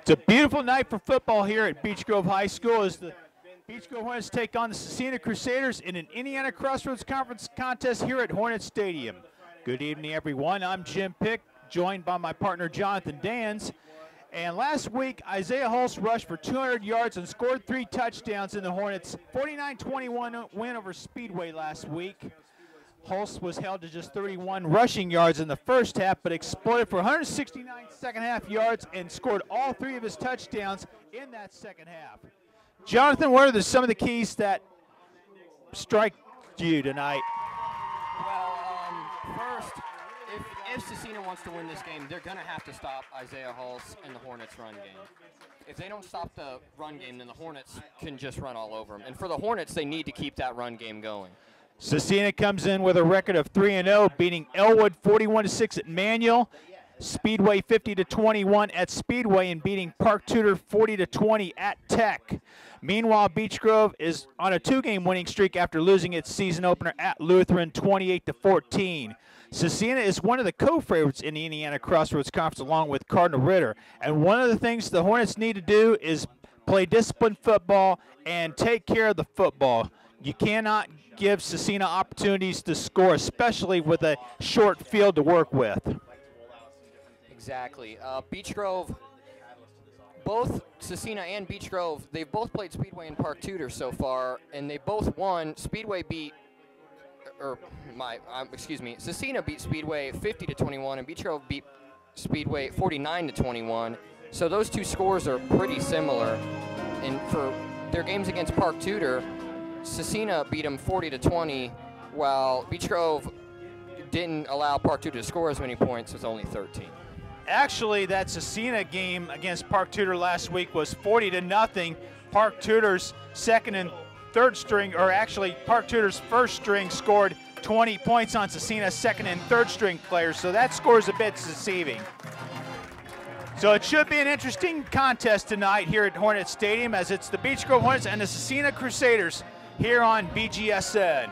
It's a beautiful night for football here at Beech Grove High School as the Beech Grove Hornets take on the Scecina Crusaders in an Indiana Crossroads Conference contest here at Hornet Stadium. Good evening, everyone. I'm Jim Pick, joined by my partner Jonathan Dans. And last week, Isaiah Hulse rushed for 200 yards and scored 3 touchdowns in the Hornets' 49-21 win over Speedway last week. Hulse was held to just 31 rushing yards in the first half, but exploded for 169 second half yards and scored all 3 of his touchdowns in that second half. Jonathan, what are some of the keys that strike you tonight? Well, first, if Scecina wants to win this game, they're going to have to stop Isaiah Hulse and the Hornets' run game. If they don't stop the run game, then the Hornets can just run all over them. And for the Hornets, they need to keep that run game going. Scecina comes in with a record of 3-0, beating Elwood 41-6 at Manual, Speedway 50-21 at Speedway, and beating Park Tudor 40-20 at Tech. Meanwhile, Beech Grove is on a 2-game winning streak after losing its season opener at Lutheran 28-14. Scecina is one of the co-favorites in the Indiana Crossroads Conference along with Cardinal Ritter. And one of the things the Hornets need to do is play disciplined football and take care of the football. You cannot give Scecina opportunities to score, especially with a short field to work with. Exactly. Beech Grove, both Scecina and Beech Grove, they've both played Speedway and Park Tudor so far, and they both won. Speedway beat, Scecina beat Speedway 50-21, and Beech Grove beat Speedway 49-21. So those two scores are pretty similar. And for their games against Park Tudor, Scecina beat them 40-20, while Beech Grove didn't allow Park Tudor to score as many points, with only 13. Actually, that Scecina game against Park Tudor last week was 40-0. Park Tudor's second and third string, or actually Park Tudor's first string, scored 20 points on Scecina's second and third string players, so that score is a bit deceiving. So it should be an interesting contest tonight here at Hornet Stadium, as it's the Beech Grove Hornets and the Scecina Crusaders here on Bgsn.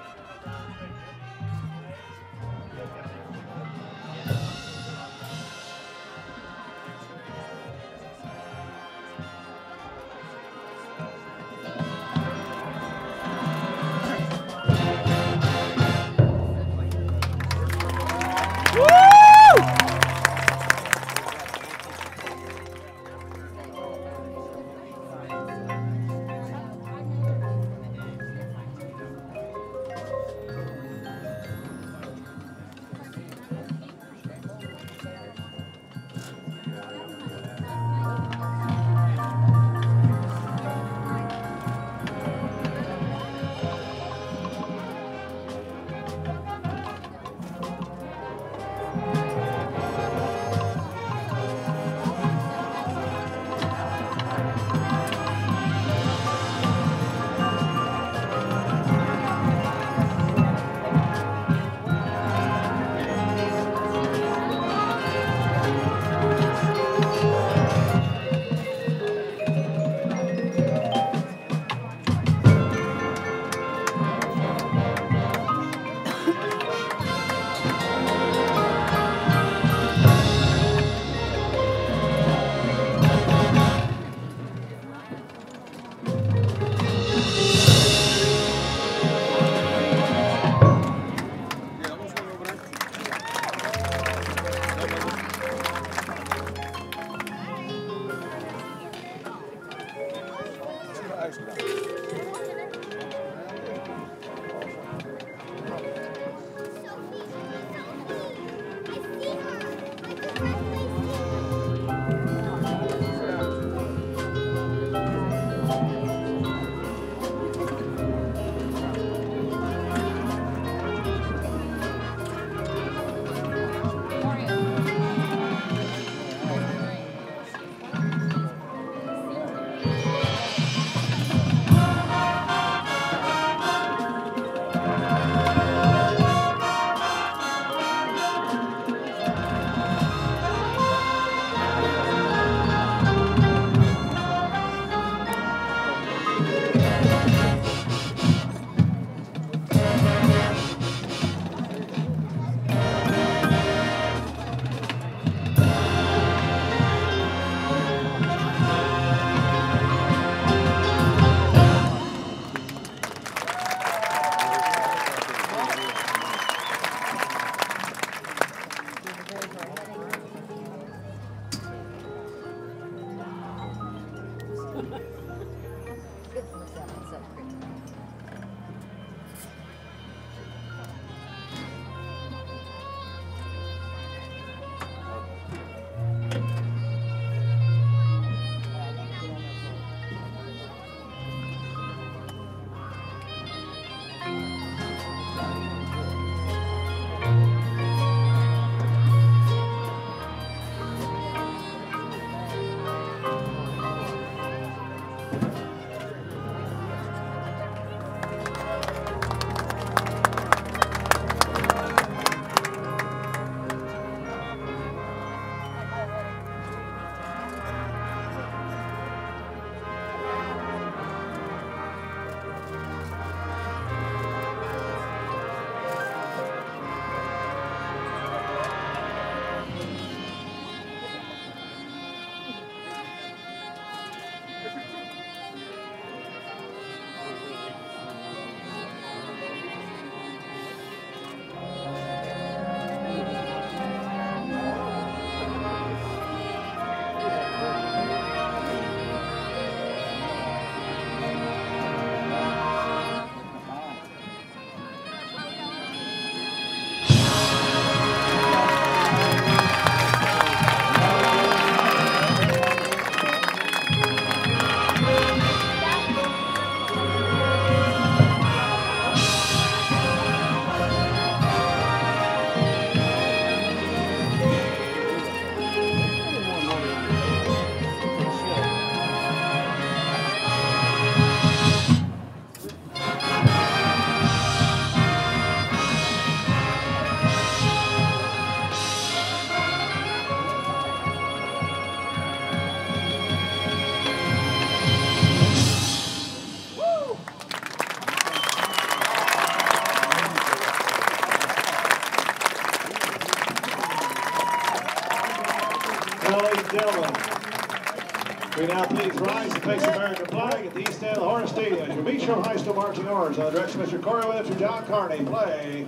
Green athletes rise to face the American flag at the east end of the Hornet Stadium. Your Beach Grove High School marching orders on the direction of Mr. Corey Williams and John Carney play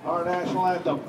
our national anthem.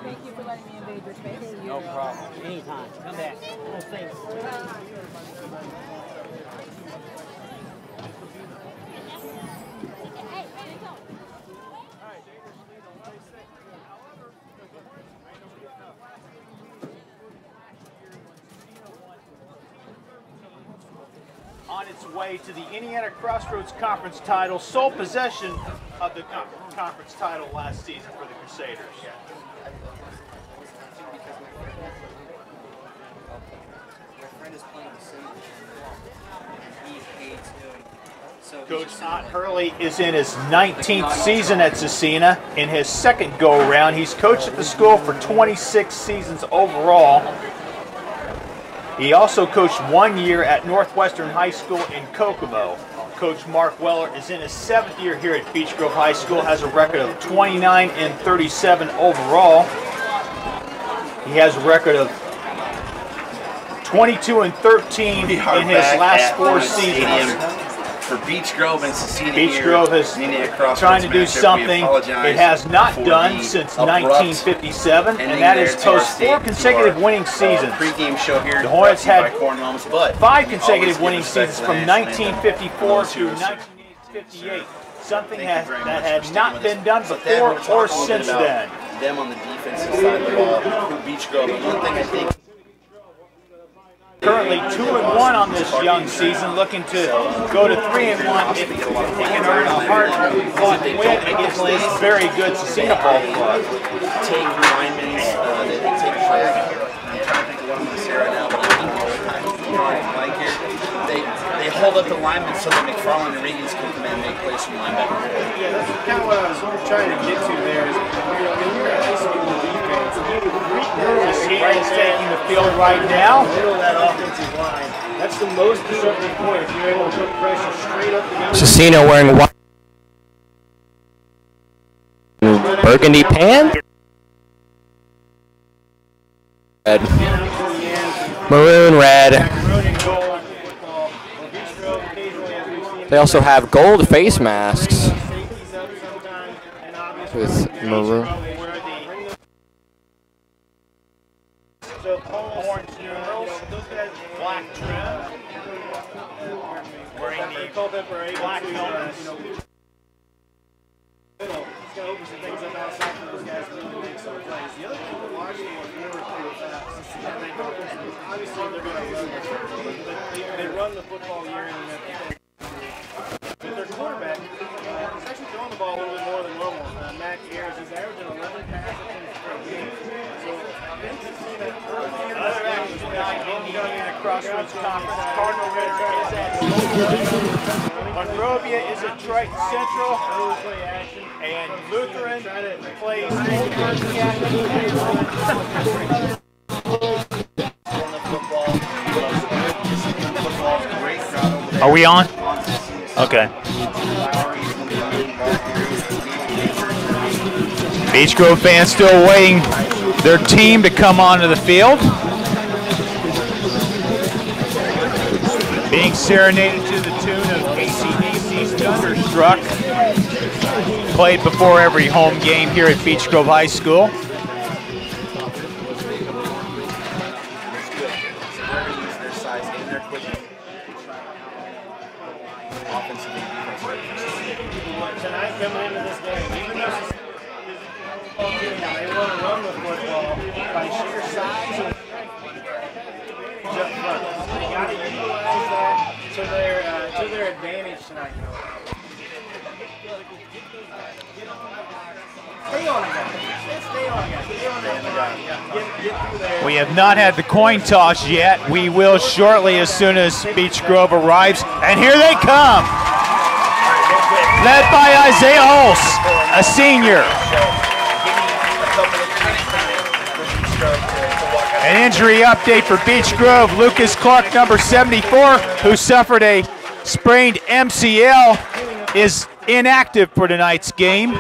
Thank you for letting me invade your space. No problem. Anytime. Come back. We'll see. On its way to the Indiana Crossroads Conference title, sole possession of the conference title last season for the Crusaders. Coach Ott Hurley is in his 19th season at Cecina. In his second go-around, he's coached at the school for 26 seasons overall. He also coached 1 year at Northwestern High School in Kokomo. Coach Mark Weller is in his 7th year here at Beech Grove High School, has a record of 29-37 overall. He has a record of 22-13 in his last 4 seasons. For Beech Grove and Cecina Beech Grove is trying to do something it has not done since 1957, and that is post 4 consecutive winning seasons. The Hornets had 5 consecutive winning seasons from 1954 to 1958, something that had not been done before or since then. Them on the defensive side of the ball, Beech Grove. And one thing I think currently 2-1 on this young season, looking to go to 3-1 if he can earn a hard-fought win against this very good Cecina ball club. Take linemen that they take flag. I'm trying to think of what I'm going to say right now, but I think like here, they hold up the linemen so that McFarland and Regans can come in and make plays from linebacker. Yeah, that's kind of what I was trying to get to there. Is when you're at high school defense, Cecina is taking the field right now. middle of that offensive line, that's the most disruptive point. If you're able to put pressure straight up the middle. Cecina wearing white burgundy pants. Red. Maroon red. They also have gold face masks with maroon. So orange numerals, black trim, wearing the black helmets. It's going to open some things up outside for those guys to really make some plays. The other thing we're watching obviously they're going to run the football, but they run the football year in and their quarterback is actually throwing the ball a little bit more than normal. fact here is he's averaging 11 passes per game. So Other action tonight in the Indiana Crossroads Conference. Cardinal Ritter is at Monrovia is at Triton Central. And Lutheran plays Are we on? Okay. Beech Grove fans still waiting their team to come onto the field. Being serenaded to the tune of AC/DC's Thunderstruck. Played before every home game here at Beech Grove High School. tonight coming into this game, even though they want to run the football by sheer size and up front. They got to utilize that to their advantage tonight. Stay on it, guys. Stay on it, guys. Stay on that line. Get through there. We have not had the coin toss yet. We will shortly as soon as Beech Grove arrives. And here they come. Led by Isaiah Hulse, a senior. An injury update for Beech Grove. Lucas Clark, number 74, who suffered a sprained MCL, is inactive for tonight's game.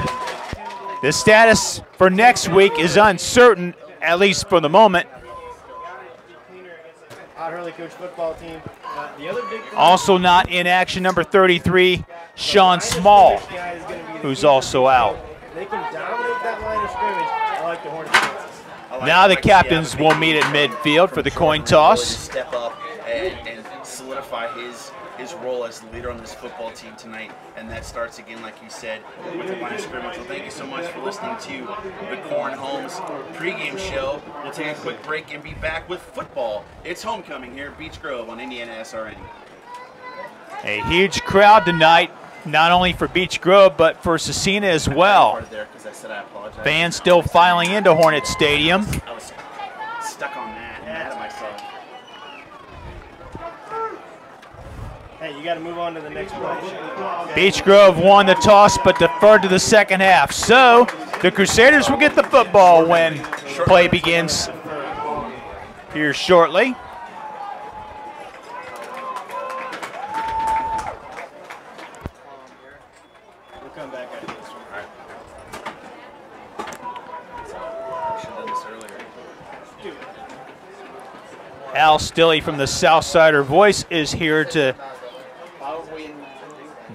The status for next week is uncertain, at least for the moment. Hot Coach football team. The other big thing Also not in action, number 33, Sean Small, who's also out. they can dominate that line of scrimmage. I like the Hornets. Now the captains will meet at midfield for the coin toss. Step up and solidify his role as the leader on this football team tonight, and that starts again, like you said, with the line of scrimmage. So thank you so much for listening to the Corn Homes pregame show. We'll take a quick break and be back with football. It's homecoming here at Beech Grove on Indiana SRN. A huge crowd tonight, not only for Beech Grove, but for Cecina as well. Fans still filing into Hornet Stadium. I was stuck on that and mad at myself. Hey, you got to move on to the next play. Beech Grove won the toss but deferred to the second half. So the Crusaders will get the football when play begins here shortly. We'll come back after this one. Al Stilley from the Southsider Voice is here to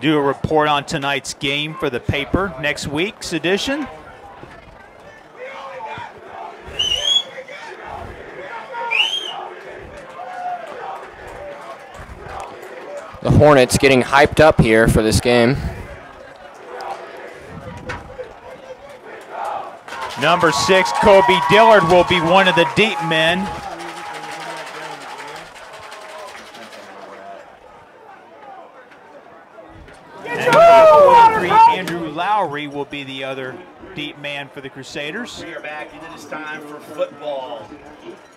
do a report on tonight's game for the paper, next week's edition. The Hornets getting hyped up here for this game. Number 6, Kobe Dillard, will be one of the deep men. Andrew Lowry will be the other deep man for the Crusaders. We are back. It is time for football.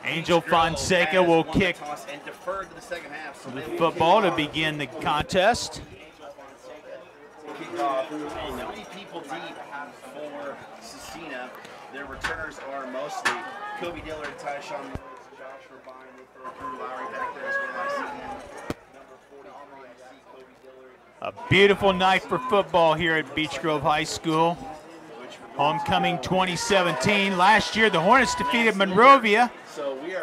Angel Fonseca will kick and defer to the second half. So the football to begin the contest. Kick off. 3 people deep for Cecina. Their returners are mostly Kobe Dillard, Tyshawn Lewis, Joshua Bine. They throw Drew Lowry back there as well. I see him. Number 43, I see Kobe Dillard. A beautiful night for football here at Beech Grove High School. Homecoming 2017. Last year, the Hornets defeated Monrovia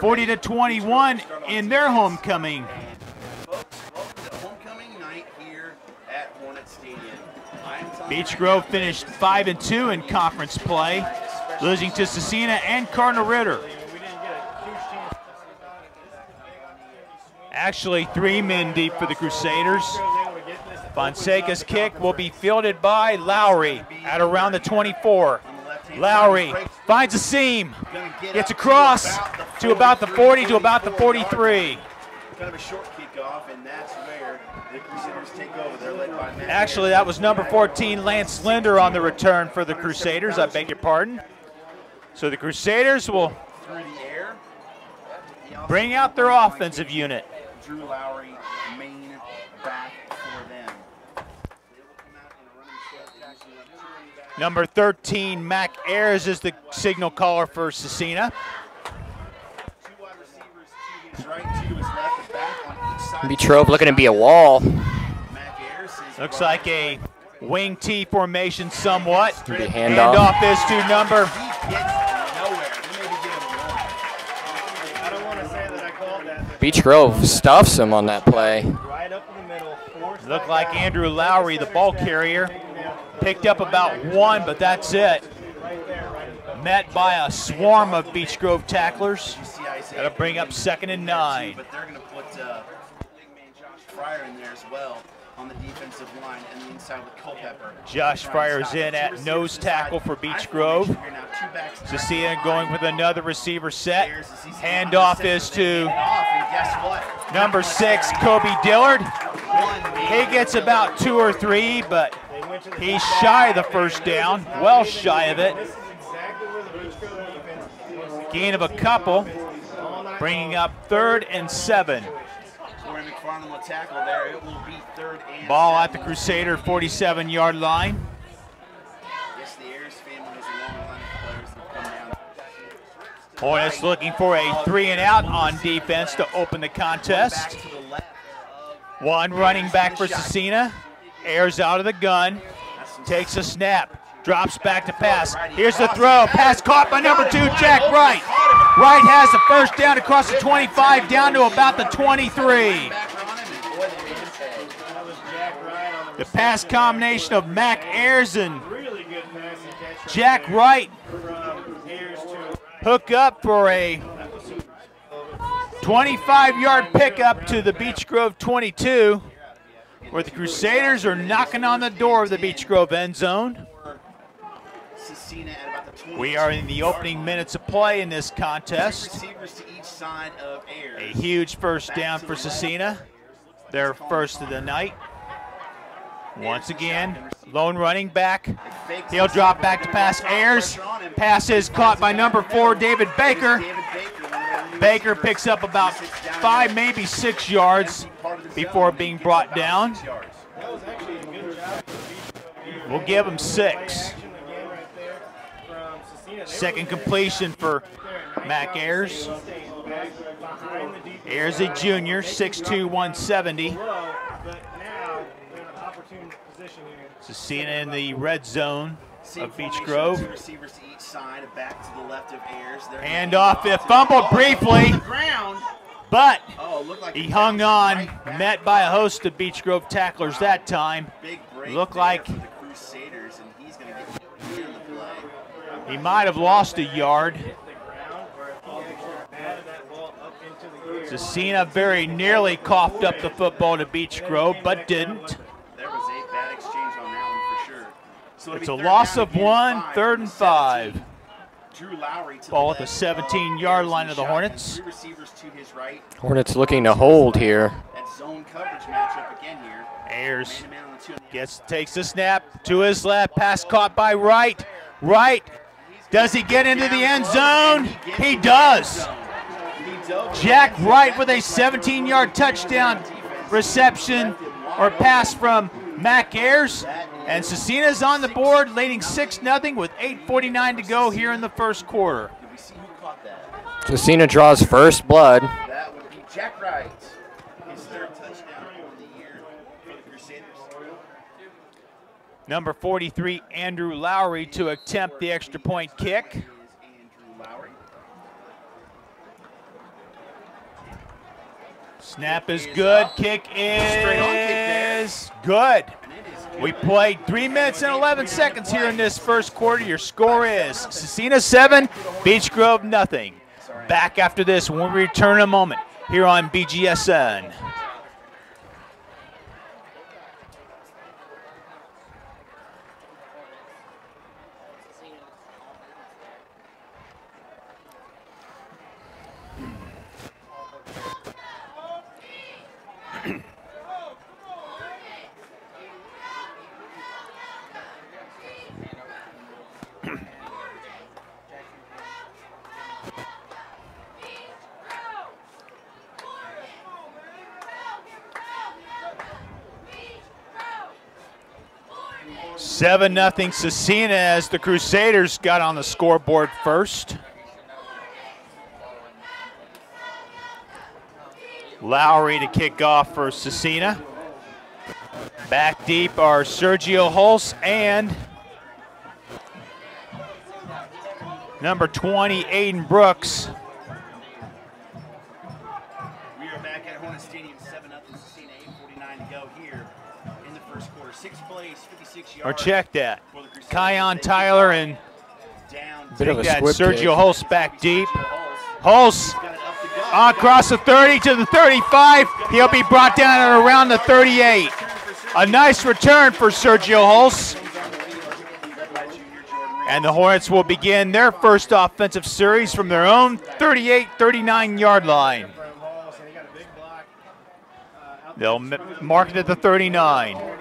40-21 in their homecoming. Welcome to homecoming night here at Hornet Stadium. Beech Grove finished 5-2 in conference play, losing to Cecina and Cardinal Ritter. Actually, 3 men deep for the Crusaders. Fonseca's kick will be fielded by Lowry at around the 24. Lowry finds a seam, gets across to about the 40 to about the 43. Kind of a short kickoff, and that's where The Crusaders take over. They're led by Matt. Actually, that was number 14, Lance Linder, on the return for the Crusaders. I beg your pardon. So the Crusaders will bring out their offensive unit. Drew Lowry, main back for them. Number 13, Mac Ayers, is the signal caller for Cecina. Betrove looking to be a wall. Looks like a wing T formation somewhat. Handoff. Handoff is to number. Beech Grove stuffs him on that play. Right up in the middle. Looked like Andrew Lowry, the ball carrier, picked up about one, but that's it. Met by a swarm of Beech Grove tacklers. That'll bring up 2nd and 9. But they're going to put Josh Fryer in there as well on the defensive line and the inside with Culpepper. Josh Fryer's in at nose tackle for Beech Grove. Cecina going with another receiver set. Handoff is to number 6, Kobe Dillard. He gets about 2 or 3, but he's shy of the first down, well shy of it. Gain of a couple, bringing up 3rd and 7. McFarland will tackle there. It will be 3rd and Ball at the Crusader 47-yard line. Yes, the Ayers family has a long line of players that come down. Hornets looking for a 3-and-out on defense to open the contest. One running back for Cecina. Ayers out of the gun. Takes a snap. Drops back to pass. Here's the throw. Pass caught by number 2, Jack Wright. Wright has the first down across the 25 down to about the 23. The pass combination of Mac Ayers and Jack Wright hook up for a 25-yard pickup to the Beech Grove 22, where the Crusaders are knocking on the door of the Beech Grove end zone. We are in the opening minutes of play in this contest. A huge first down for Cecina, their first of the night. Once again, lone running back. He'll drop back to pass. Ayers. Pass is caught by number 4, David Baker. Baker picks up about 5, maybe 6 yards before being brought down. We'll give him 6. Second completion for Mac Ayers. Ayers, a junior, 6'2", 170. Cecina in the red zone of Beech Grove. Handoff, it fumbled briefly, but he hung on, met by a host of Beech Grove tacklers that time. Looked like he might have lost a yard. Cecina very nearly coughed up the football to Beech Grove, but didn't. There was a bad exchange on that one for sure. So it's a loss of 1, 3rd and 5. Drew Lowry to Ball at the 17-yard line of the Hornets. Hornets looking to hold here. That zone coverage matchup again here. Ayers takes the snap to his left. Pass caught by Wright. Wright, does he get into the end zone? He does. Jack Wright with a 17-yard touchdown reception or pass from Mac Ayers. And Cecina's on the board, leading 6-0 with 8:49 to go here in the first quarter. Cecina draws first blood. That would be Jack Wright. His 3rd touchdown of the year for the Crusaders. Number 43, Andrew Lowry, to attempt the extra point kick. Snap is good. Kick is good. We played 3 minutes and 11 seconds here in this first quarter. Your score is Cecina 7, Beech Grove nothing. Back after this when we return in a moment here on BGSN. 7-0 Cecina as the Crusaders got on the scoreboard first. Lowry to kick off for Cecina. Back deep are Sergio Hulse and number 20, Aiden Brooks. We are back at Hornet Stadium, 7-0 Cecina, 8:49 to go here in the first quarter. Sixth place, 56 yards. Or check that. Kion Tyler and Bit of a that squib Sergio kick. Hulse back deep. Hulse across the 30 to the 35. He'll be brought down at around the 38. A nice return for Sergio Hulse. And the Hornets will begin their first offensive series from their own 38-39 yard line. They'll mark it at the 39.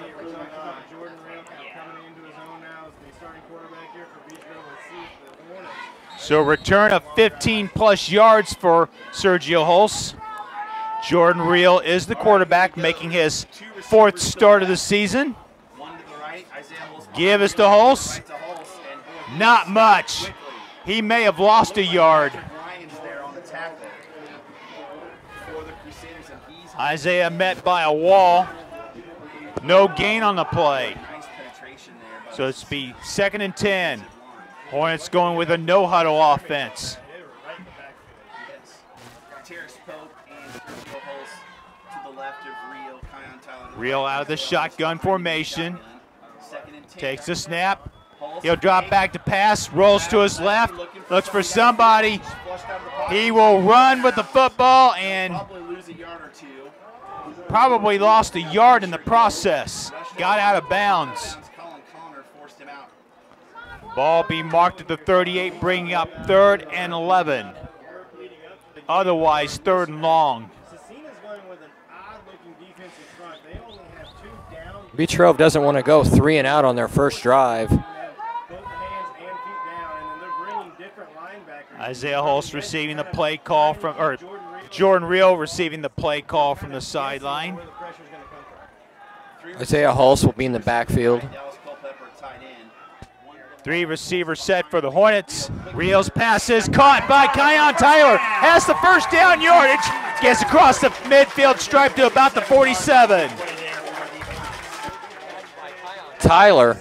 So return of 15+ yards for Sergio Hulse. Jordan Reel is the quarterback, making his 4th start of the season. Give us to Hulse. Not much. He may have lost a yard. Isaiah met by a wall. No gain on the play. So it's be 2nd and 10. Hornets going with a no-huddle offense. Reel out of the shotgun formation. Takes the snap. He'll drop back to pass, rolls to his left, looks for somebody. He will run with the football and probably lost a yard in the process. Got out of bounds. Ball be marked at the 38, bringing up 3rd and 11. Otherwise, 3rd and long. Beach Grove doesn't want to go 3 and out on their first drive. Isaiah Hulse receiving the play call from, or Jordan Reel receiving the play call from the sideline. Isaiah Hulse will be in the backfield. 3 receiver set for the Hornets. Reel's pass is caught by Kion Tyler. Has the first down yardage. Gets across the midfield stripe to about the 47. Tyler.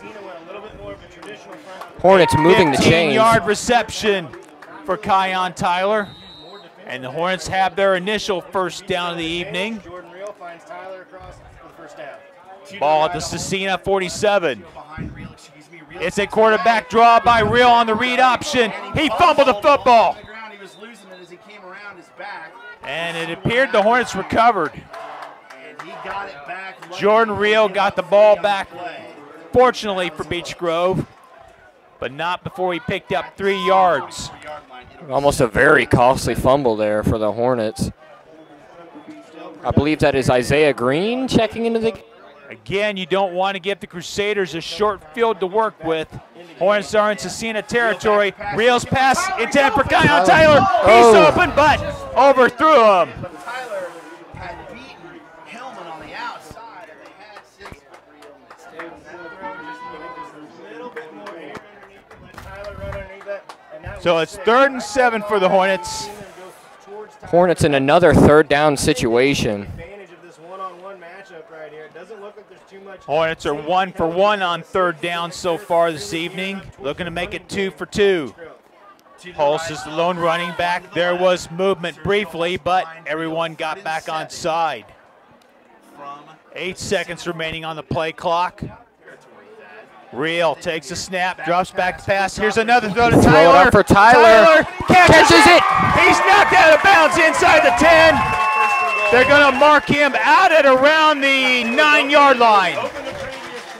Hornets moving the chains. 15-yard reception for Kion Tyler. And the Hornets have their initial first down of the evening. Ball at the Cecina 47. It's a quarterback draw by Reel on the read option. He fumbled the football. And it appeared the Hornets recovered. Jordan Reel got the ball back, fortunately for Beech Grove, but not before he picked up 3 yards. Almost a very costly fumble there for the Hornets. I believe that is Isaiah Green checking into the... Again, you don't want to give the Crusaders a short field to work with. Hornets are in Cecina territory. Reel's pass intended for Kion Tyler. He's open, but overthrew him. Tyler had beaten Hillman on the outside, and they had 6 So it's 3rd and 7 for the Hornets. Hornets in another 3rd down situation. Hornets are 1 for 1 on 3rd down so far this evening. Looking to make it 2 for 2. Hulse is the lone running back. There was movement briefly, but everyone got back on side. 8 seconds remaining on the play clock. Reel takes a snap, drops back to pass. Here's another throw to Tyler. Throw it up for Tyler. Catches it. He's knocked out of bounds inside the 10. They're going to mark him out at around the 9-yard line.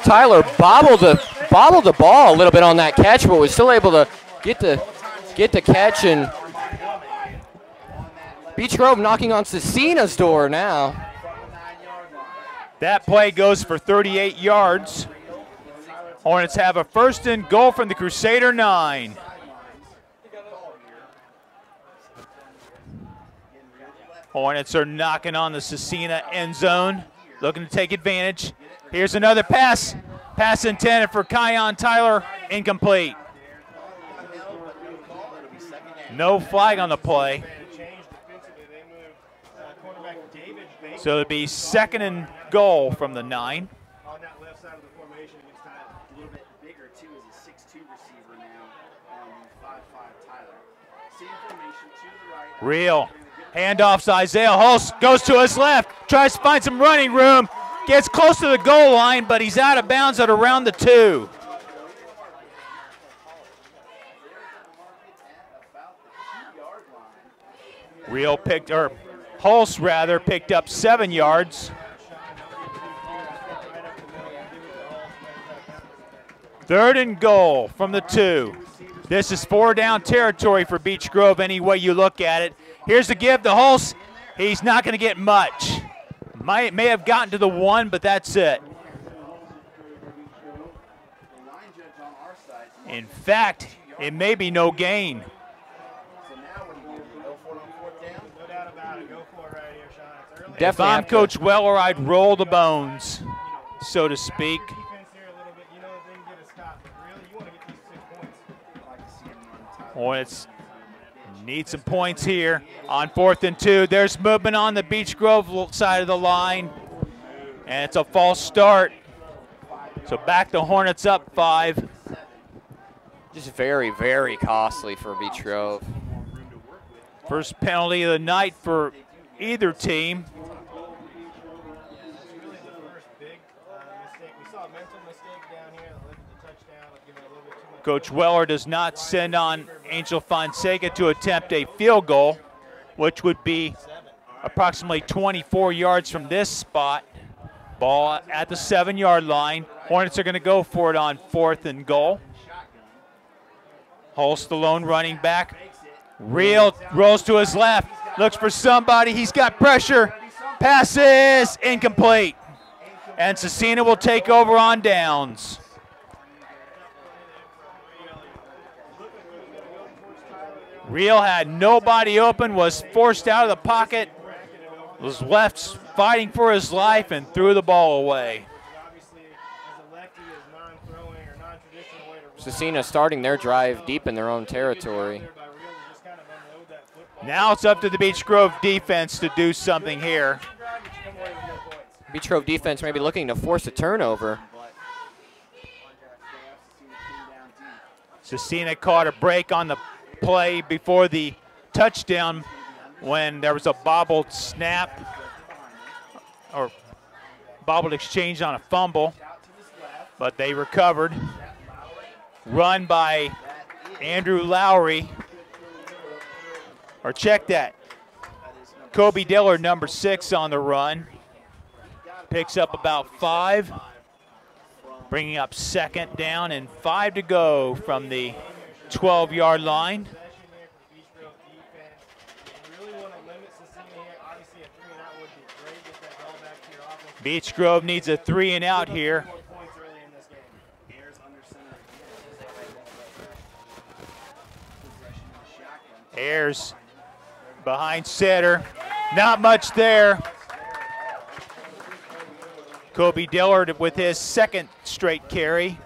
Tyler bobbled the ball a little bit on that catch, but was still able to get the catch. And Beech Grove knocking on Cecina's door now. That play goes for 38 yards. Hornets have a 1st and goal from the Crusader 9. Hornets are knocking on the Cecina end zone, looking to take advantage. Here's another pass. Pass intended for Kion Tyler, incomplete. No flag on the play. So it'd be 2nd and goal from the 9. On that left side of the formation, it's kind of a little bit bigger too, as a 6'2" receiver now on the 5'5" Tyler. Same formation to the right. Real. Handoffs, Isaiah Hulse goes to his left, tries to find some running room, gets close to the goal line, but he's out of bounds at around the 2. Real picked, or Hulse rather, picked up 7 yards. 3rd and goal from the 2. This is 4-down territory for Beech Grove any way you look at it. Here's the give to Hulse. He's not going to get much. May have gotten to the 1, but that's it. In fact, it may be no gain. If I'm Coach Weller, I'd roll the bones, so to speak. Hornets need some points here on 4th and 2. There's movement on the Beech Grove side of the line, and it's a false start. So back to Hornets up 5. Just very, very costly for Beech Grove. First penalty of the night for either team. Coach Weller does not send on Angel Fonseca to attempt a field goal, which would be approximately 24 yards from this spot. Ball at the 7-yard line. Hornets are going to go for it on 4th and goal. Hulse, the lone running back. Real rolls to his left, looks for somebody. He's got pressure. Passes incomplete. And Cecina will take over on downs. Real had nobody open, was forced out of the pocket, was left fighting for his life, and threw the ball away. Cecina starting their drive deep in their own territory. Now it's up to the Beech Grove defense to do something here. Beech Grove defense may be looking to force a turnover. Cecina caught a break on the play before the touchdown when there was a bobbled snap or bobbled exchange on a fumble, but they recovered. Run by Andrew Lowry, or check that, Kobe Diller, number 6 on the run. Picks up about 5, bringing up 2nd down and 5 to go from the 12-yard line. Beech Grove needs a 3 and out here. Ayers behind center, not much there. Kobe Dillard with his 2nd straight carry.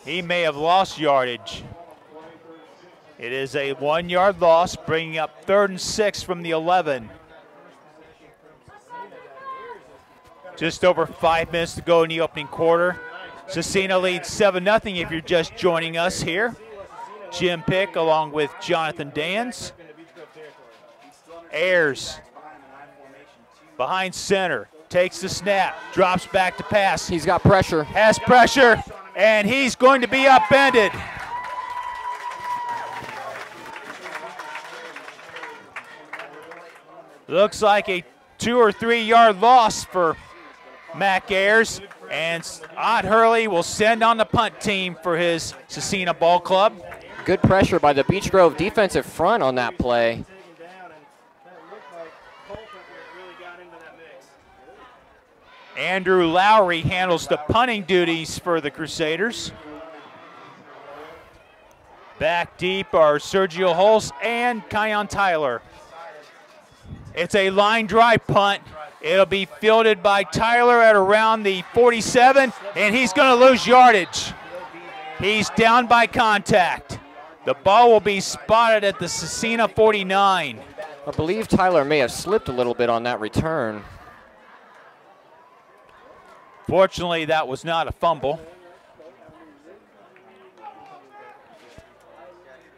He may have lost yardage. It is a 1-yard loss, bringing up 3rd and 6 from the 11. Just over 5 minutes to go in the opening quarter. Cecina leads 7-0 if you're just joining us here. Jim Pick along with Jonathan Dans. Ayers behind center, takes the snap, drops back to pass. He's got pressure. Has pressure, and he's going to be upended. Looks like a 2 or 3 yard loss for Mac Ayers, and Odd Hurley will send on the punt team for his Cecina Ball Club. Good pressure by the Beech Grove defensive front on that play. Andrew Lowry handles the punting duties for the Crusaders. Back deep are Sergio Hulse and Kion Tyler. It's a line drive punt. It'll be fielded by Tyler at around the 47, and he's going to lose yardage. He's down by contact. The ball will be spotted at the Cecina 49. I believe Tyler may have slipped a little bit on that return. Fortunately, that was not a fumble.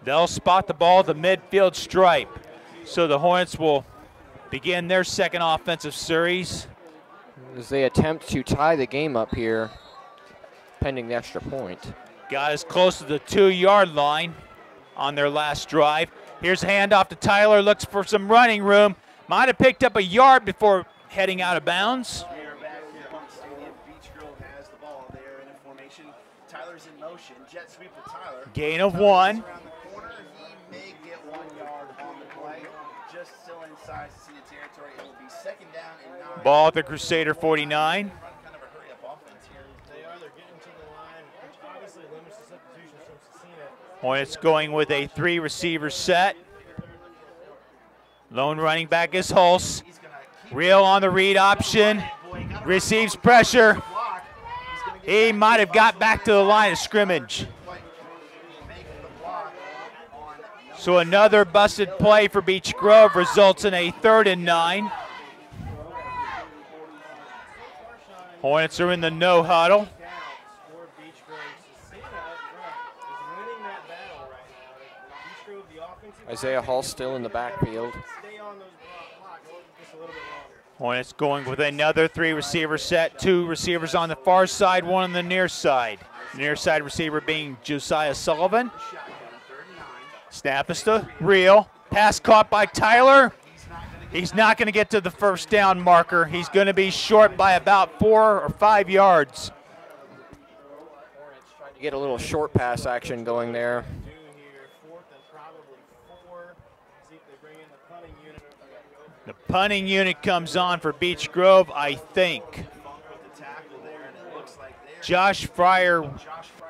They'll spot the ball at the midfield stripe. So the Hornets will begin their second offensive series. As they attempt to tie the game up here, pending the extra point. Got as close to the 2-yard line on their last drive. Here's a handoff to Tyler, looks for some running room. Might have picked up a yard before heading out of bounds. We are back here at Hunt Stadium. Beach Grove has the ball. They are in a formation. Tyler's in motion. Jet sweep to Tyler. Gain of 1. Around the corner. He may get 1 yard on the play. Just still inside Cecina territory. It will be second down and 9. Ball at the Crusader 49. Kind of a hurry-up offense here. They are. They're getting to the line, which obviously limits the substitutions from Cecina. Hornets going with a 3-receiver set. Lone running back is Hulse. Real on the read option. Receives pressure. He might have got back to the line of scrimmage. So another busted play for Beech Grove results in a 3rd and 9. Hornets are in the no huddle. Isaiah Hall still in the backfield. Hornets going with another 3-receiver set. 2 receivers on the far side, 1 on the near side. The near side receiver being Josiah Sullivan. Snap is to Real. Pass caught by Tyler. He's not going to get to the first down marker. He's going to be short by about 4 or 5 yards. Get a little short pass action going there. The punting unit comes on for Beech Grove, I think. Josh Fryer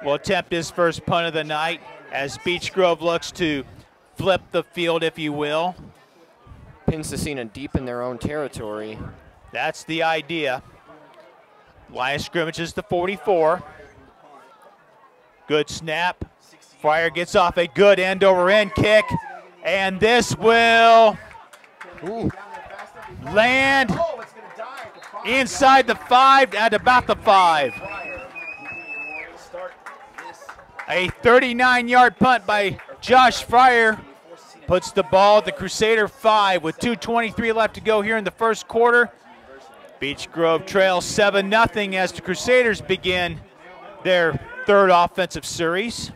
will attempt his first punt of the night as Beech Grove looks to flip the field, if you will. Pin Cecina deep in their own territory. That's the idea. Line of scrimmage is the 44. Good snap. Fryer gets off a good end-over-end kick, and this will land inside the 5 at about the 5. A 39-yard punt by Josh Fryer puts the ball at the Crusader 5 with 2:23 left to go here in the first quarter. Beech Grove trails 7-0 as the Crusaders begin their 3rd offensive series.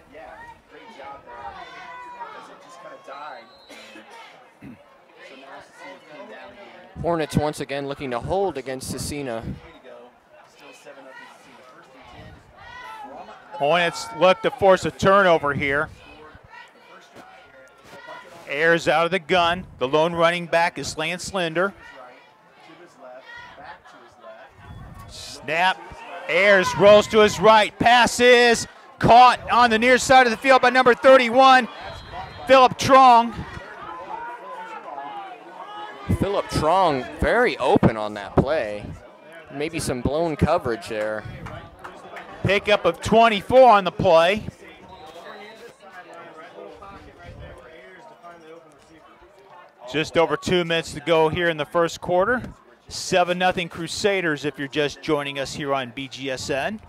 Hornets once again looking to hold against Cecina. Hornets look to force a turnover here. Ayers out of the gun. The lone running back is Lance Linder. Snap. Ayers rolls to his right. Pass is caught on the near side of the field by number 31, Philip Trong. Philip Trong very open on that play. Maybe some blown coverage there. Pickup of 24 on the play. Just over 2 minutes to go here in the first quarter. 7-0 Crusaders if you're just joining us here on BGSN.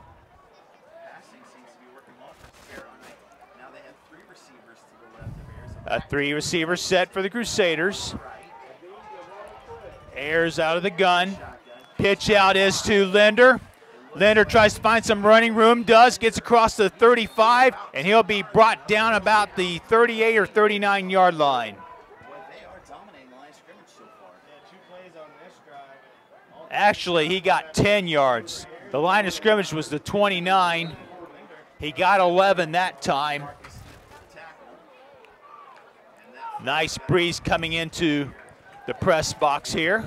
A 3-receiver set for the Crusaders. Ayers out of the gun. Pitch out is to Linder. Linder tries to find some running room, gets across the 35, and he'll be brought down about the 38 or 39-yard line. Actually, he got 10 yards. The line of scrimmage was the 29. He got 11 that time. Nice breeze coming into the press box here.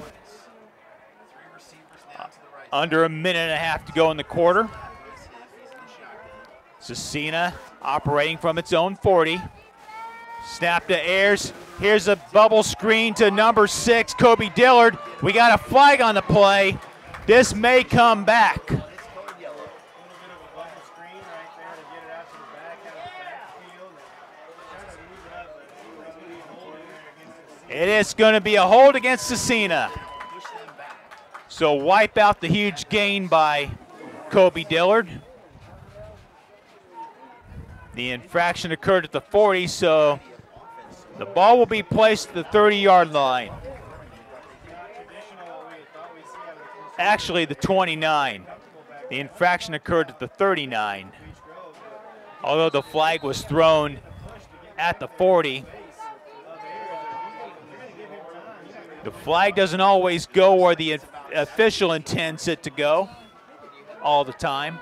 Under a minute and a half to go in the quarter. Cecina operating from its own 40. Snap to Ayers. Here's a bubble screen to number 6, Kobe Dillard. We got a flag on the play. This may come back. It is going to be a hold against Cecina. So wipe out the huge gain by Kobe Dillard. The infraction occurred at the 40, so the ball will be placed at the 30-yard line. Actually, the 29. The infraction occurred at the 39. Although the flag was thrown at the 40. The flag doesn't always go where the official intends it to go all the time.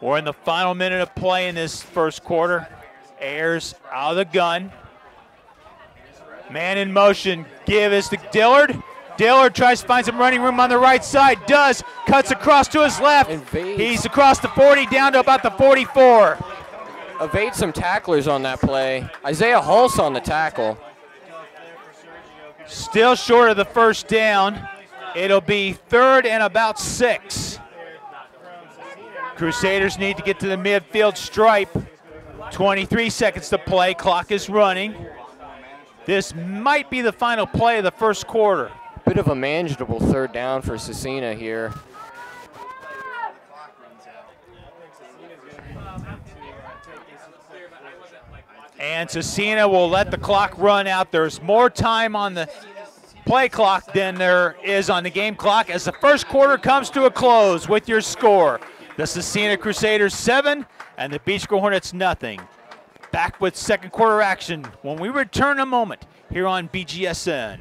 We're in the final minute of play in this first quarter. Ayers out of the gun. Man in motion. Give is to Dillard. Dillard tries to find some running room on the right side. Does. Cuts across to his left. He's across the 40 down to about the 44. Evade some tacklers on that play. Isaiah Hulse on the tackle. Still short of the first down. It'll be 3rd and about 6. Crusaders need to get to the midfield stripe. 23 seconds to play. Clock is running. This might be the final play of the first quarter. Bit of a manageable 3rd down for Cecina here. And Cecina will let the clock run out. There's more time on the play clock than there is on the game clock as the first quarter comes to a close with your score. The Cecina Crusaders 7 and the Beech Grove Hornets nothing. Back with second quarter action when we return in a moment here on BGSN.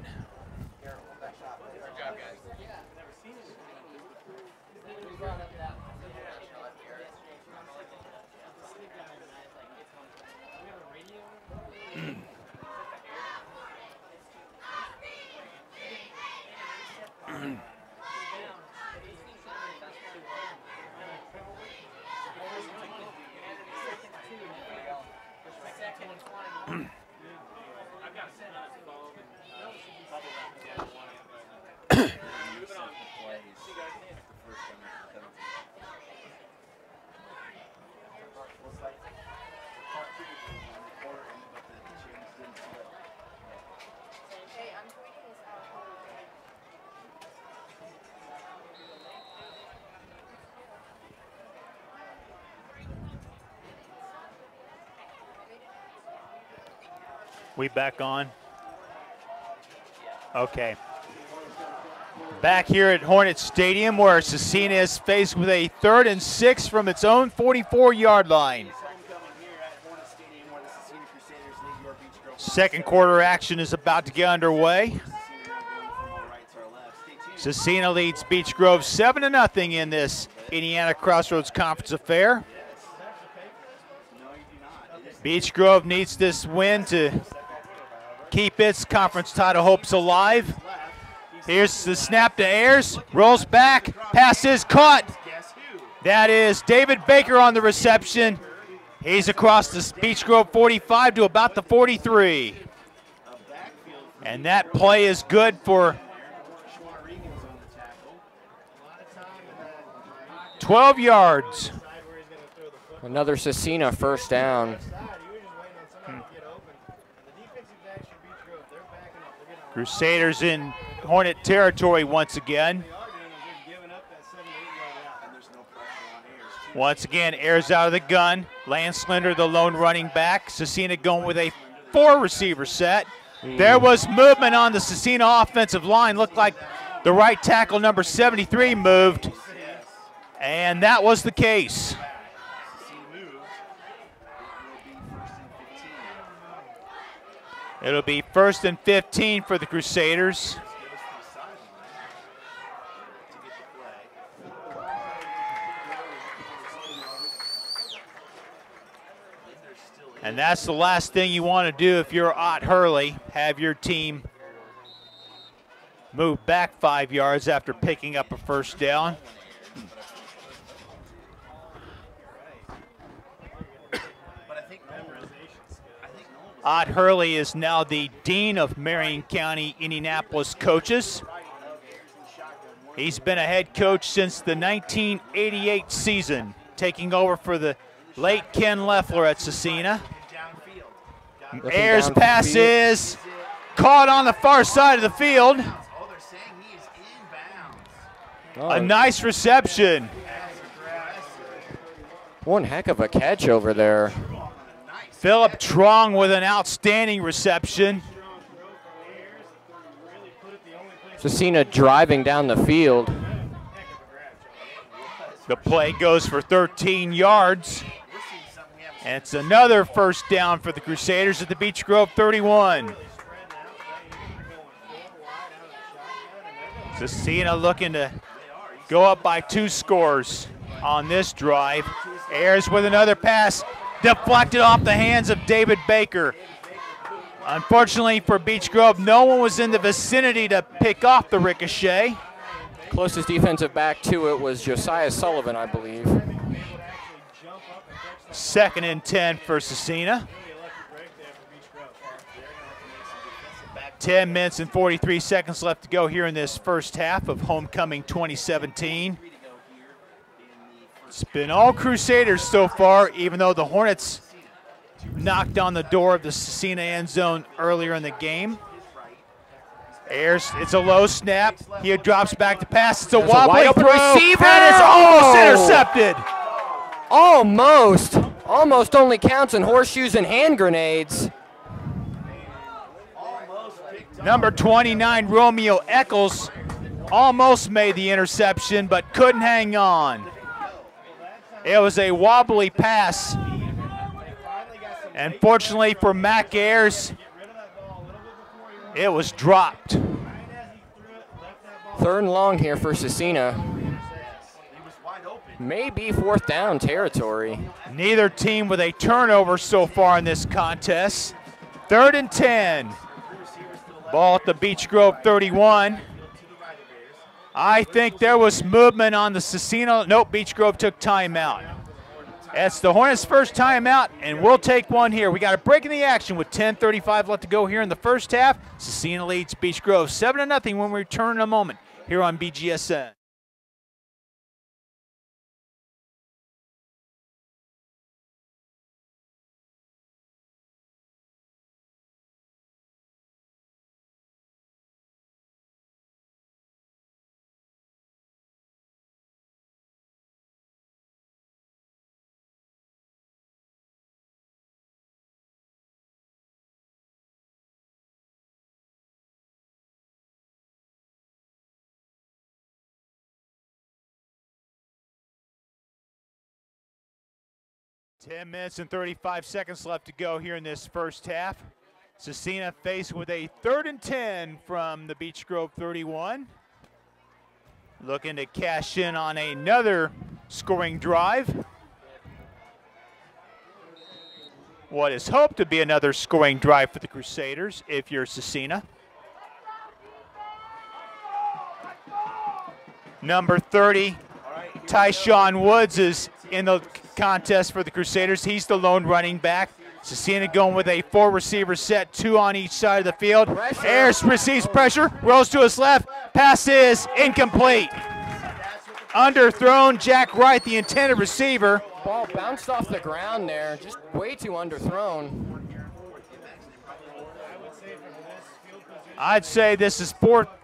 We back on? Okay. Back here at Hornet Stadium where Cecina is faced with a 3rd and 6 from its own 44-yard line. Second quarter action is about to get underway. Cecina leads Beech Grove 7-0 in this Indiana Crossroads Conference affair. Beech Grove needs this win to keep its conference title hopes alive. Here's the snap to Ayers, rolls back, pass is caught. That is David Baker on the reception. He's across the Beech Grove 45 to about the 43. And that play is good for 12 yards. Another Cecina first down. Crusaders in Hornet territory once again. Once again, Ayers out of the gun. Lance Slender, the lone running back. Cecina going with a 4-receiver set. There was movement on the Cecina offensive line. Looked like the right tackle, number 73, moved. And that was the case. It'll be 1st and 15 for the Crusaders. And that's the last thing you want to do if you're Ott Hurley, have your team move back 5 yards after picking up a first down. Ott Hurley is now the Dean of Marion County, Indianapolis coaches. He's been a head coach since the 1988 season, taking over for the late Ken Leffler at Cecina. Ayers' pass is caught on the far side of the field. A nice reception. One heck of a catch over there. Philip Trong with an outstanding reception. Cecina driving down the field. The play goes for 13 yards. And it's another first down for the Crusaders at the Beech Grove 31. Cecina looking to go up by 2 scores on this drive. Ayers with another pass, deflected off the hands of David Baker. Unfortunately for Beech Grove, no one was in the vicinity to pick off the ricochet. Closest defensive back to it was Josiah Sullivan, I believe. 2nd and 10 for Cecina. 10 minutes and 43 seconds left to go here in this first half of Homecoming 2017. It's been all Crusaders so far, even though the Hornets knocked on the door of the Cecina end zone earlier in the game. Ayers, it's a low snap. He drops back to pass. It's a wobbly throw, receiver. and it's almost intercepted. Almost only counts in horseshoes and hand grenades. Number 29, Romeo Eccles, almost made the interception, but couldn't hang on. It was a wobbly pass. And fortunately for Mac Ayers, it was dropped. 3rd and long here for Cecina. Maybe 4th down territory. Neither team with a turnover so far in this contest. 3rd and 10. Ball at the Beech Grove 31. I think there was movement on the Cecina. Nope, Beech Grove took timeout. That's the Hornets' first timeout, and we'll take one here. We got a break in the action with 10:35 left to go here in the first half. Cecina leads Beech Grove 7-0 when we return in a moment here on BGSN. Ten minutes and 35 seconds left to go here in this first half. Cecina faced with a 3rd and 10 from the Beech Grove 31. Looking to cash in on another scoring drive. What is hoped to be another scoring drive for the Crusaders if you're Cecina. Number 30, Tyshawn Woods is in the contest for the Crusaders. He's the lone running back. Cecina going with a 4-receiver set, 2 on each side of the field. Ayers receives pressure, rolls to his left. Pass is incomplete. Underthrown. Jack Wright, the intended receiver. Ball bounced off the ground there, just way too underthrown. I'd say this is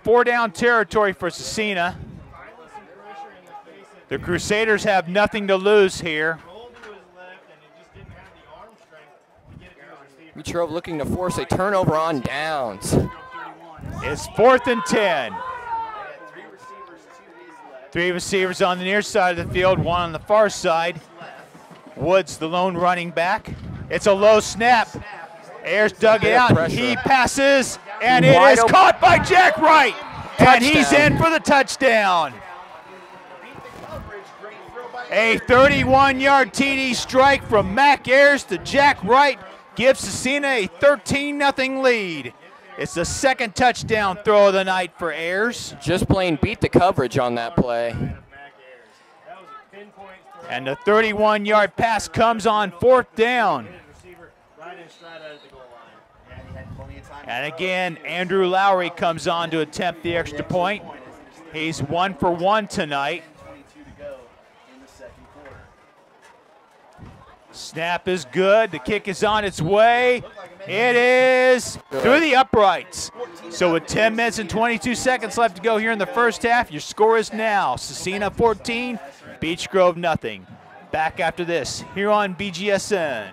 four down territory for Cecina. The Crusaders have nothing to lose here. Beech Grove looking to force a turnover on downs. It's 4th and 10. 3 receivers on the near side of the field, 1 on the far side. Woods, the lone running back. It's a low snap. Ayers dug it out. He passes, and it is caught by Jack Wright. And he's in for the touchdown. A 31-yard TD strike from Mac Ayers to Jack Wright gives Cecina a 13-0 lead. It's the 2nd touchdown throw of the night for Ayers. Just plain beat the coverage on that play. And the 31-yard pass comes on 4th down. And again, Andrew Lowry comes on to attempt the extra point. He's 1 for 1 tonight. Snap is good. The kick is on its way. It is through the uprights. So with 10 minutes and 22 seconds left to go here in the first half, your score is now Scecina 14, Beech Grove nothing. Back after this here on BGSN.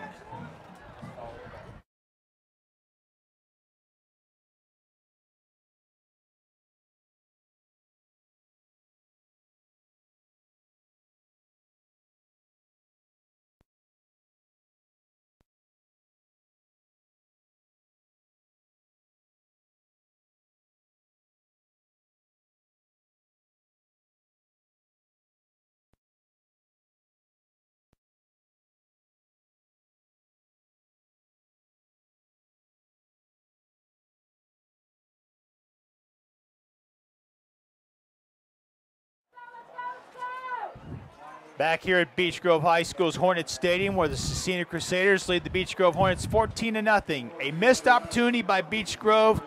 Back here at Beech Grove High School's Hornet Stadium, where the Scecina Crusaders lead the Beech Grove Hornets 14-0. A missed opportunity by Beech Grove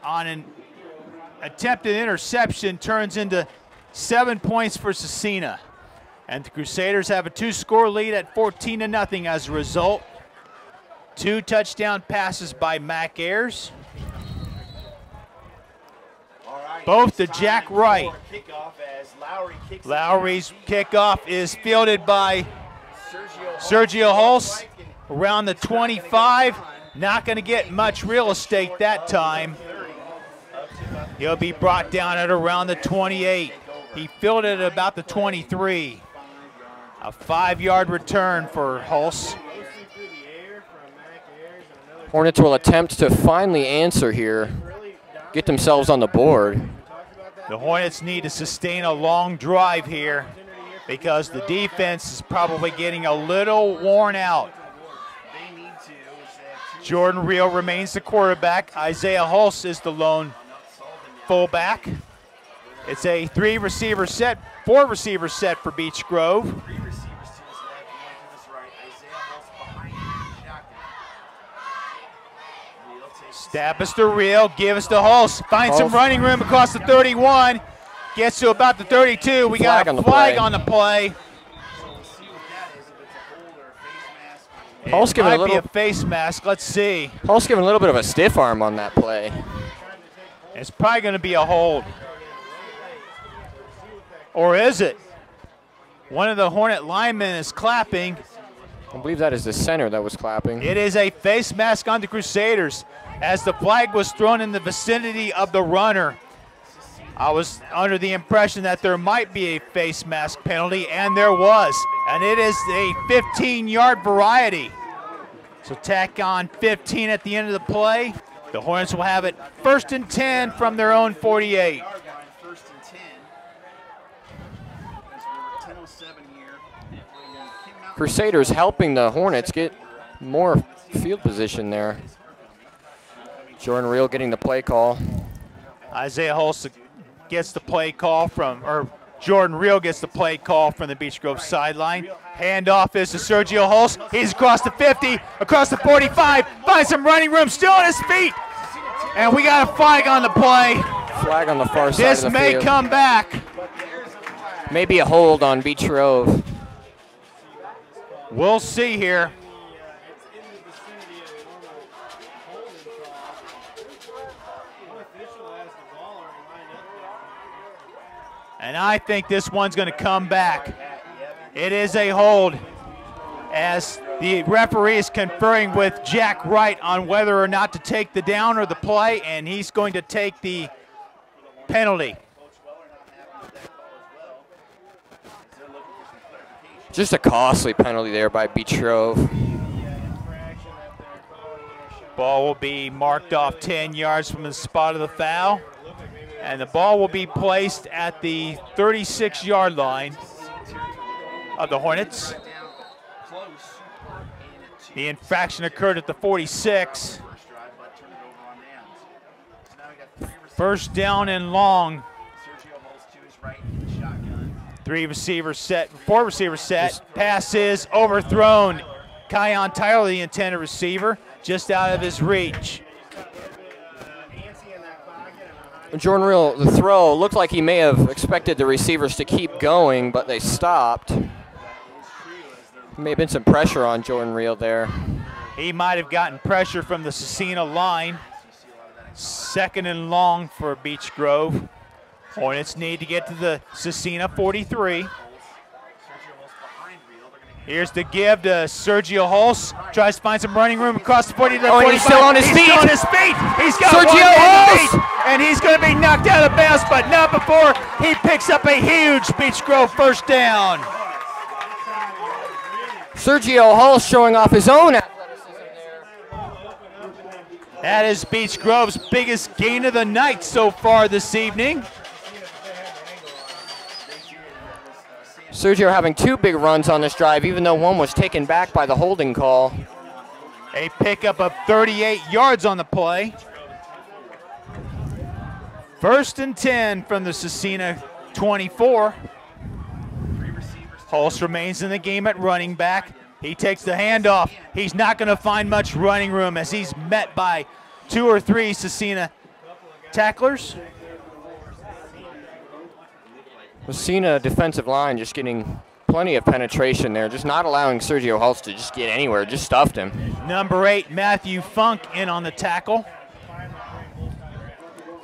on an attempted interception turns into 7 points for Scecina. And the Crusaders have a 2-score lead at 14-0 as a result. 2 touchdown passes by Mac Ayers. Both to Jack Wright. Lowry's kickoff is fielded by Sergio Hulse around the 25. Not going to get much real estate that time. He'll be brought down at around the 28. He fielded at about the 23. A 5-yard return for Hulse. Hornets will attempt to finally answer here, get themselves on the board. The Hornets need to sustain a long drive here because the defense is probably getting a little worn out. Jordan Reel remains the quarterback. Isaiah Hulse is the lone fullback. It's a 3-receiver set, 4-receiver set for Beech Grove. Stab us to Reel, give us to Hulse. Finds some running room across the 31. Gets to about the 32. We got a flag on the play. Hulse giving a face mask. Let's see. Hulse giving a little bit of a stiff arm on that play. It's probably going to be a hold. Or is it? One of the Hornet linemen is clapping. I believe that is the center that was clapping. It is a face mask on the Crusaders as the flag was thrown in the vicinity of the runner. I was under the impression that there might be a face mask penalty, and there was. And it is a 15-yard variety. So tack on 15 at the end of the play. The Hornets will have it 1st and 10 from their own 48. Crusaders helping the Hornets get more field position there. Jordan Reel getting the play call. Isaiah Hulse gets the play call from, or Jordan Reel gets the play call from the Beech Grove sideline. Handoff is to Sergio Hulse. He's across the 50, across the 45, finds some running room, still on his feet. And we got a flag on the play. Flag on the far side of the field. This may come back. Maybe a hold on Beech Grove. We'll see here. And I think this one's going to come back. It is a hold as the referee is conferring with Jack Wright on whether or not to take the down or the play, and he's going to take the penalty. Just a costly penalty there by Beech Grove. Ball will be marked off 10 yards from the spot of the foul. And the ball will be placed at the 36-yard line of the Hornets. The infraction occurred at the 46. First down and long. 3-receiver set, 4-receiver set. Pass is overthrown. Kion Tyler, the intended receiver, just out of his reach. Jordan Real, the throw, looked like he may have expected the receivers to keep going, but they stopped. May have been some pressure on Jordan Real there. He might have gotten pressure from the Cecina line. 2nd and long for Beech Grove. Hornets need to get to the Cecina 43. Here's the give to Sergio Hulse. Tries to find some running room across the 40 to the 45. He's still on his feet. He's still on his feet. He's got Sergio Hulse, and he's going to be knocked out of bounds, but not before he picks up a huge Beech Grove first down. Sergio Hulse showing off his own athleticism there. That is Beech Grove's biggest gain of the night so far this evening. Sergio having 2 big runs on this drive, even though one was taken back by the holding call. A pickup of 38 yards on the play. 1st and 10 from the Cecina 24. Hulse remains in the game at running back. He takes the handoff. He's not going to find much running room as he's met by 2 or 3 Cecina tacklers. Cecina defensive line just getting plenty of penetration there, just not allowing Sergio Hulse to just get anywhere, just stuffed him. Number 8, Matthew Funk, in on the tackle.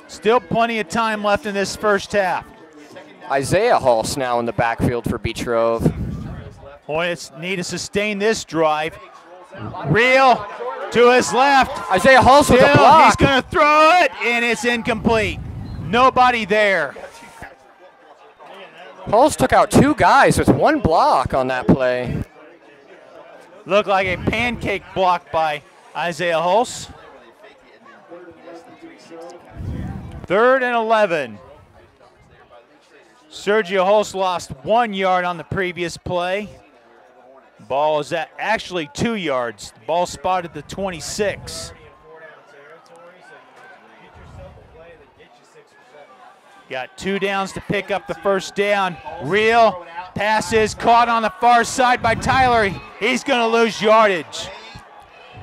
Still plenty of time left in this first half. Isaiah Hulse now in the backfield for Beech Grove. Hornets need to sustain this drive. Real to his left. Isaiah Hulse with a block. He's going to throw it, and it's incomplete. Nobody there. Hulse took out 2 guys with 1 block on that play. Looked like a pancake block by Isaiah Hulse. 3rd and 11. Sergio Hulse lost 1 yard on the previous play. Ball is at actually 2 yards. Ball spotted the 26. Got 2 downs to pick up the first down. Real passes caught on the far side by Tyler. He's going to lose yardage.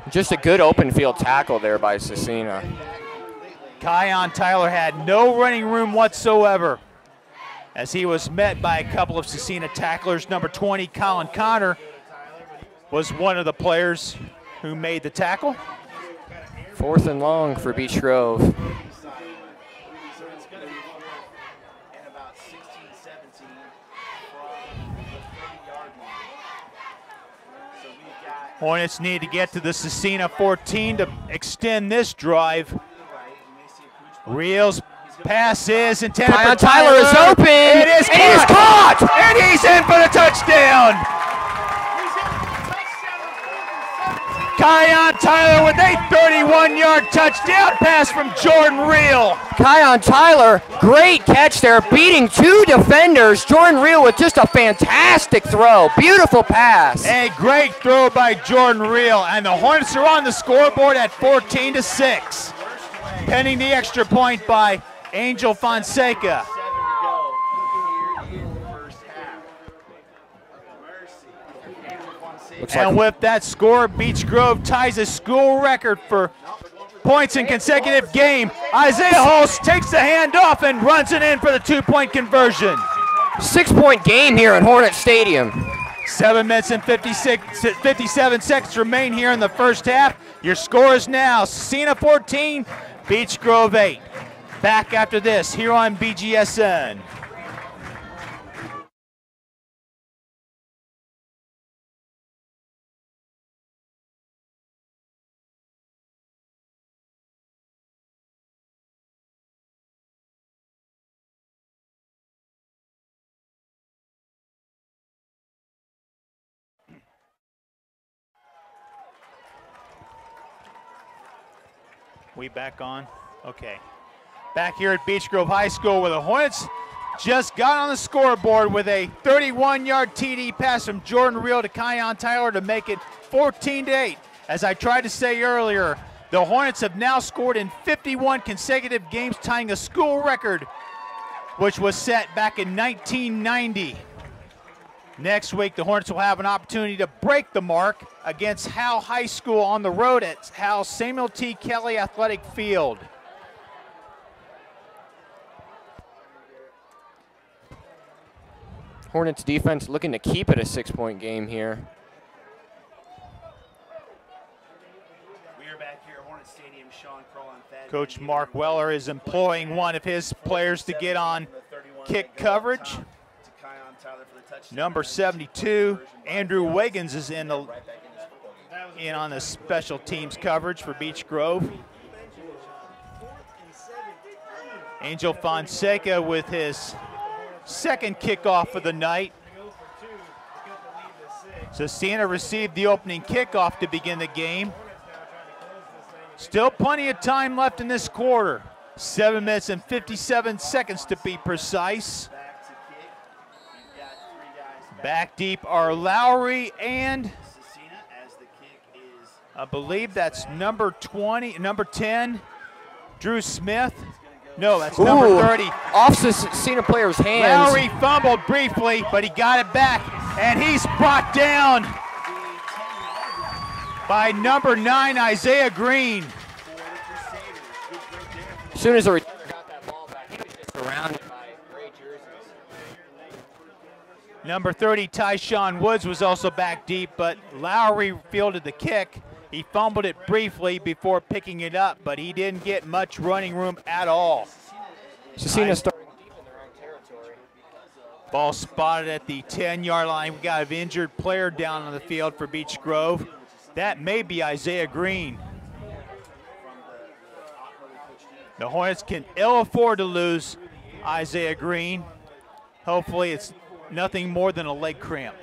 Just a good open field tackle there by Cecina. Kion Tyler had no running room whatsoever as he was met by a couple of Cecina tacklers. Number 20, Colin Connor, was one of the players who made the tackle. 4th and long for Beech Grove. Hornets need to get to the Cecina 14 to extend this drive. Reels pass is intended for Tyler is open. It is and he's caught. And he's in for the touchdown. Kion Tyler with a 31-yard touchdown pass from Jordan Real. Kion Tyler, great catch there, beating 2 defenders. Jordan Real with just a fantastic throw. Beautiful pass. A great throw by Jordan Real, and the Hornets are on the scoreboard at 14-6. Pending the extra point by Angel Fonseca. And with that score, Beech Grove ties a school record for points in consecutive game. Isaiah Hulse takes the handoff and runs it in for the 2-point conversion. 6-point game here at Hornet Stadium. 7 minutes and 57 seconds remain here in the first half. Your score is now Cecina 14, Beech Grove 8. Back after this here on BGSN. We back on? Okay. Back here at Beech Grove High School where the Hornets just got on the scoreboard with a 31-yard TD pass from Jordan Real to Kion Tyler to make it 14-8. As I tried to say earlier, the Hornets have now scored in 51 consecutive games, tying a school record, which was set back in 1990. Next week, the Hornets will have an opportunity to break the mark against Howe High School on the road at Howe Samuel T. Kelly Athletic Field. Hornets defense looking to keep it a 6-point game here. Coach Mark Weller is employing one of his players to get on kick coverage. Number 72, Andrew Wiggins, is in on the special teams coverage for Beech Grove. Angel Fonseca with his second kickoff of the night. Cecina received the opening kickoff to begin the game. Still plenty of time left in this quarter. 7 minutes and 57 seconds to be precise. Back deep are Lowry and I believe that's number 10, Drew Smith. No, that's number 30. Off Cecina player's hands. Lowry fumbled briefly, but he got it back, and he's brought down by number 9, Isaiah Green. As soon as the returner got that ball back, he was just surrounded by gray jerseys. Number 30, Tyshawn Woods, was also back deep, but Lowry fielded the kick. He fumbled it briefly before picking it up, but he didn't get much running room at all. Cecina starting deep in their own territory. Ball spotted at the 10-yard line. We got an injured player down on the field for Beech Grove. That may be Isaiah Green. The Hornets can ill afford to lose Isaiah Green. Hopefully it's nothing more than a leg cramp.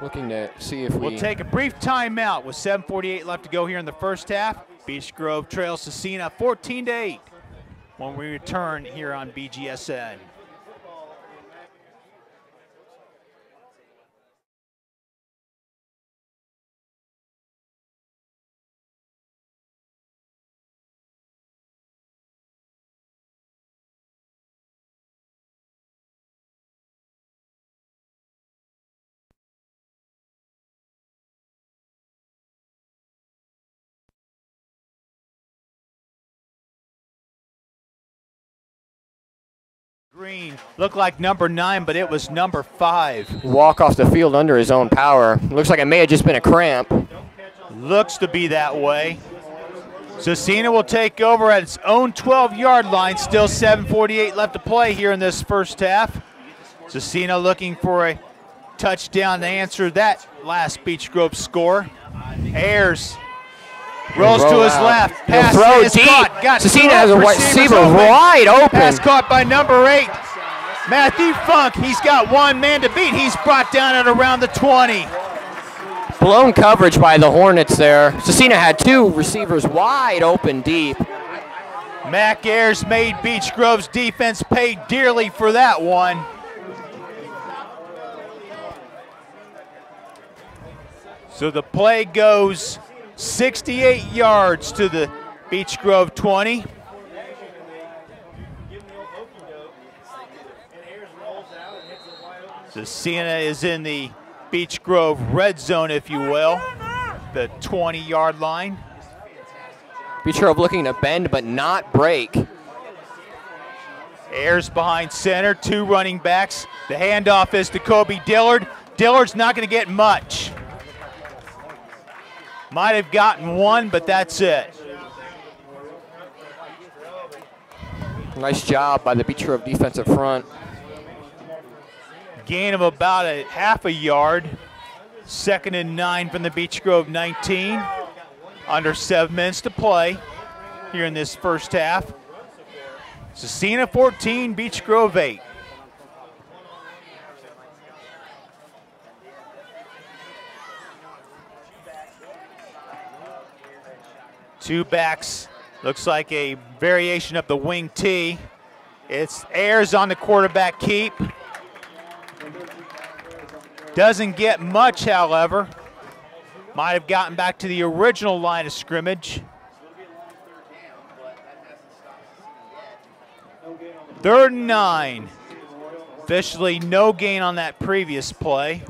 Looking to see if We'll take a brief timeout with 7:48 left to go here in the first half. Beech Grove trails Cecina 14-8 when we return here on BGSN. Green looked like number 9, but it was number 5. Walk off the field under his own power. Looks like it may have just been a cramp. Looks to be that way. Cecina will take over at its own 12-yard line. Still 7:48 left to play here in this first half. Cecina looking for a touchdown to answer that last Beech Grove score. Ayers rolls to his left. Pass throw is deep. caught. Got Cecina two has a receiver wide open. Pass caught by number 8, Matthew Funk. He's got one man to beat. He's brought down at around the 20. Blown coverage by the Hornets there. Cecina had 2 receivers wide open deep. Mac Ayers made Beech Grove's defense pay dearly for that one. So the play goes 68 yards to the Beech Grove 20. Cecina is in the Beech Grove red zone, if you will, the 20-yard line. Beech Grove looking to bend but not break. Ayers behind center, 2 running backs. The handoff is to Kobe Dillard. Dillard's not going to get much. Might have gotten 1, but that's it. Nice job by the Beech Grove defensive front. Gain of about a half a yard. 2nd and 9 from the Beech Grove 19. Under 7 minutes to play here in this first half. Cecina 14, Beech Grove 8. Two backs, looks like a variation of the wing T. It's Ayers on the quarterback keep. Doesn't get much, however. Might have gotten back to the original line of scrimmage. 3rd and 9. Officially no gain on that previous play.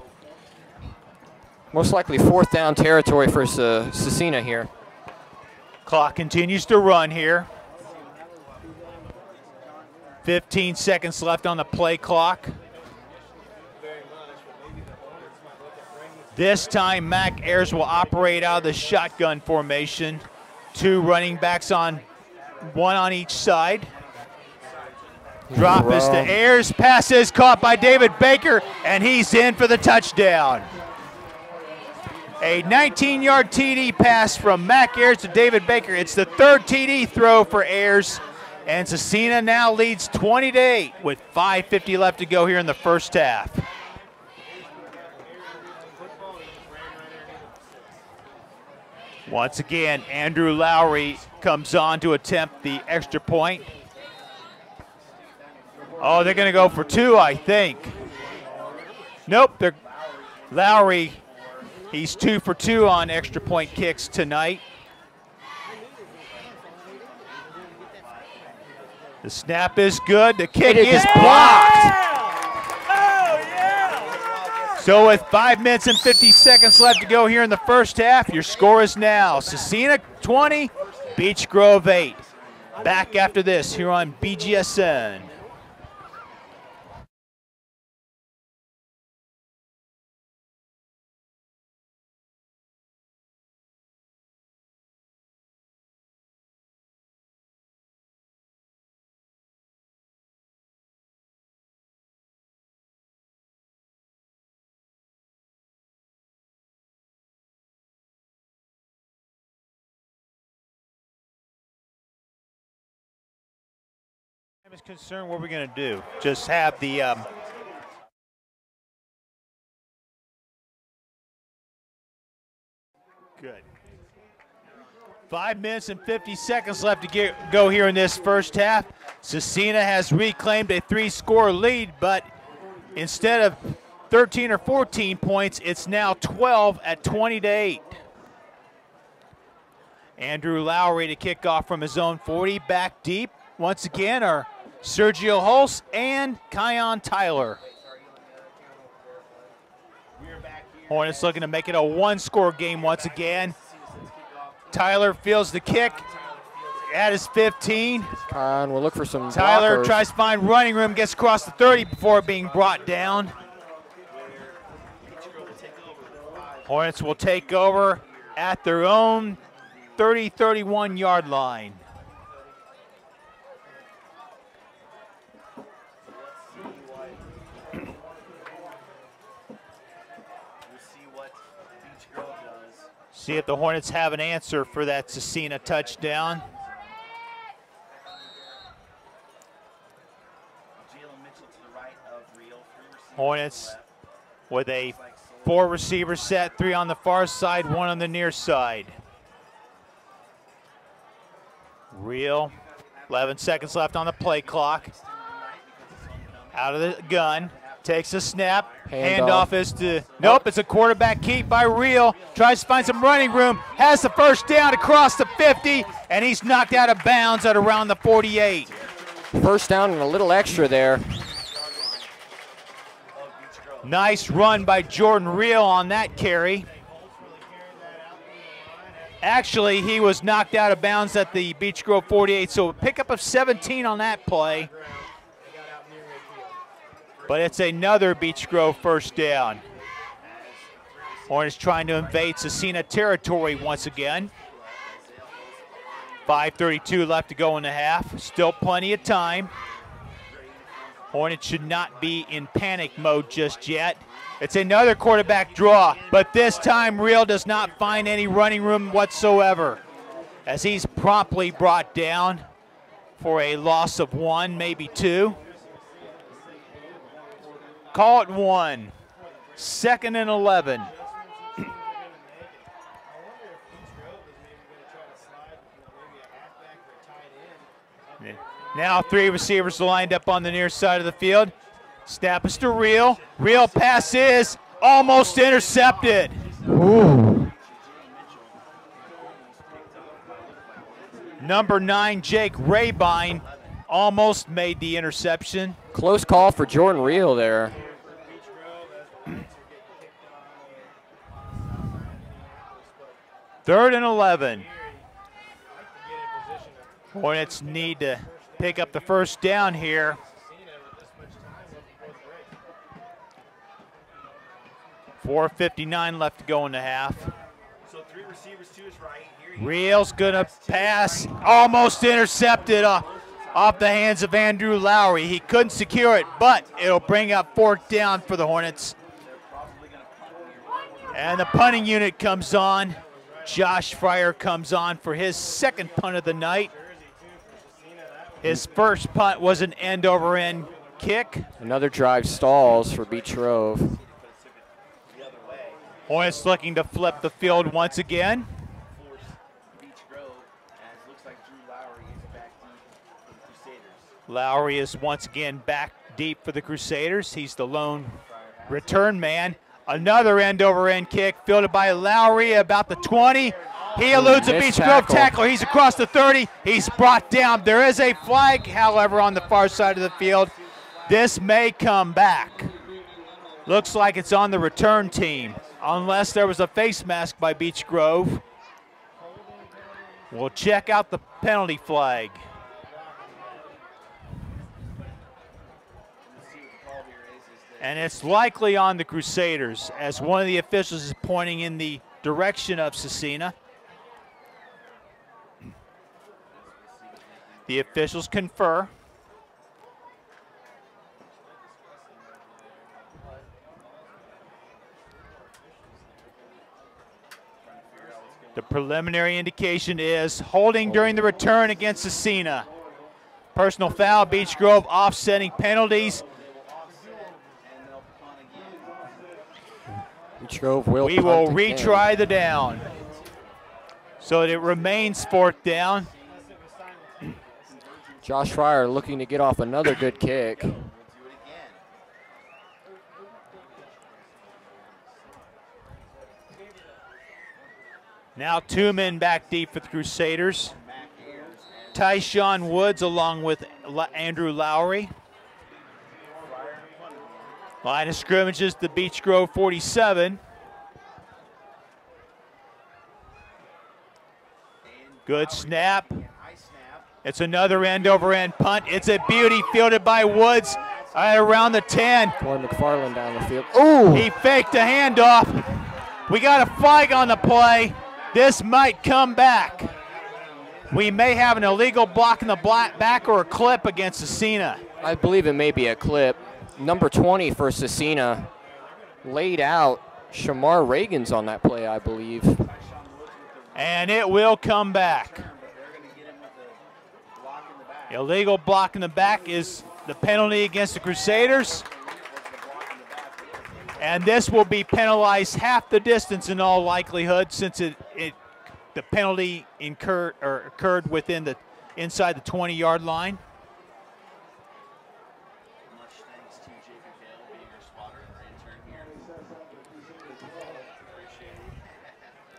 Most likely 4th down territory for Cecina here. Clock continues to run here. 15 seconds left on the play clock. This time, Mac Ayers will operate out of the shotgun formation. 2 running backs on, 1 on each side. Drop is to Ayers. Pass is caught by David Baker, and he's in for the touchdown. A 19-yard TD pass from Mac Ayers to David Baker. It's the 3rd TD throw for Ayers, and Cecina now leads 20-8 with 5:50 left to go here in the first half. Once again, Andrew Lowry comes on to attempt the extra point. Oh, they're going to go for 2, I think. Nope, Lowry, he's 2 for 2 on extra point kicks tonight. The snap is good. The kick is blocked. So with 5 minutes and 50 seconds left to go here in the first half, your score is now Cecina 20, Beech Grove 8. Back after this here on BGSN. Is concerned, what we're going to do? Just have the good. 5 minutes and 50 seconds left to go here in this first half. Cecina has reclaimed a 3-score lead, but instead of 13 or 14 points, it's now 12 at 20-8. Andrew Lowry to kick off from his own 40, back deep. Once again, are Sergio Hulse and Kion Tyler. Hornets looking to make it a 1-score game once again. Tyler fields the kick at his 15. Kion will look for some Tyler blockers. tries to find running room, gets across the 30 before being brought down. Hornets will take over at their own 30-31 yard line. See if the Hornets have an answer for that Cecina touchdown. Hornets with a 4-receiver set, 3 on the far side, 1 on the near side. Real, 11 seconds left on the play clock. Out of the gun. Takes a snap, handoff is to, nope, it's a quarterback keep by Real. Tries to find some running room, has the first down across the 50, and he's knocked out of bounds at around the 48. First down and a little extra there. Nice run by Jordan Real on that carry. Actually, he was knocked out of bounds at the Beech Grove 48, so a pickup of 17 on that play. But it's another Beech Grove first down. Hornets trying to invade Cecina territory once again. 5:32 left to go in the half. Still plenty of time. Hornets should not be in panic mode just yet. It's another quarterback draw, but this time Real does not find any running room whatsoever, as he's promptly brought down for a loss of 1, maybe 2. Call it 1. 2nd and 11. Now 3 receivers lined up on the near side of the field. Snap is to Real. Real pass is almost intercepted. Ooh. Number 9, Jake Rabine, almost made the interception. Close call for Jordan Real there. Third and 11. Hornets need to pick up the first down here. 4:59 left to go in the half. So 3 receivers to his right. Real's gonna pass, almost intercepted off the hands of Andrew Lowry. He couldn't secure it, but it'll bring up 4th down for the Hornets. And the punting unit comes on. Josh Fryer comes on for his 2nd punt of the night. His first punt was an end-over-end kick. Another drive stalls for Beech Grove. Hornets looking to flip the field once again. Lowry is once again back deep for the Crusaders. He's the lone return man. Another end-over-end kick fielded by Lowry about the 20. He eludes a Beech Grove tackler. He's across the 30. He's brought down. There is a flag, however, on the far side of the field. This may come back. Looks like it's on the return team, unless there was a face mask by Beech Grove. We'll check out the penalty flag. And it's likely on the Crusaders, as one of the officials is pointing in the direction of Cecina. The officials confer. The preliminary indication is holding during the return against Cecina. Personal foul, Beech Grove offsetting penalties. Beech Grove will we will retry the down. So it remains 4th down. Josh Fryer looking to get off another good kick. Now 2 men back deep for the Crusaders. Tyshawn Woods along with Andrew Lowry. Line of scrimmages, the Beech Grove 47. Good snap. It's another end-over-end punt. It's a beauty fielded by Woods right around the 10. Boy, McFarland down the field. Ooh! He faked a handoff. We got a flag on the play. This might come back. We may have an illegal block in the back or a clip against Cecina. I believe it may be a clip. Number 20 for Cecina laid out. Shamar Reagan's on that play, I believe. And it will come back. Illegal block in the back is the penalty against the Crusaders. And this will be penalized half the distance in all likelihood, since the penalty occurred within inside the 20-yard line.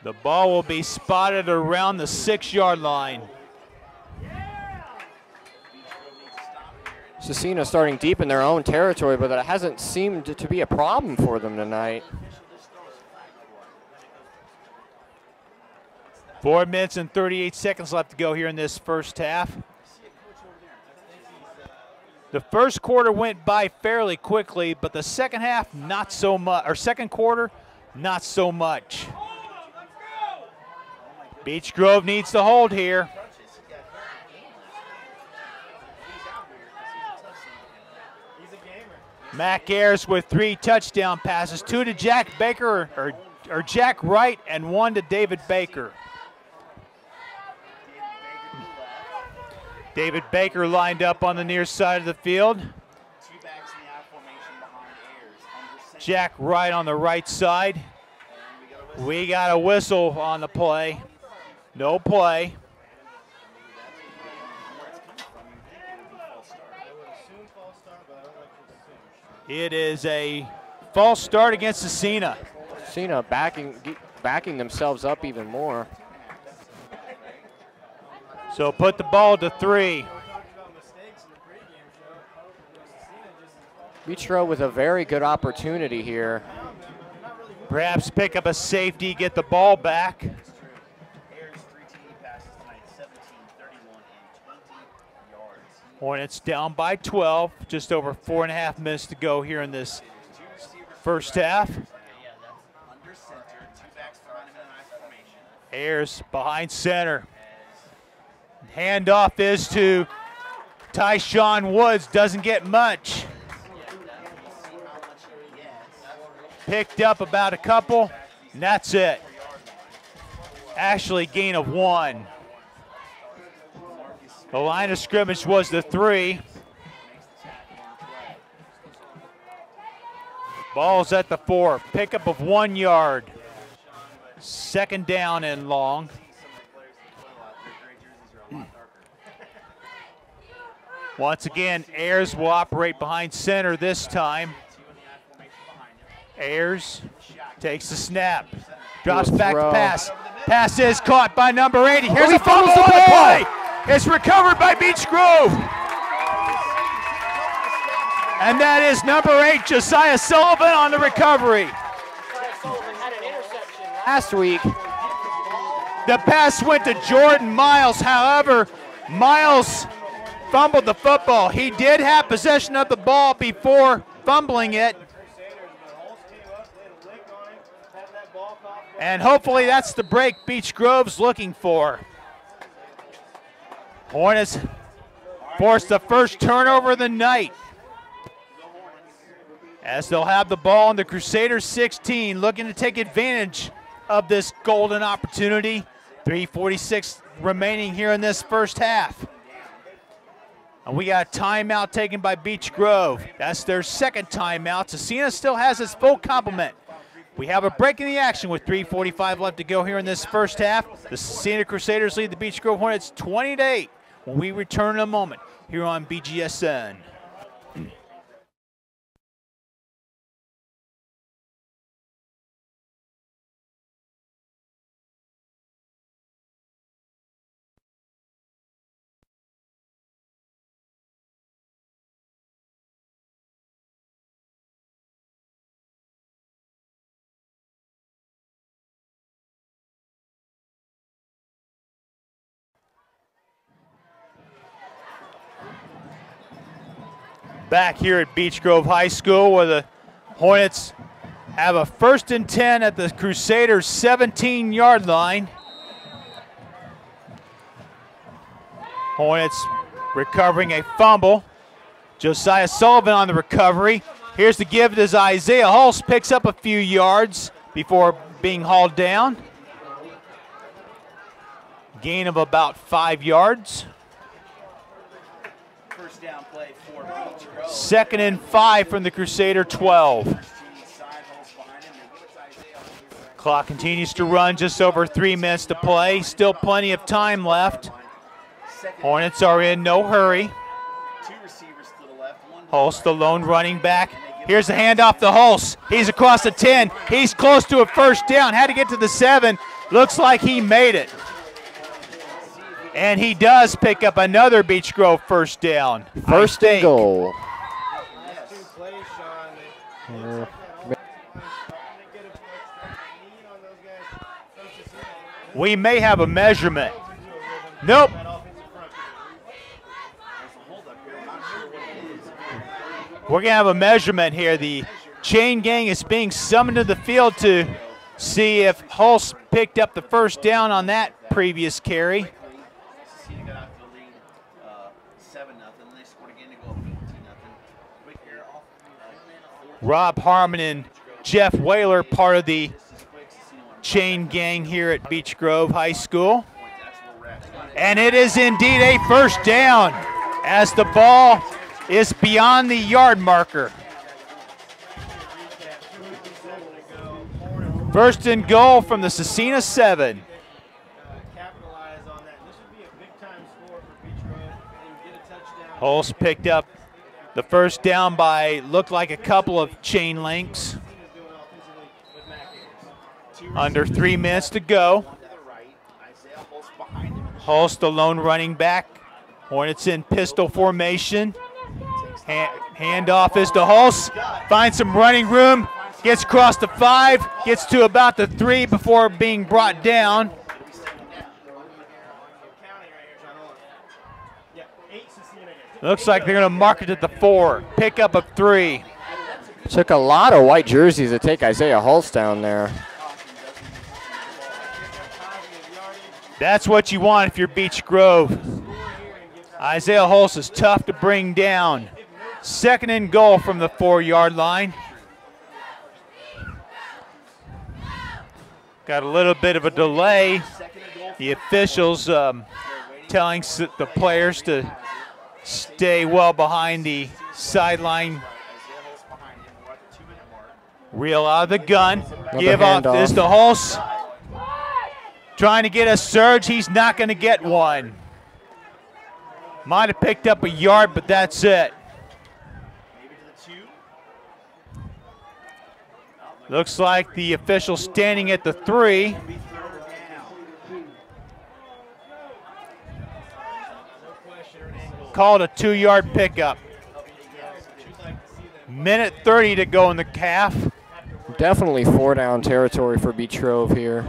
The ball will be spotted around the 6-yard line. Cecina starting deep in their own territory, but that hasn't seemed to be a problem for them tonight. 4 minutes and 38 seconds left to go here in this first half. The first quarter went by fairly quickly, but the second half not so much, or second quarter, not so much. Beech Grove needs to hold here. Mac Ayers with 3 touchdown passes, 2 to Jack Baker, or Jack Wright, and 1 to David Baker. David Baker lined up on the near side of the field. Jack Wright on the right side. We got a whistle on the play. No play. It is a false start against Cecina. Cecina backing themselves up even more. So put the ball to 3. Beech Grove with a very good opportunity here. Perhaps pick up a safety, get the ball back. Hornets down by 12, just over 4.5 minutes to go here in this first half. Ayers behind center. Handoff is to Tyshawn Woods. Doesn't get much. Picked up about a couple, and that's it. Actually, gain of 1. The line of scrimmage was the 3. Ball's at the 4. Pickup of 1 yard. 2nd down and long. Once again, Ayers will operate behind center this time. Ayers takes the snap. Drops back to pass. Pass is caught by number 80. Here's a fumble on the play. It's recovered by Beech Grove. And that is number 8, Josiah Sullivan on the recovery. Last week, the pass went to Jordan Miles. However, Miles fumbled the football. He did have possession of the ball before fumbling it. And hopefully that's the break Beech Grove's looking for. Hornets forced the first turnover of the night, as they'll have the ball in the Crusaders 16, looking to take advantage of this golden opportunity. 3:46 remaining here in this first half. And we got a timeout taken by Beech Grove. That's their 2nd timeout. Cecina still has its full complement. We have a break in the action with 3:45 left to go here in this first half. The Cecina Crusaders lead the Beech Grove Hornets 20-8 when we return in a moment here on BGSN. Back here at Beech Grove High School, where the Hornets have a 1st and 10 at the Crusaders 17-yard line. Hornets recovering a fumble. Josiah Sullivan on the recovery. Here's the give as Isaiah Hulse picks up a few yards before being hauled down. Gain of about 5 yards. 2nd and 5 from the Crusader 12. Clock continues to run, just over 3 minutes to play. Still plenty of time left. Hornets are in no hurry. Hulse, the lone running back. Here's the handoff to Hulse. He's across the 10. He's close to a 1st down. Had to get to the 7. Looks like he made it. And he does pick up another Beech Grove 1st down. 1st and goal. We may have a measurement. Nope. We're going to have a measurement here. The chain gang is being summoned to the field to see if Hulse picked up the 1st down on that previous carry. Rob Harmon and Jeff Whaler, part of the chain gang here at Beech Grove High School. And it is indeed a 1st down as the ball is beyond the yard marker. 1st and goal from the Cecina 7. Hulse picked up the 1st down by, looked like a couple of chain links. Under 3 minutes to go. Hulse, the lone running back. Hornets in pistol formation. Handoff is to Hulse. Finds some running room. Gets across the 5. Gets to about the 3 before being brought down. Looks like they're going to mark it at the 4. Pickup of 3. Took a lot of white jerseys to take Isaiah Hulse down there. That's what you want if you're Beech Grove. Isaiah Hulse is tough to bring down. 2nd and goal from the 4-yard line. Got a little bit of a delay. The officials telling the players to stay well behind the sideline. Reel out of the gun. Give off this to Hulse. Trying to get a surge. He's not going to get one. Might have picked up a yard, but that's it. Looks like the official standing at the 3. Called a 2-yard pickup. Minute 30 to go in the half. Definitely 4-down territory for Beech Grove here.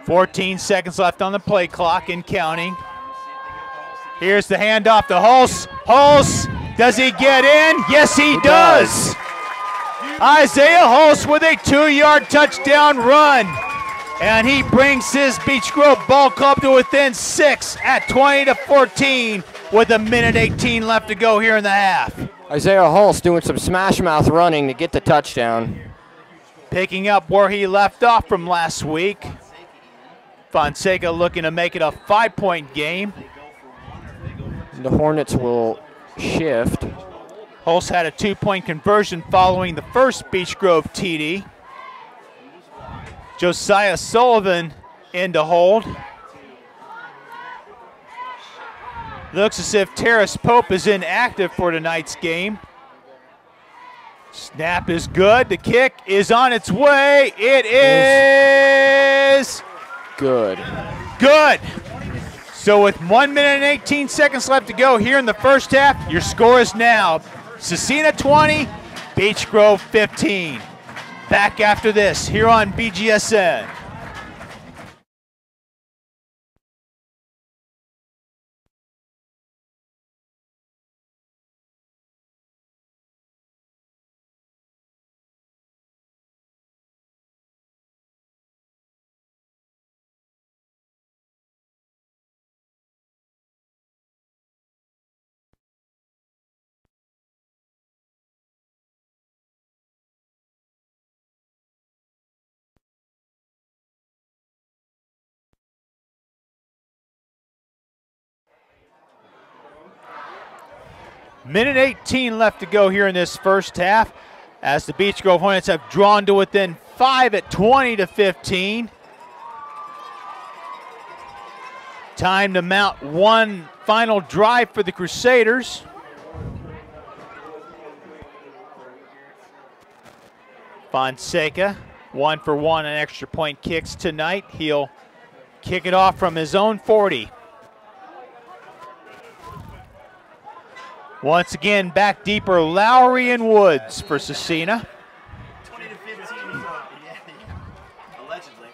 14 seconds left on the play clock and counting. Here's the handoff to Hulse. Hulse, does he get in? Yes, he does. Isaiah Hulse with a 2-yard touchdown run. And he brings his Beech Grove Ball Club to within 6 at 20-14 with a minute 18 left to go here in the half. Isaiah Hulse doing some smash mouth running to get the touchdown. Picking up where he left off from last week. Fonseca looking to make it a 5-point game. The Hornets will shift. Hulse had a 2-point conversion following the first Beech Grove TD. Josiah Sullivan in to hold. Looks as if Terrace Pope is inactive for tonight's game. Snap is good. The kick is on its way. It is good. Good. So with 1 minute and 18 seconds left to go here in the first half, your score is now Cecina 20, Beech Grove 15. Back after this here on BGSN. Minute 18 left to go here in this first half as the Beech Grove Hornets have drawn to within 5 at 20-15. Time to mount one final drive for the Crusaders. Fonseca, 1 for 1 on extra point kicks tonight. He'll kick it off from his own 40. Once again, back deeper, Lowry and Woods for Cecina. 20-15, allegedly.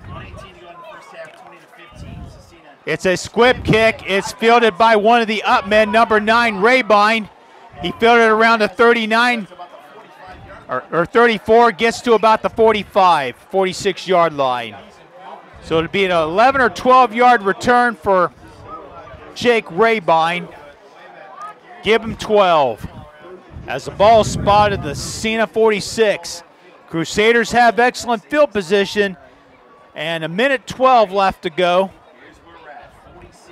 1:18 to go in the first half, 20-15, Cecina. It's a squib kick. It's fielded by one of the up men, number 9, Raybine. He fielded around the 39, or 34, gets to about the 45, 46-yard line. So it'll be an 11 or 12-yard return for Jake Raybine. Give him 12. As the ball is spotted, the Cecina 46. Crusaders have excellent field position, and a minute 12 left to go.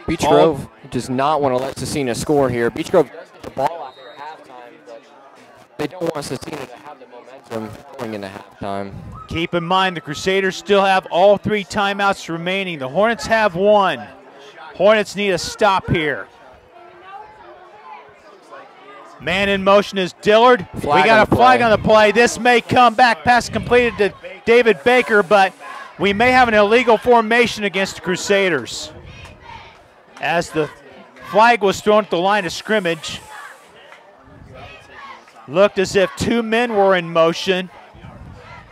Beech Grove does not want to let Cecina score here. Beech Grove does get the ball after halftime, but they don't want Cecina to have the momentum going into halftime. Keep in mind the Crusaders still have all 3 timeouts remaining. The Hornets have 1. Hornets need a stop here. Man in motion is Dillard. We got a flag on the play. This may come back. Pass completed to David Baker, but we may have an illegal formation against the Crusaders. As the flag was thrown at the line of scrimmage, looked as if 2 men were in motion,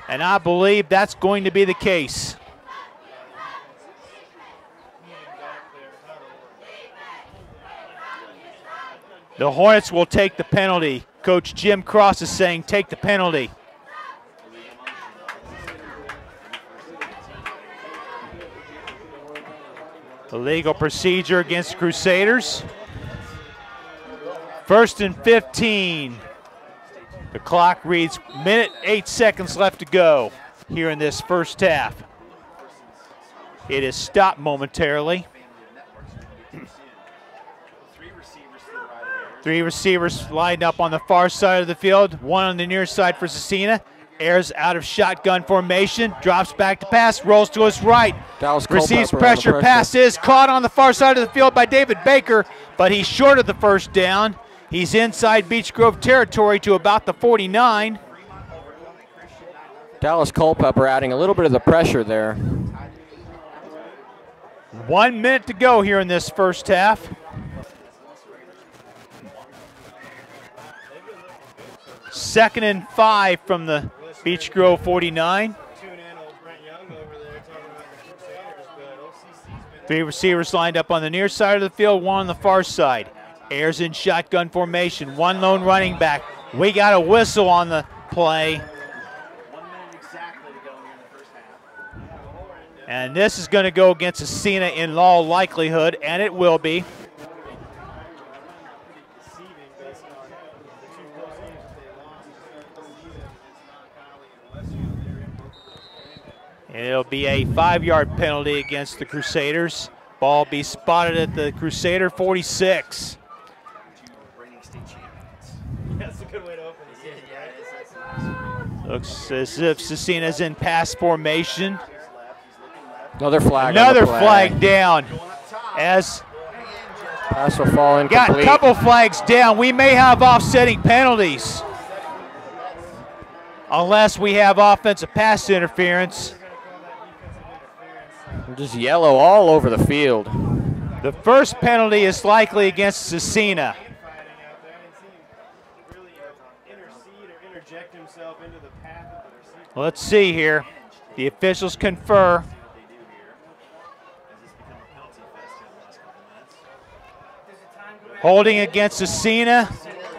and I believe that's going to be the case. The Hornets will take the penalty. Coach Jim Cross is saying take the penalty. Illegal procedure against the Crusaders. 1st and 15. The clock reads minute 8 seconds left to go here in this first half. It is stopped momentarily. 3 receivers lined up on the far side of the field. 1 on the near side for Cecina. Airs out of shotgun formation, drops back to pass, rolls to his right. Receives pressure, pass is caught on the far side of the field by David Baker, but he's short of the first down. He's inside Beech Grove territory to about the 49. Dallas Culpepper adding a little bit of the pressure there. 1 minute to go here in this first half. Second and 5 from the Beech Grove 49. 3 receivers lined up on the near side of the field, 1 on the far side. Airs in shotgun formation, 1 lone running back. We got a whistle on the play. And this is going to go against Cecina in all likelihood, and it will be. It'll be a 5-yard penalty against the Crusaders. Ball be spotted at the Crusader 46. That's a good way to open the season. Looks as if Cecina's in pass formation. Another flag. Another flag down. As pass will fall incomplete. Got a couple flags down. We may have offsetting penalties. Unless we have offensive pass interference. Just yellow all over the field. The first penalty is likely against Cecina. Let's see here. The officials confer. Holding against Cecina.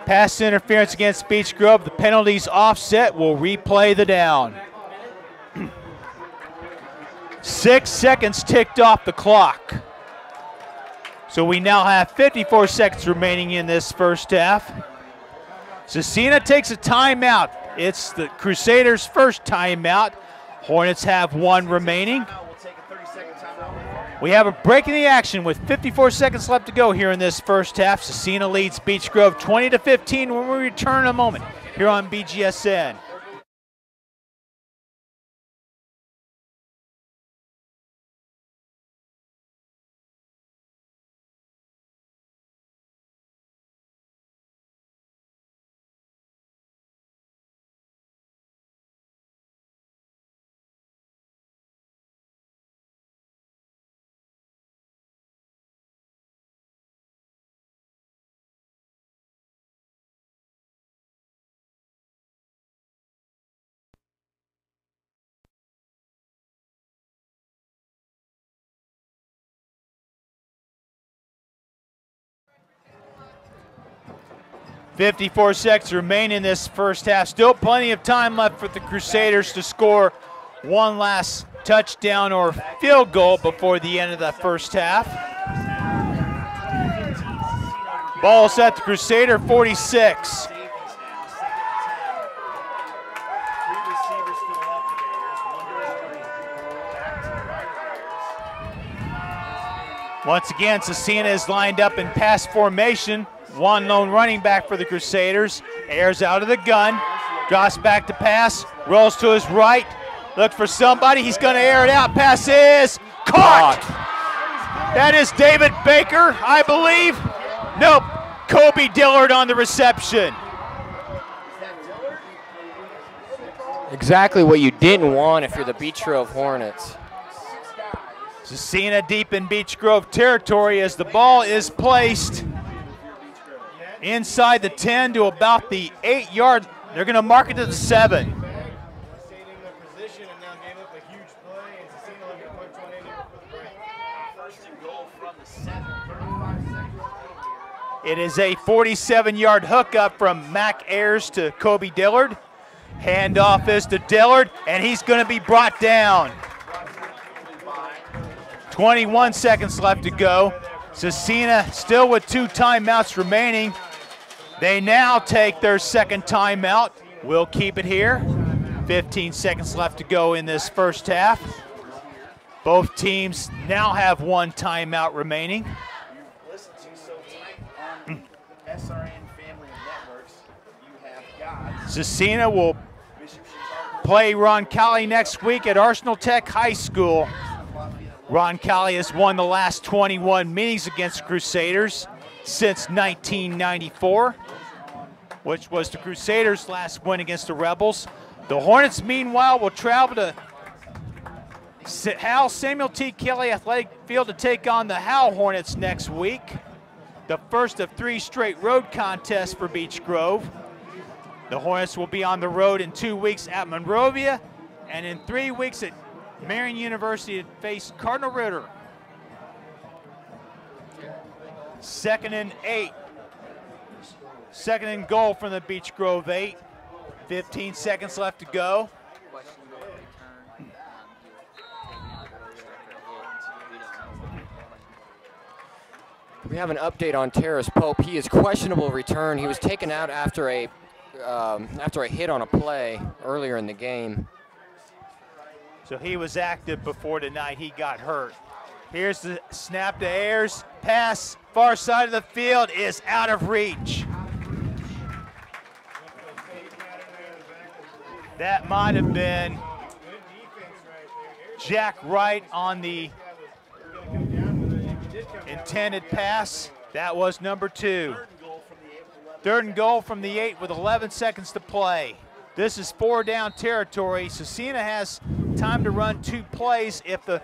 Pass interference against Beech Grove. The penalty's offset. Will replay the down. 6 seconds ticked off the clock. So we now have 54 seconds remaining in this first half. Cecina takes a timeout. It's the Crusaders' first timeout. Hornets have 1 remaining. We have a break in the action with 54 seconds left to go here in this first half. Cecina leads Beech Grove 20-15 when we return in a moment here on BGSN. .54 seconds remain in this first half. Still plenty of time left for the Crusaders to score one last touchdown or field goal before the end of the first half. Ball is at the Crusader 46. Once again, Cecina is lined up in pass formation. 1 lone running back for the Crusaders. Airs out of the gun, drops back to pass, rolls to his right, looks for somebody, he's going to air it out. Pass is caught. That is David Baker, I believe. Nope, Kobe Dillard on the reception. Exactly what you didn't want if you're the Beech Grove Hornets. Cecina deep in Beech Grove territory as the ball is placed inside the 10 to about the 8-yard. They're going to mark it to the 7. It is a 47-yard hookup from Mac Ayers to Kobe Dillard. Handoff is to Dillard, and he's going to be brought down. 21 seconds left to go. Cecina still with 2 timeouts remaining. They now take their second timeout. We'll keep it here. 15 seconds left to go in this first half. Both teams now have 1 timeout remaining. Listen to so tonight on SRN Family of Networks, you have got Cecina will play Roncalli next week at Arsenal Tech High School. Roncalli has won the last 21 meetings against Crusaders since 1994, which was the Crusaders' last win against the Rebels. The Hornets, meanwhile, will travel to Hal Samuel T. Kelly Athletic Field to take on the Hal Hornets next week. The first of 3 straight road contests for Beech Grove. The Hornets will be on the road in 2 weeks at Monrovia and in 3 weeks at Marion University to face Cardinal Ritter. 2nd and 8. 2nd and goal from the Beech Grove 8. 15 seconds left to go. We have an update on Terrace Pope. He is questionable return. He was taken out after a hit on a play earlier in the game. So he was active before tonight. He got hurt. Here's the snap to Ayers. Pass far side of the field is out of reach. That might have been Jack Wright on the intended pass. That was number 2. 3rd and goal from the 8 with 11 seconds to play. This is 4 down territory. Cecina has time to run 2 plays if the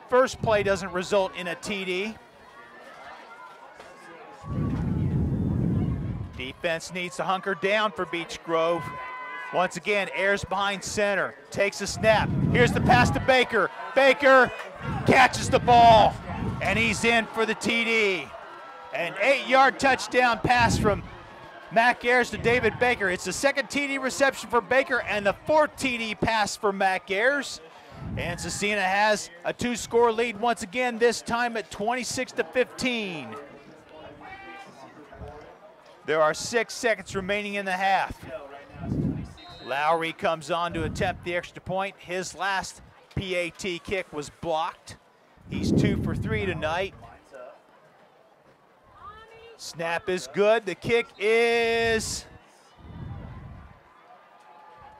first play doesn't result in a TD. Defense needs to hunker down for Beech Grove. Once again, Ayers behind center, takes a snap. Here's the pass to Baker. Baker catches the ball, and he's in for the TD. An 8-yard touchdown pass from Mac Ayers to David Baker. It's the 2nd TD reception for Baker and the 4th TD pass for Mac Ayers. And Cecina has a 2-score lead once again, this time at 26-15. There are 6 seconds remaining in the half. Lowry comes on to attempt the extra point. His last PAT kick was blocked. He's 2 for 3 tonight. Snap is good. The kick is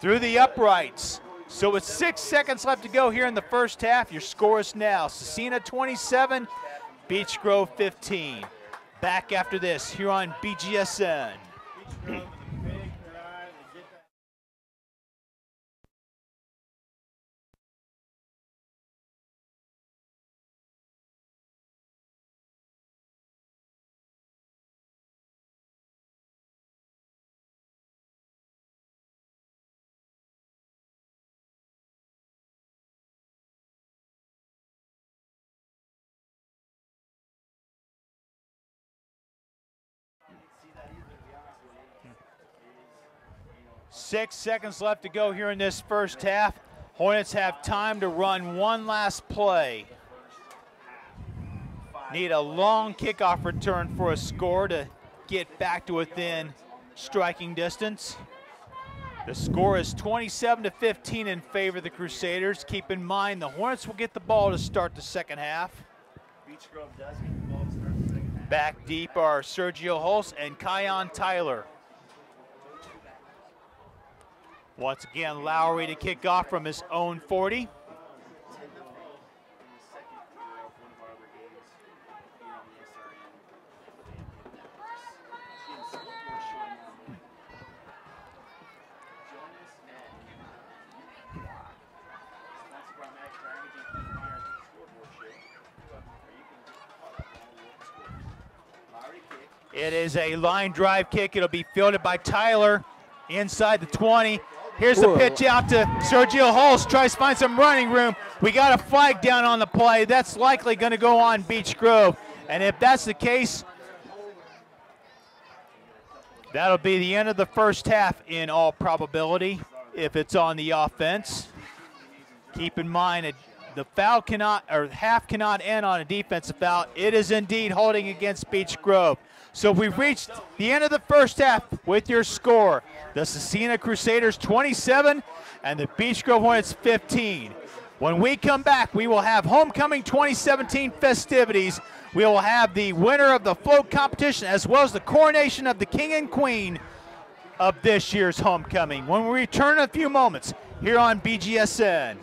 through the uprights. So with 6 seconds left to go here in the first half, your score is now Cecina 27, Beech Grove 15. Back after this here on BGSN. Six seconds left to go here in this first half. Hornets have time to run one last play. Need a long kickoff return for a score to get back to within striking distance. The score is 27-15 in favor of the Crusaders. Keep in mind the Hornets will get the ball to start the second half. Beech Grove does get the ball to start the second half. Back deep are Sergio Hulse and Kion Tyler. Once again, Lowry to kick off from his own 40. It is a line drive kick. It'll be fielded by Tyler inside the 20. Here's the pitch out to Sergio Hulse. Tries to find some running room. We got a flag down on the play. That's likely going to go on Beech Grove. And if that's the case, that'll be the end of the first half in all probability if it's on the offense. Keep in mind, a the foul cannot, or half cannot end on a defensive foul. It is indeed holding against Beech Grove. So we've reached the end of the first half with your score. The Scecina Crusaders 27 and the Beech Grove Hornets 15. When we come back, we will have Homecoming 2017 festivities. We will have the winner of the float competition as well as the coronation of the king and queen of this year's homecoming when we return in a few moments here on BGSN.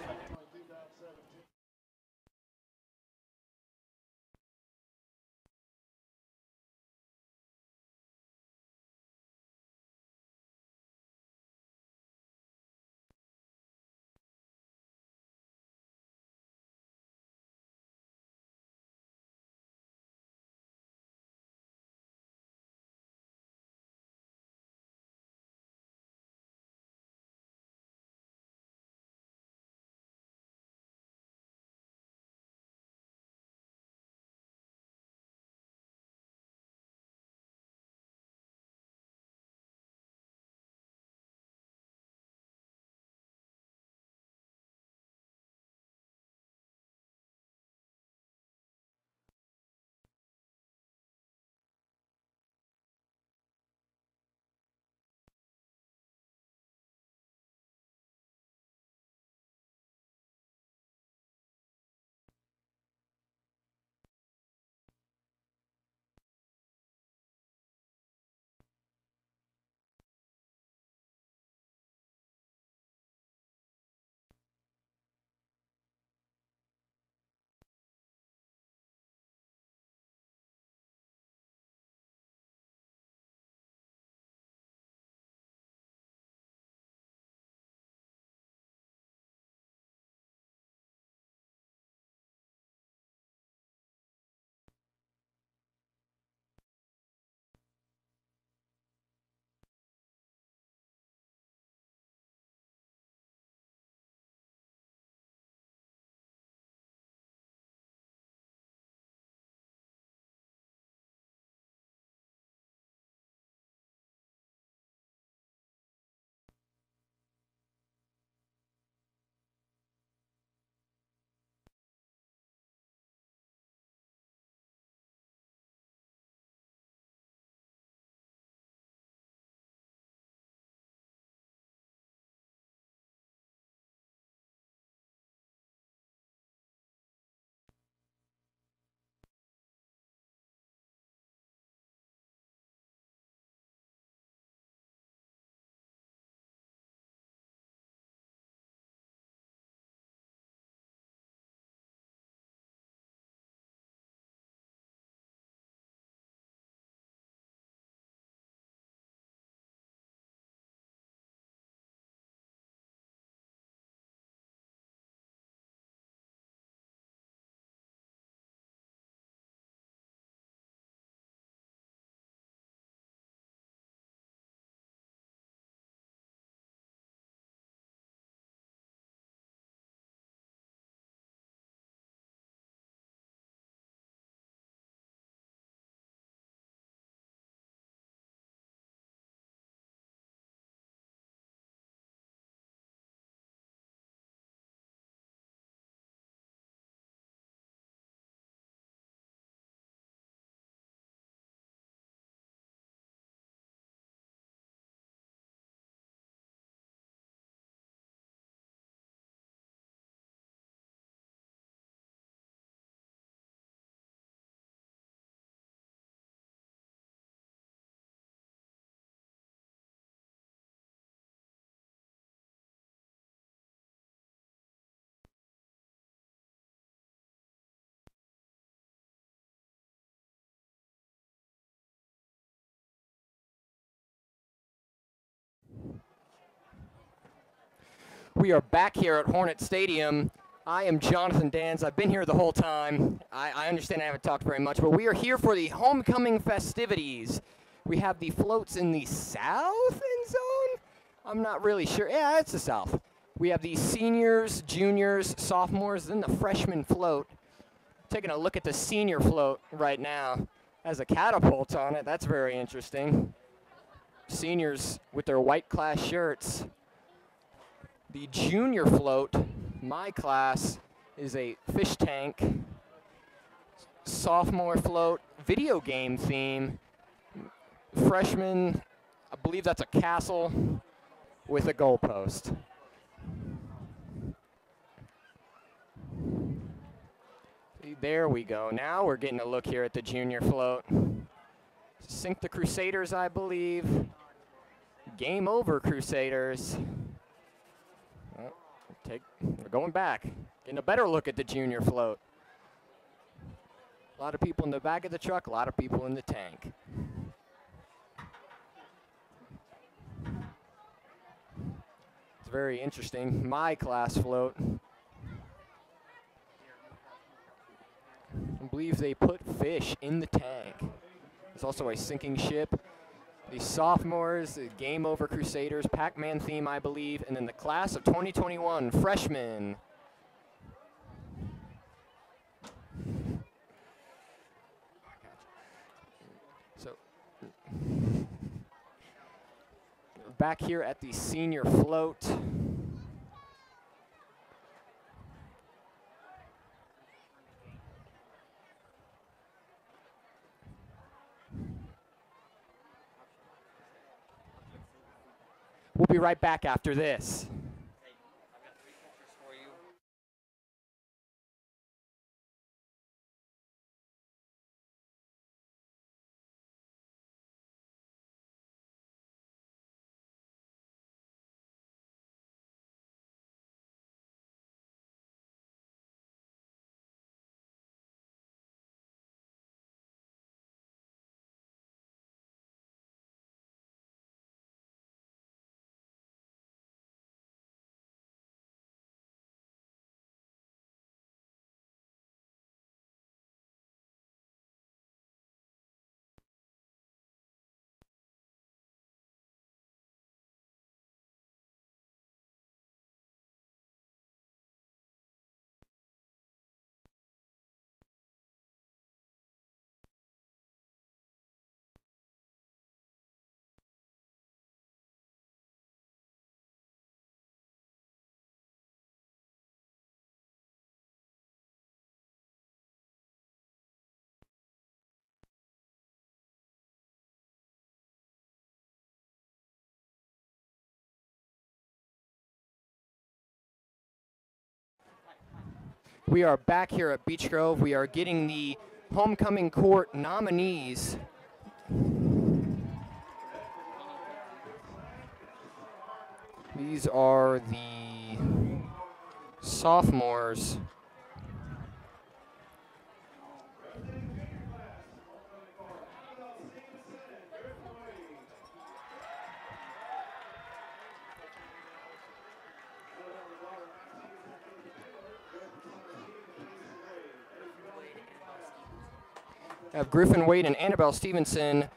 We are back here at Hornet Stadium. I am Jonathan Dans. I've been here the whole time. I understand I haven't talked very much, but we are here for the homecoming festivities. We have the floats in the south end zone. I'm not really sure. Yeah, it's the south. We have the seniors, juniors, sophomores, then the freshman float. Taking a look at the senior float right now. Has a catapult on it. That's very interesting. Seniors with their white class shirts. The junior float, my class, is a fish tank, sophomore float, video game theme. Freshman, I believe that's a castle with a goalpost. There we go. Now we're getting a look here at the junior float. Sink the Crusaders, I believe. Game over, Crusaders. We're going back. Getting a better look at the junior float. A lot of people in the back of the truck, a lot of people in the tank. It's very interesting. My class float. I believe they put fish in the tank. There's also a sinking ship. The sophomores, the Game Over Crusaders, Pac-Man theme, I believe, and then the class of 2021 freshmen. So, back here at the senior float. We'll be right back after this. We are back here at Beech Grove. We are getting the homecoming court nominees. These are the sophomores. Have Griffin Wade and Annabelle Stevenson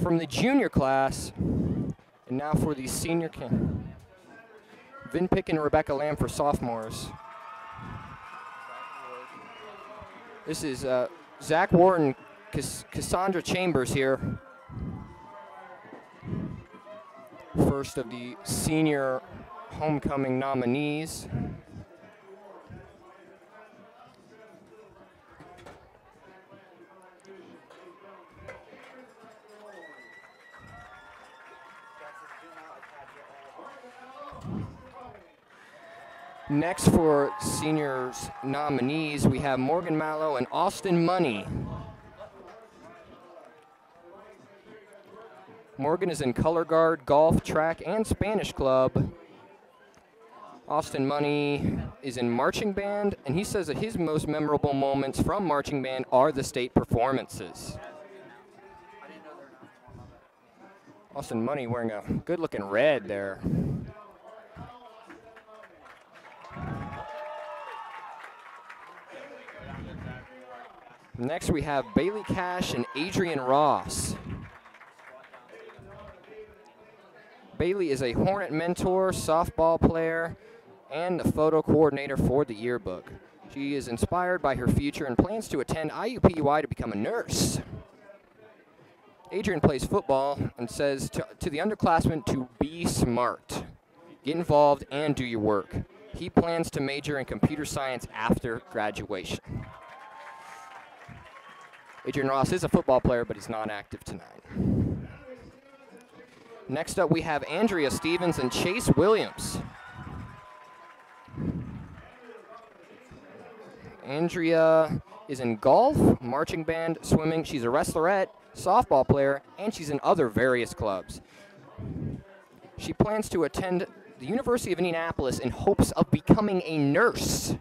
from the junior class. And now for the senior Vin Pick and Rebecca Lamb for sophomores. This is Zach Ward and Cassandra Chambers here. First of the senior homecoming nominees. Next for seniors nominees, we have Morgan Mallow and Austin Money. Morgan is in color guard, golf, track, and Spanish club. Austin Money is in marching band, and he says that his most memorable moments from marching band are the state performances. Austin Money wearing a good-looking red there. Next, we have Bailey Cash and Adrian Ross. Bailey is a Hornet mentor, softball player, and the photo coordinator for the yearbook. She is inspired by her future and plans to attend IUPUI to become a nurse. Adrian plays football and says to the underclassmen to be smart, get involved, and do your work. He plans to major in computer science after graduation. Adrian Ross is a football player, but he's not active tonight. Next up, we have Andrea Stevens and Chase Williams. Andrea is in golf, marching band, swimming. She's a wrestlerette, softball player, and she's in other various clubs. She plans to attend the University of Indianapolis in hopes of becoming a nurse.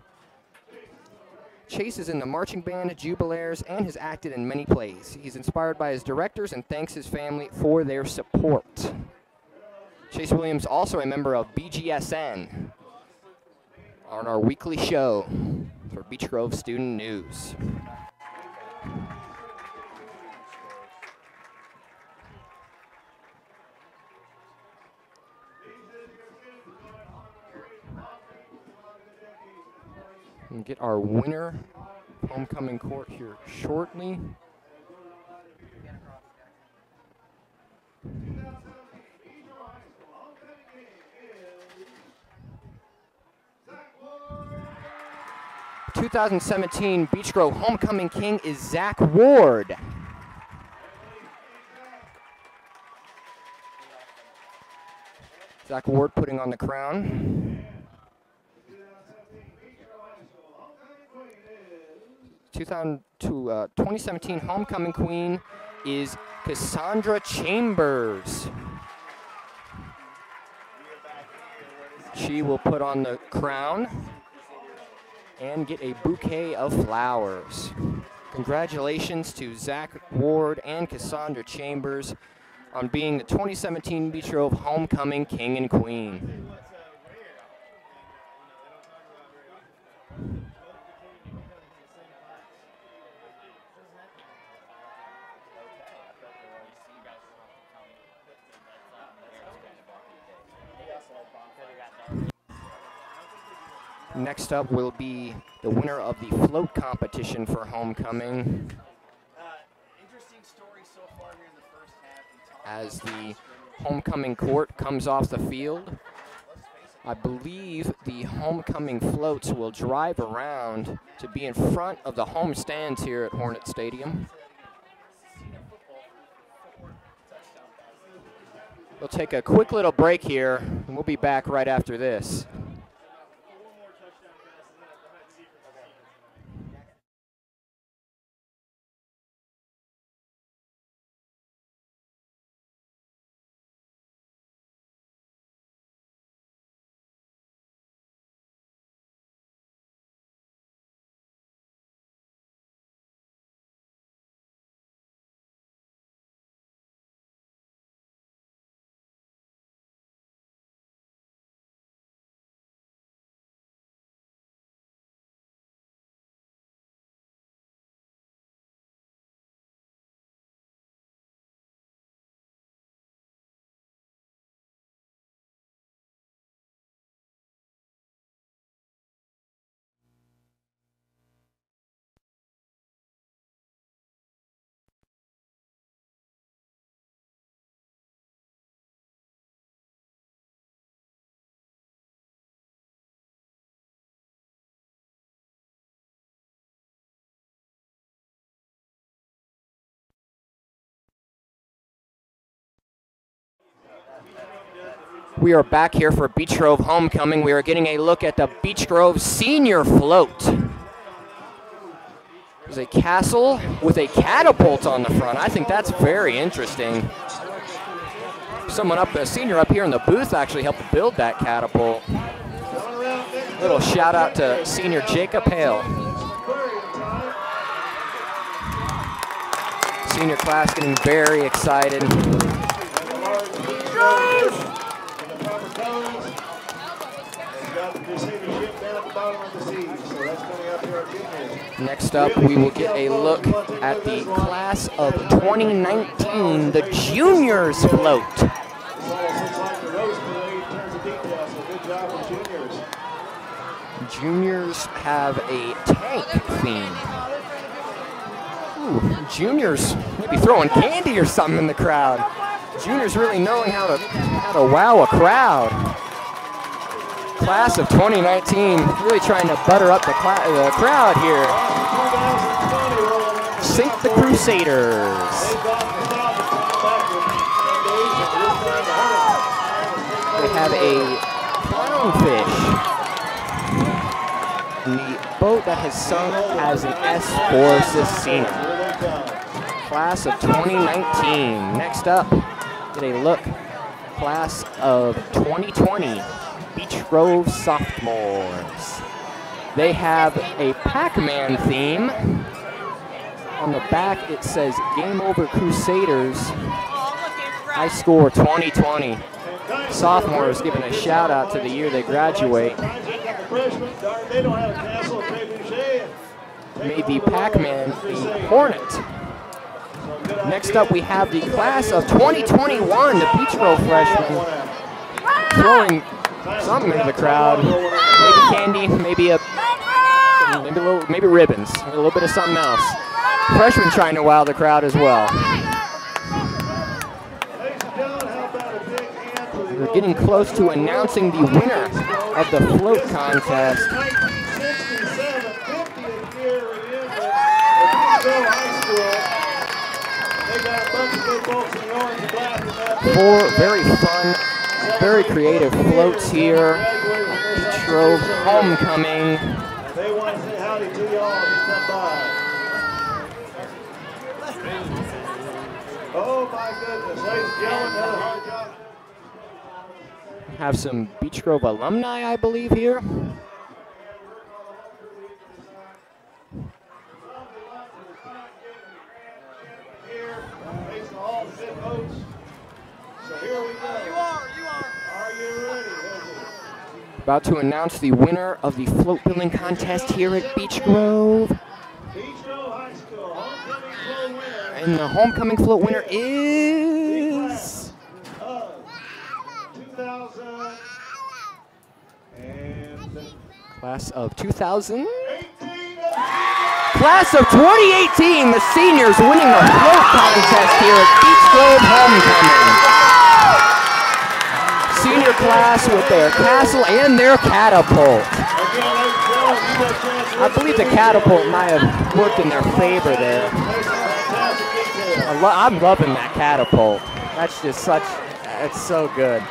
Chase is in the marching band, Jubilaires, and has acted in many plays. He's inspired by his directors and thanks his family for their support. Chase Williams, also a member of Bgsn, on our weekly show for Beech Grove Student News. And get our winner homecoming court here shortly. The 2017 Beech Grove homecoming king is Zach Ward. Zach Ward putting on the crown. 2017 homecoming queen is Cassandra Chambers. She will put on the crown and get a bouquet of flowers. Congratulations to Zach Ward and Cassandra Chambers on being the 2017 Beech Grove homecoming king and queen. Next up will be the winner of the float competition for homecoming. Interesting story so far here in the first half. As the homecoming court comes off the field, I believe the homecoming floats will drive around to be in front of the home stands here at Hornet Stadium. We'll take a quick little break here, and we'll be back right after this. We are back here for Beech Grove homecoming. We are getting a look at the Beech Grove senior float. There's a castle with a catapult on the front. I think that's very interesting. Someone up, a senior up here in the booth actually helped build that catapult. Little shout out to senior Jacob Hale. Senior class getting very excited. Next up, we will get a look at the class of 2019, the juniors float. Juniors have a tank theme. Ooh, juniors maybe throwing candy or something in the crowd. Juniors really knowing how to wow a crowd. Class of 2019, really trying to butter up the crowd here. Sink the Crusaders. They have a clownfish. And the boat that has sunk has an S for Cecina. Class of 2019. Next up, get a look. Class of 2020. Beech Grove sophomores. They have a Pac-Man theme. On the back it says Game Over Crusaders. High score 2020. Sophomores giving a shout out to the year they graduate. Made the Pac-Man the Hornet. Next up we have the class of 2021, the Beech Grove freshmen, throwing something into the crowd. Maybe candy, maybe ribbons, a little bit of something else. Freshmen trying to wow the crowd as well. We're getting close to announcing the winner of the float contest. Four very fun, very creative floats here. Beech Grove homecoming. They want to say howdy to y'all as you come by. Oh my goodness, ladies and gentlemen, another hard job. Have some Beech Grove alumni, I believe, here. About to announce the winner of the float building contest here at Beech Grove. Beech Grove High School, homecoming float winner. And the homecoming float winner is... 2000 and Class of 2000. Class of 2018, the seniors winning the float contest here at Beech Grove homecoming. Senior class with their castle and their catapult. I believe the catapult might have worked in their favor there. I'm loving that catapult. That's just it's so good.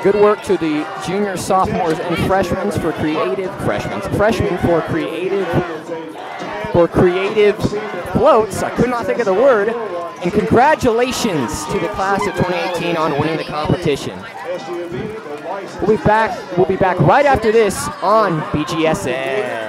Good work to the juniors, sophomores, and freshmen for creative floats. I could not think of the word. And congratulations to the class of 2018 on winning the competition. We'll be back right after this on Bgsn.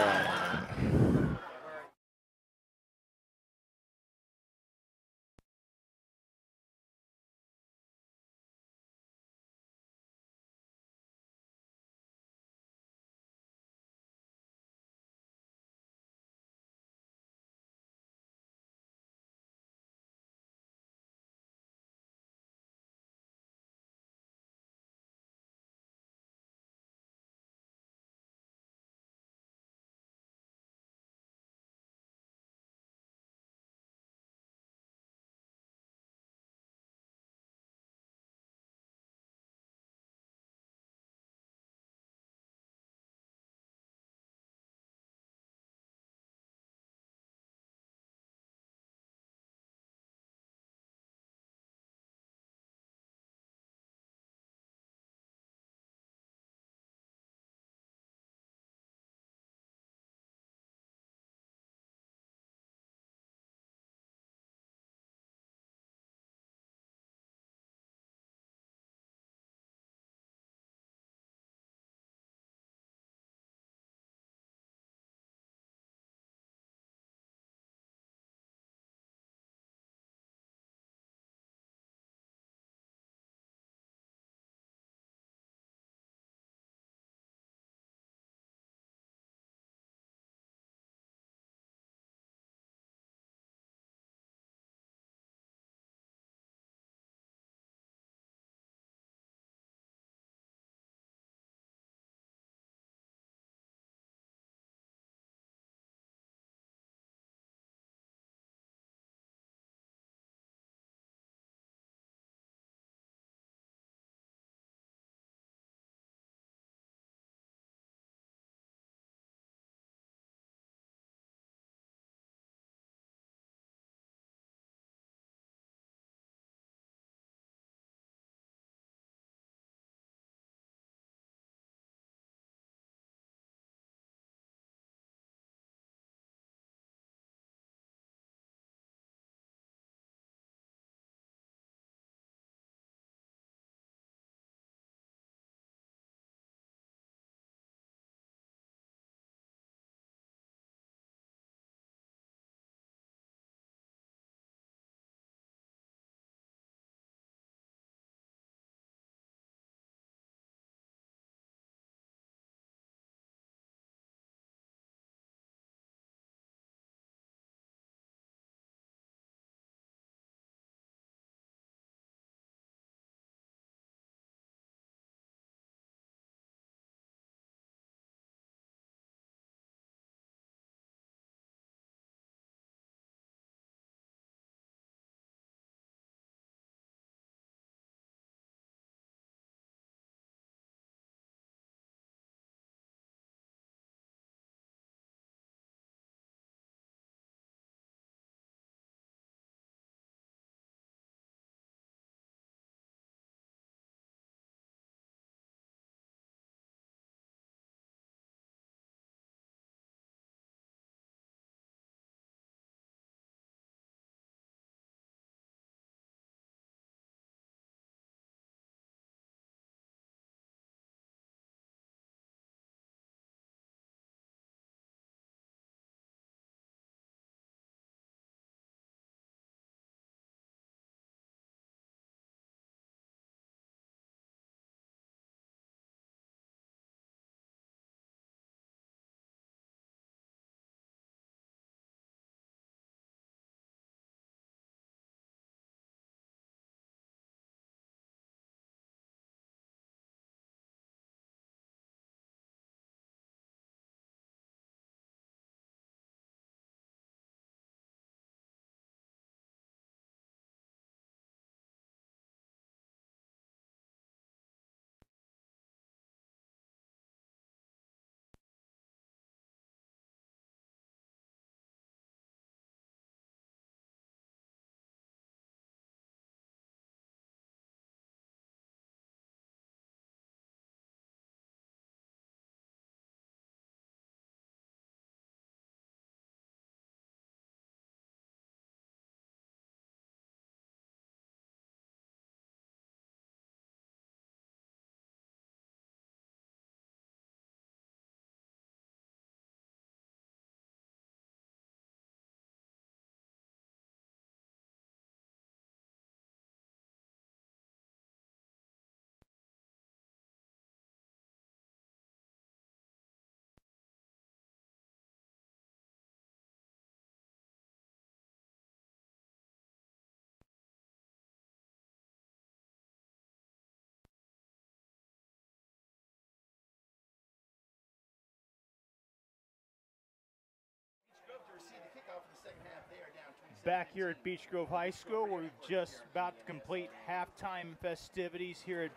Back here at Beech Grove High School, we're just about to complete halftime festivities here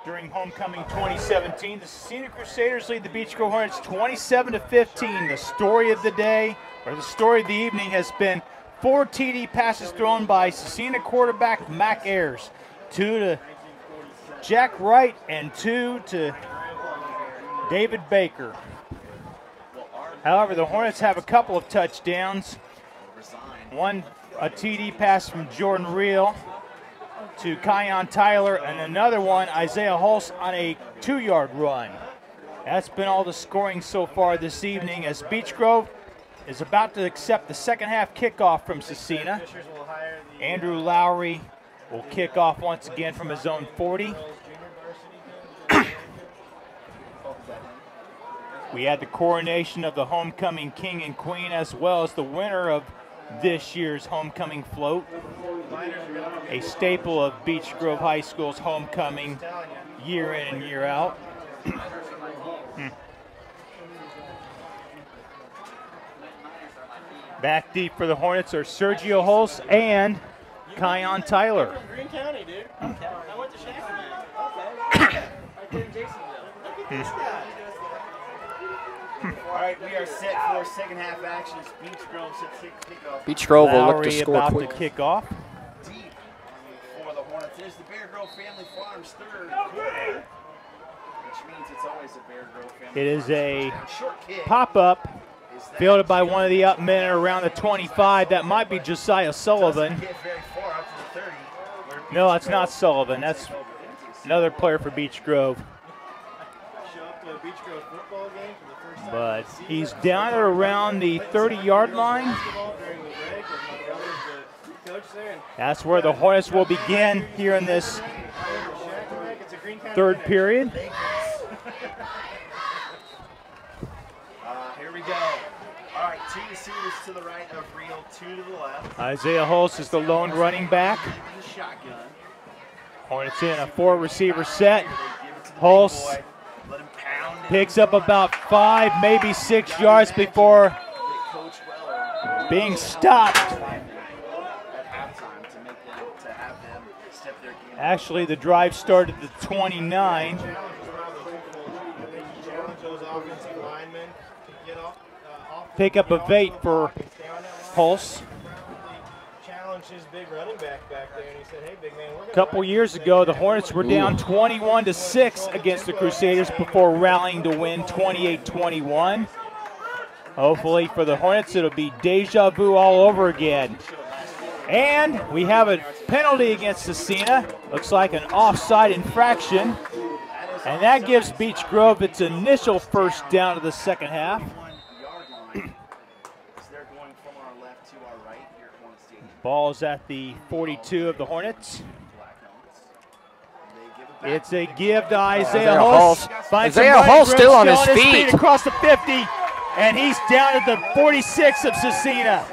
during homecoming 2017. The Cecina Crusaders lead the Beech Grove Hornets 27-15. The story of the day, or the story of the evening, has been 4 TD passes thrown by Cecina quarterback Mac Ayers. 2 to Jack Wright and 2 to David Baker. However, the Hornets have a couple of touchdowns. One, a TD pass from Jordan Reel to Kion Tyler, and another one, Isaiah Hulse, on a 2-yard run. That's been all the scoring so far this evening, as Beech Grove is about to accept the second half kickoff from Cecina. Andrew Lowry will kick off once again from his own 40. We had the coronation of the homecoming king and queen, as well as the winner of this year's homecoming float, a staple of Beech Grove High School's homecoming year in and year out. Back deep for the Hornets are Sergio Hulse and Kion Tyler. Green County, dude. I went to Shackley. Okay. I did in Jasonville. Look at this guy. All right, we are set for second half action. Beech Grove set to kick off. Beech Grove will look to Lowry score about quick. to kick off. Deep for the Hornets. It is the Bear Grove Family Farms third quarter, which means it's always a Bear Grove Family It is Farms a touchdown. Short kick. pop-up Is that fielded by one of the up men around the 25. That might be Josiah Sullivan. doesn't get very far up to the 30, where Beech No, that's not Grove Sullivan. That's another player for Beech Grove. Show up to a Beech Grove football game for the first time. But he's down at around the 30-yard line. During the break, with my brother's the coach there, and That's where the Hornets will begin here in this it's a Green County third thing. period. Here we go. All right, 2 receivers to the right of Reel, 2 to the left. Isaiah Hulse is the lone running back. The shotgun. Hornets in a 4-receiver set. They give it to the Hulse big boy. Let him pound it. picks up about 5, maybe 6 yards before Coach Weller being stopped. at halftime to have them step their game. Actually, the drive started at the 29. Challenge those offensive linemen to get off Pick up of 8 for Hulse. challenge his big running back there, and he said, "Hey, big man, we're A couple years ago, the Hornets were down 21-6 against the Crusaders before rallying to win 28-21. Hopefully for the Hornets, it'll be deja vu all over again. And we have a penalty against Cecina. Looks like an offside infraction. And that gives Beech Grove its initial first down of the second half. 1 yard line. So they're going from our left to our right here at Hornet Stadium. Ball's at the 42 of the Hornets. Black helmets. They give it back. It's a give to Isaiah Isaiah Hulse. Hulse. Finds Isaiah some running Hulse room, still on his feet. across the 50, and he's down at the 46 of Cecina.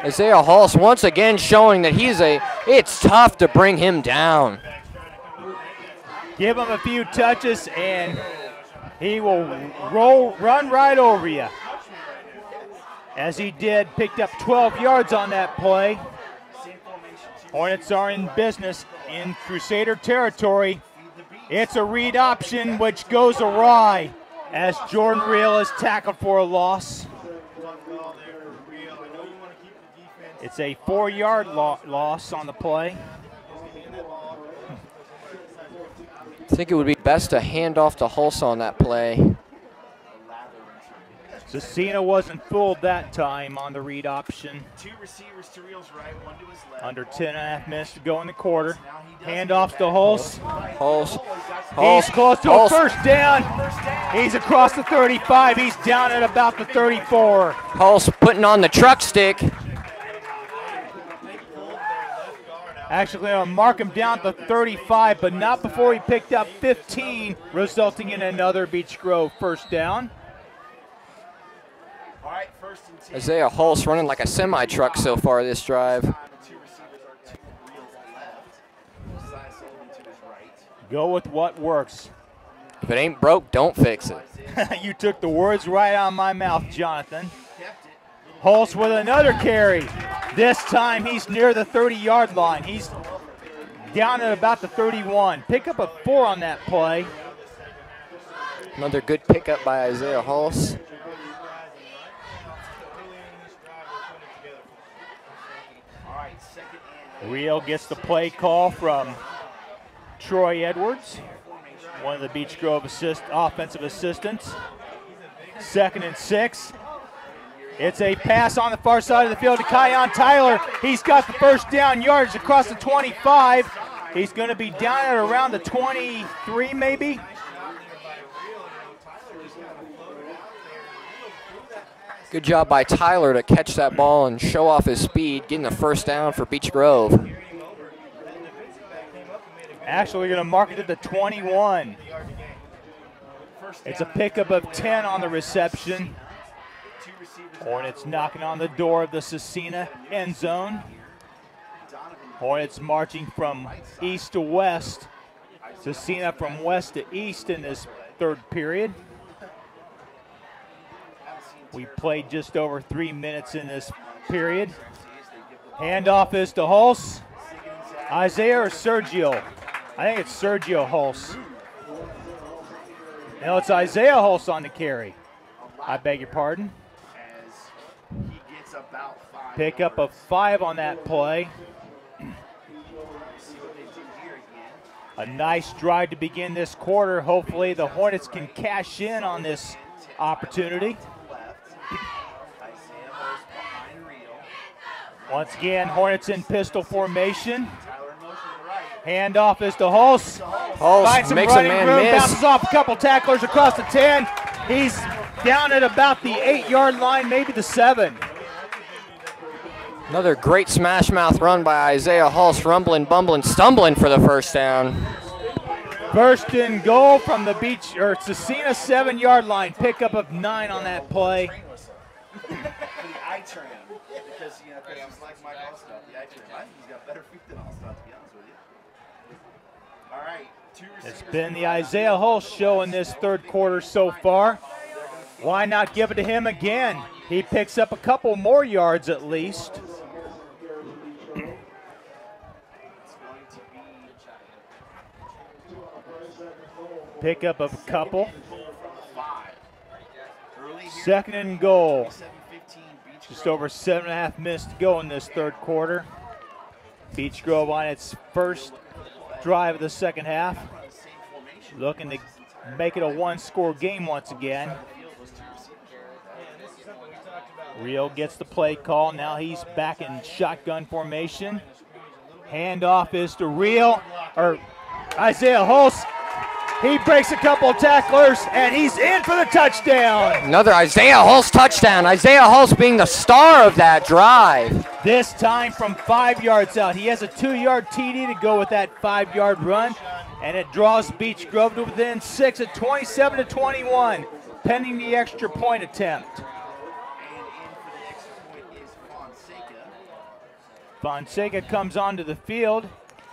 Isaiah Hulse once again showing that it's tough to bring him down. Give him a few touches, and he will run right over you. As he did, picked up 12 yards on that play. Hornets are in business in Crusader territory. It's a read option, which goes awry as Jordan Reel is tackled for a loss. It's a 4-yard loss on the play. I think it would be best to hand off to Hulse on that play. Cecina wasn't fooled that time on the read option. 2 receivers to Reel's right, 1 to his left. Under 10.5 minutes to go in the quarter. Handoffs to Hulse. Hulse. He's close to a Hulse. first down. He's across the 35. He's down at about the 34. Hulse putting on the truck stick. Actually, I'll mark him down to 35, but not before he picked up 15, resulting in another Beech Grove first down. All right, 1st and 10. Isaiah Hulse running like a semi-truck so far this drive. The 2 receivers are to Reel's left. Josiah Sullivan to his right. Go with what works. If it ain't broke, don't fix it. You took the words right out of my mouth, Jonathan. Kept it. Hulse with another carry. This time he's near the 30-yard line. He's down at about the 31. Pick up a 4 on that play. Another good pickup by Isaiah Hulse. Real gets the play call from Troy Edwards, one of the Beech Grove offensive assistants. 2nd and 6. It's a pass on the far side of the field to Kion Tyler. He's got the first down, yards across the 25. He's going to be down at around the 23 maybe. Good job by Tyler to catch that ball and show off his speed, getting the first down for Beech Grove. Actually, going to mark it at the 21. It's a pickup of 10 on the reception. Hornets knocking on the door of the Cecina end zone. Hornets marching from east to west. Cecina from west to east in this third period. We played just over 3 minutes in this period. Handoff is to Hulse. Isaiah or Sergio? I think it's Sergio Hulse. No, it's Isaiah Hulse on the carry. I beg your pardon. Pick up a 5 on that play. A nice drive to begin this quarter. Hopefully the Hornets can cash in on this opportunity. Once again, Hornets in pistol formation. Handoff is to Hulse. Hulse makes a man miss. Bounces off a couple tacklers across the 10. He's down at about the 8-yard line, maybe the 7. Another great smash mouth run by Isaiah Hulse, rumbling, bumbling, stumbling for the first down. First and goal from the Cecina 7-yard line. Pickup of 9 on that play. It's been the Isaiah Hulse show in this third quarter so far. Why not give it to him again? He picks up a couple more yards at least. Pick up of a couple. 2nd and goal. Just over 7.5 minutes to go in this third quarter. Beech Grove on its first drive of the second half. Looking to make it a 1-score game once again. Rio gets the play call. Now he's back in shotgun formation. Handoff is to Isaiah Hulse. He breaks a couple of tacklers, and he's in for the touchdown. Another Isaiah Hulse touchdown. Isaiah Hulse being the star of that drive. This time from 5 yards out. He has a 2-yard TD to go with that 5-yard run, and it draws Beech Grove to within 6 at 27-21, pending the extra point attempt. Fonseca comes onto the field.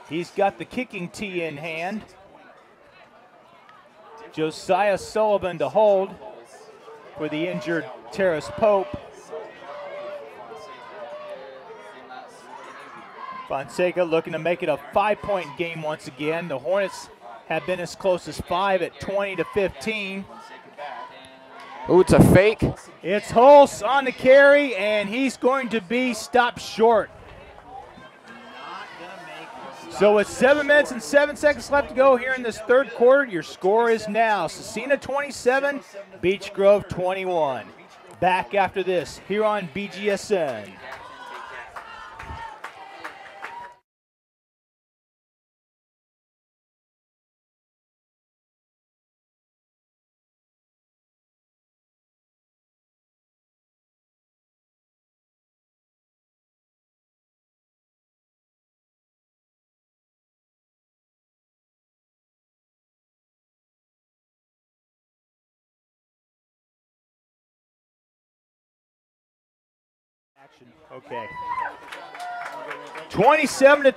He's got the kicking tee in hand. Josiah Sullivan to hold for the injured Terrace Pope. Fonseca looking to make it a 5-point game once again. The Hornets have been as close as 5 at 20-15. Ooh, it's a fake. It's Hulse on the carry, and he's going to be stopped short. So with 7 minutes and 7 seconds left to go here in this third quarter, your score is now Cecina 27, Beech Grove 21. Back after this here on BGSN. Okay. 27-21,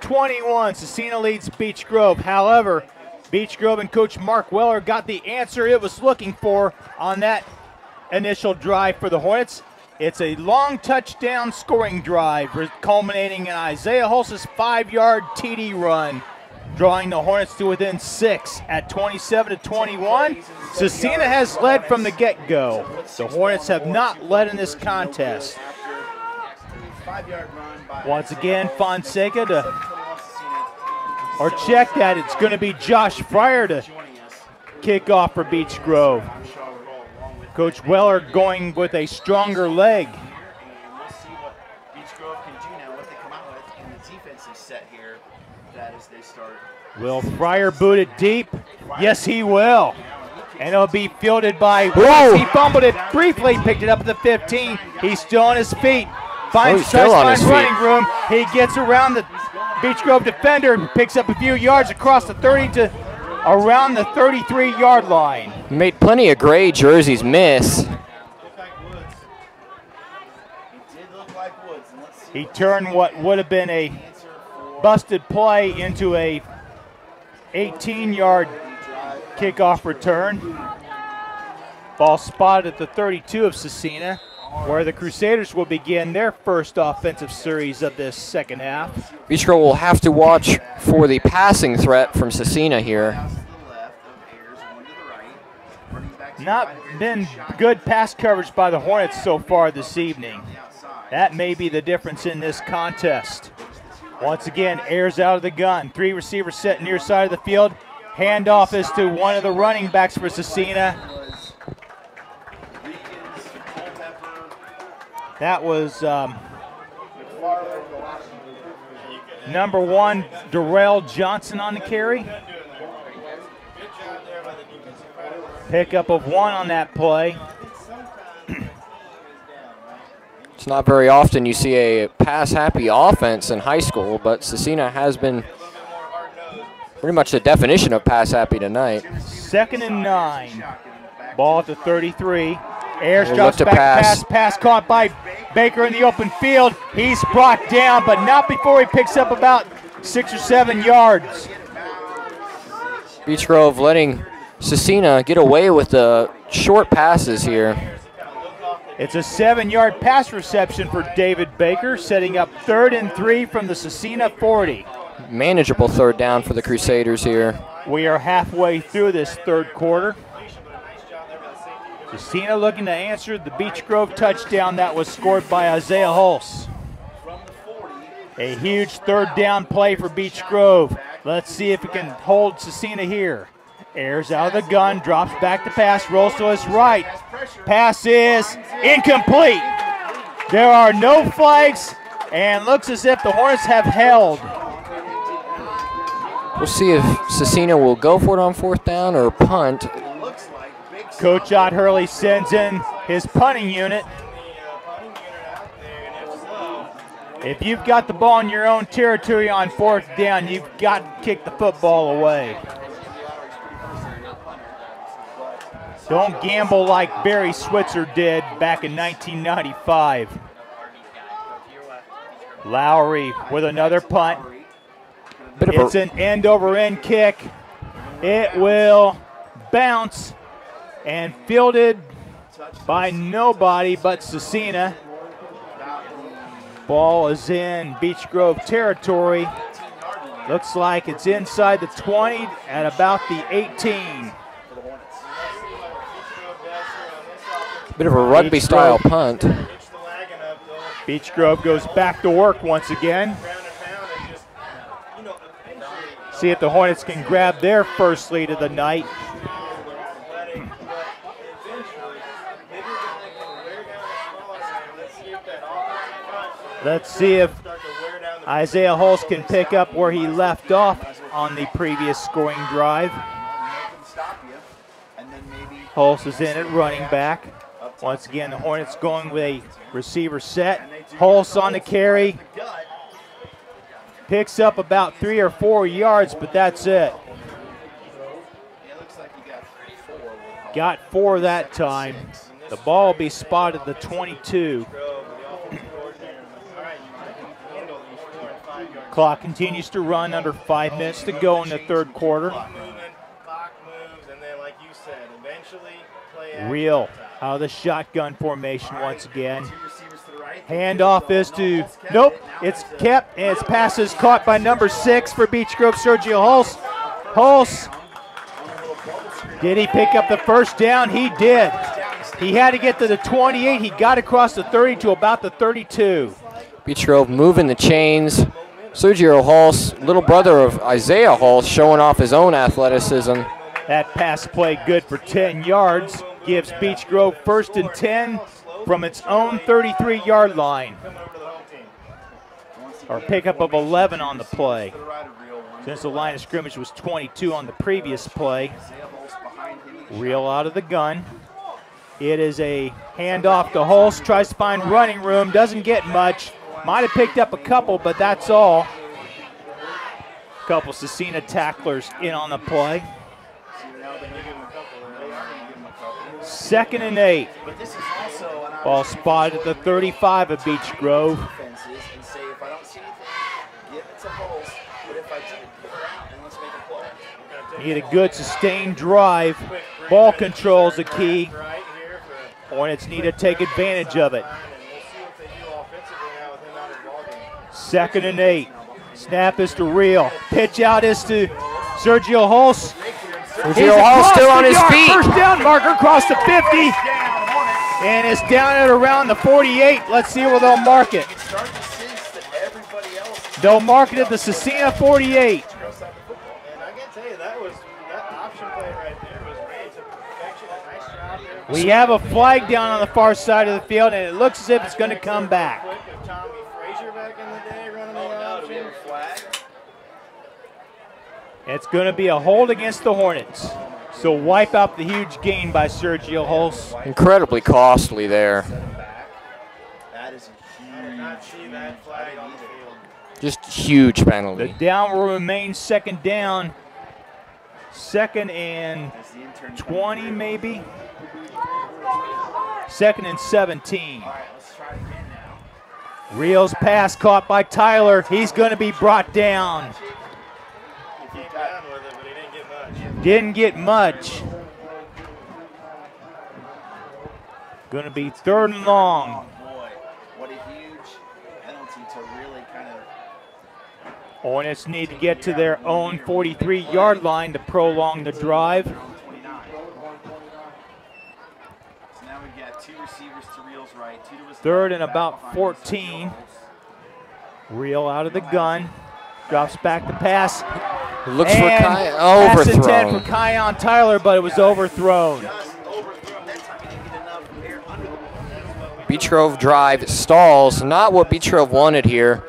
Cecina leads Beech Grove. However, Beech Grove and Coach Mark Weller got the answer it was looking for on that initial drive for the Hornets. It's a long touchdown scoring drive culminating in Isaiah Hulse's 5-yard TD run, drawing the Hornets to within 6 at 27-21. Cecina has led from the get-go. The Hornets have not led in this contest. Once again, Fonseca or check that. It's going to be Josh Fryer to kick off for Beech Grove. Coach Weller going with a stronger leg. We'll see what Beech Grove can do now, what they come out with in the defensive set here. That is they start. Will Fryer boot it deep? Yes, he will. And it'll be fielded by Whoa. He fumbled it briefly, picked it up at the 15. He's still on his feet. He's still on his feet. Running room. He gets around the Beech Grove defender, picks up a few yards across the 30 to around the 33-yard line. Made plenty of gray jerseys miss. He turned what would have been a busted play into a 18-yard kickoff return. Ball spotted at the 32 of Cecina, where the Crusaders will begin their first offensive series of this second half. Beech Grove will have to watch for the passing threat from Cecina here. Not been good pass coverage by the Hornets so far this evening. That may be the difference in this contest. Once again, Ayers out of the gun. 3 receivers set near side of the field. Handoff is to one of the running backs for Cecina. That was number 1, Darrell Johnson on the carry. Pickup of 1 on that play. It's not very often you see a pass-happy offense in high school, but Cecina has been pretty much the definition of pass-happy tonight. 2nd and 9. Ball at the 33. Ayers We'll drops look back, to pass caught by Baker in the open field. He's brought down, but not before he picks up about 6 or 7 yards. Beech Grove letting Cecina get away with the short passes here. It's a 7-yard pass reception for David Baker, setting up 3rd and 3 from the Cecina 40. Manageable 3rd down for the Crusaders here. We are halfway through this 3rd quarter. Cecina looking to answer the Beech Grove touchdown that was scored by Isaiah Hulse. A huge 3rd down play for Beech Grove. Let's see if we can hold Cecina here. Ayers out of the gun, drops back to pass, rolls to his right. Pass is incomplete. There are no flags, and looks as if the Hornets have held. We'll see if Cecina will go for it on 4th down or punt. Coach Ott Hurley sends in his punting unit. If you've got the ball in your own territory on 4th down, you've got to kick the football away. Don't gamble like Barry Switzer did back in 1995. Lowry with another punt. It's an end-over-end kick. It will bounce and fielded by nobody but Cecina. Ball is in Beech Grove territory. Looks like it's inside the 20 at about the 18. Bit of a rugby-style punt. Beech Grove goes back to work once again. See if the Hornets can grab their first lead of the night. Let's see if Isaiah Hulse can pick up where he left off on the previous scoring drive. Hulse is in at running back. Once again, the Hornets going with a receiver set. Hulse on the carry. Picks up about 3 or 4 yards, but that's it. Got 4 that time. The ball will be spotted at the 22. Clock continues to run, under 5 minutes to go in the 3rd quarter. Clock moves, and then like you said, eventually Real out of the shotgun formation once again. Handoff is to, nope, it's kept, and its pass is caught by number 6 for Beech Grove, Sergio Hulse. Hulse, did he pick up the first down? He did. He had to get to the 28. He got across the 30 to about the 32. Beech Grove moving the chains. Sergio Hulse, little brother of Isaiah Hulse, showing off his own athleticism. That pass play good for 10 yards. Gives Beech Grove 1st and 10 from its own 33-yard line. Or pickup of 11 on the play. Since the line of scrimmage was 22 on the previous play. Real out of the gun. It is a handoff to Hulse. Tries to find running room. Doesn't get much. Might have picked up a couple, but that's all. Couple Cecina tacklers in on the play. 2nd and 8. Ball spotted at the 35 of Beech Grove. Need a good sustained drive. Ball control is the key. Hornets need to take advantage of it. 2nd and 8. Snap is to Real. Pitch out is to Sergio Hulse. Sergio Hulse still on his feet. First down marker across the 50. And it's down at around the 48. Let's see where they'll mark it. They'll mark it at the Cecina 48. And I can tell you, that option play right there was ready to perfection. A nice job there. We have a flag down on the far side of the field, and it looks as if it's going to come back. Tommy Frazier back in the day running the option. It's going to be a hold against the Hornets. So wipe out the huge gain by Sergio Hulse. Incredibly costly there. That is a Flag on the field. Just huge The penalty. down will remain 2nd down. 2nd and 20 maybe. 2nd and 17. Real's pass caught by Tyler. He's going to be brought down. He came down with it, but he didn't get much. Didn't get much. Going to be 3rd and long. boy, what a huge penalty to really kind of. Hornets need to get to their own 43-yard line to prolong the drive. So now we've got 2 receivers to Real's right, 2 to his 3rd left, and back about behind 14. Sergio Real out of the gun. Drops back the pass. Looks for And Kai. pass intent for Overthrown. Kion Tyler, but it was overthrown. Just overthrown. That time he didn't get enough air under the Beech Grove drive stalls. Not what Beech Grove wanted here.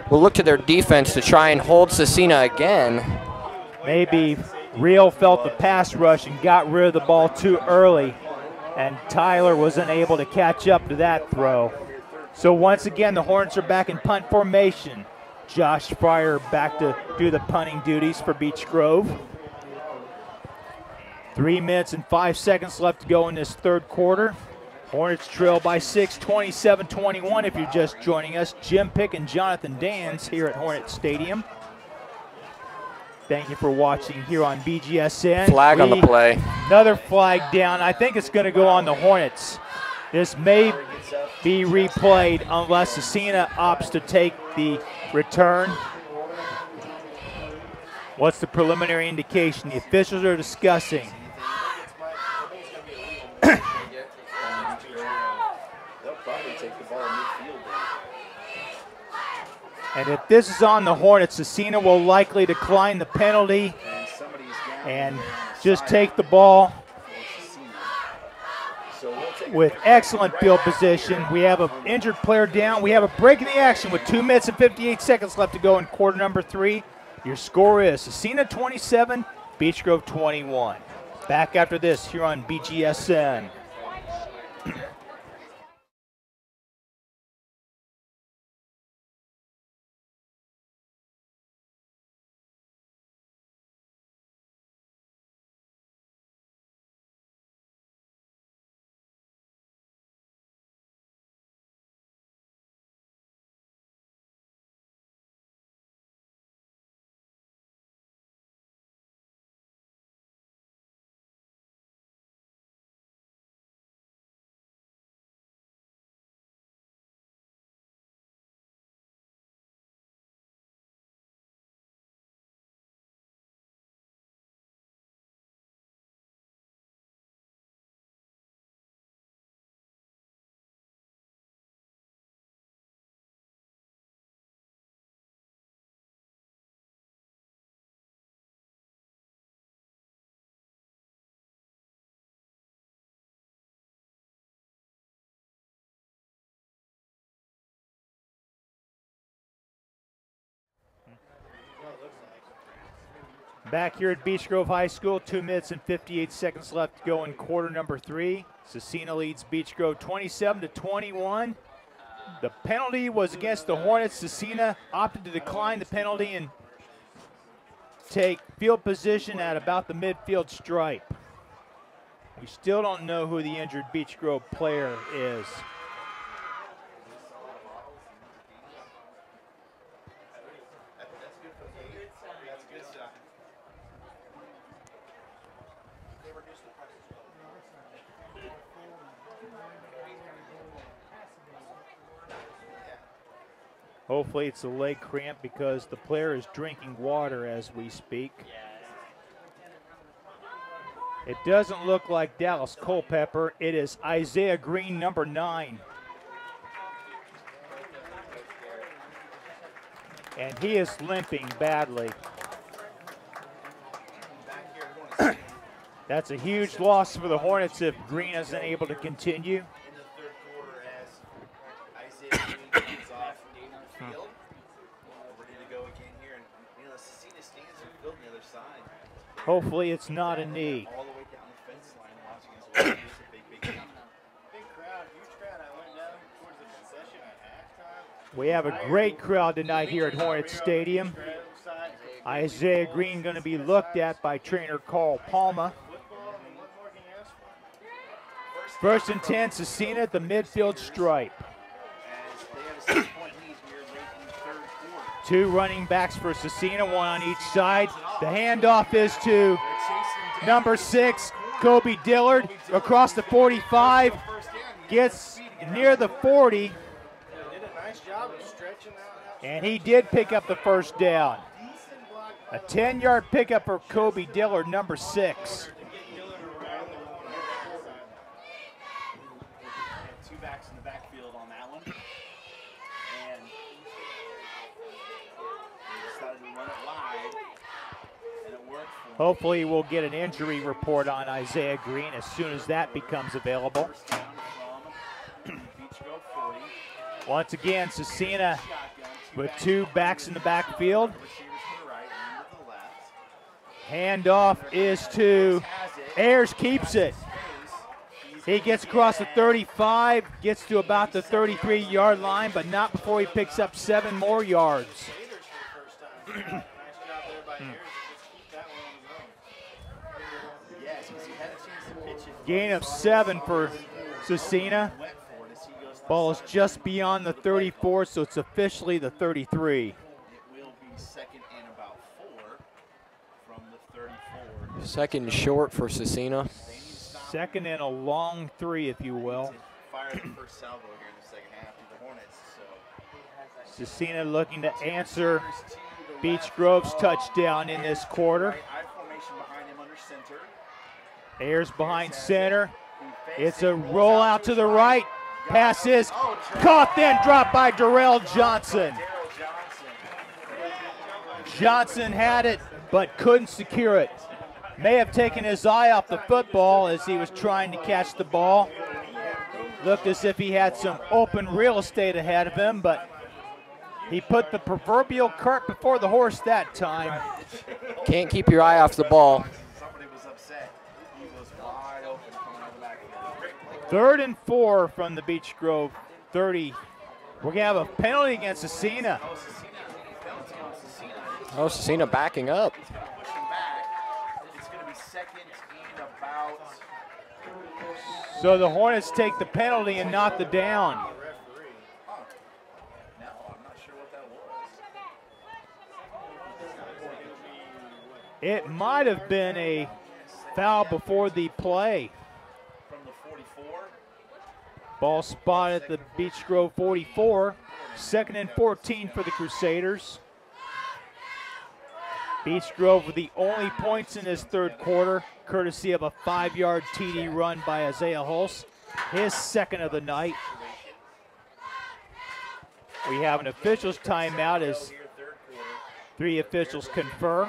We'll look to their defense to try and hold Cecina again. Maybe Real felt the pass rush and got rid of the ball too early, and Tyler wasn't able to catch up to that throw. So once again, the Hornets are back in punt formation. Josh Fryer back to do the punting duties for Beech Grove. 3 minutes and 5 seconds left to go in this 3rd quarter. Hornets trail by 6, 27-21 if you're just joining us. Jim Pick and Jonathan Dans here at Hornet Stadium. Thank you for watching here on BGSN. Flag on the play. Another flag down. I think it's going to go on the Hornets. This may be replayed unless Cecina opts to take the return. What's the preliminary indication? The officials are discussing. And if this is on the Hornets, Cecina will likely decline the penalty and just take the ball with excellent field position. We have an injured player down. We have a break in the action with 2 minutes and 58 seconds left to go in quarter number 3. Your score is Cecina 27, Beech Grove 21. Back after this here on BGSN. Back here at Beech Grove High School, 2 minutes and 58 seconds left to go in quarter number 3. Cecina leads Beech Grove 27-21. The penalty was against the Hornets. Cecina opted to decline the penalty and take field position at about the midfield stripe. We still don't know who the injured Beech Grove player is. Hopefully it's a leg cramp because the player is drinking water as we speak. It doesn't look like Dallas Culpepper. It is Isaiah Green, number 9. And he is limping badly. That's a huge loss for the Hornets if Green isn't able to continue. In the third quarter, as Isaiah Green comes off the field, ready to go again here, and you know, Cecina stands and field on the other side. Hopefully it's not a knee. All the way down the fence line, watching us. It's a big game. Big crowd, huge crowd. I went down towards the concession at halftime. We have a great crowd tonight here at Hornet Stadium. Isaiah Green going to be looked at by trainer Carl Palma. First and 10, Cecina at the midfield stripe. They have a 6-point lead here late in the third quarter. 2 running backs for Cecina, 1 on each side. The handoff is to number 6, Kobe Dillard, across the 45, gets near the 40, and he did pick up the first down. A 10-yard pickup for Kobe Dillard, number 6. Two backs in the backfield on that one. And they decided to run it wide, and it worked for them. Hopefully we'll get an injury report on Isaiah Green as soon as that becomes available. First down from Beech Grove 40. Once again, Cecina with 2 backs in the backfield. Receivers to the right and to the left. Handoff is to Ayers, keeps it. He gets across the 35, gets to about the 33-yard line, but not before he picks up 7 more yards. Gain of 7 for Cecina. Ball is just beyond the 34, so it's officially the 33. It will be second and about 4 from the 34. Second short for Cecina. Second and a long 3, if you will. Fire the first salvo here in the second half of the Hornets. So Cecina looking to answer Beech Grove's touchdown in this quarter. I formation behind him under center. Ayers behind center. It's a rollout to the right. Pass is caught, then dropped by Darrell Johnson. Johnson had it, but couldn't secure it. May have taken his eye off the football as he was trying to catch the ball. Looked as if he had some open real estate ahead of him, but he put the proverbial cart before the horse that time. Can't keep your eye off the ball. Somebody was upset. He was wide open coming out of the backfield. 3rd and 4 from the Beech Grove 30. We're going to have a penalty against Cecina. Penalty on Cecina. Oh, Cecina backing up. Pushing back. It's going to be second and about. So the Hornets take the penalty and not the down. No, I'm not sure what that was. It might have been a foul before the play. From the 44. Ball spotted at the Beech Grove 44. 2nd and 14 for the Crusaders. Beech Grove with the only points in this third quarter, courtesy of a 5-yard TD run by Isaiah Hulse, his 2nd of the night. We have an officials timeout as 3 officials confer.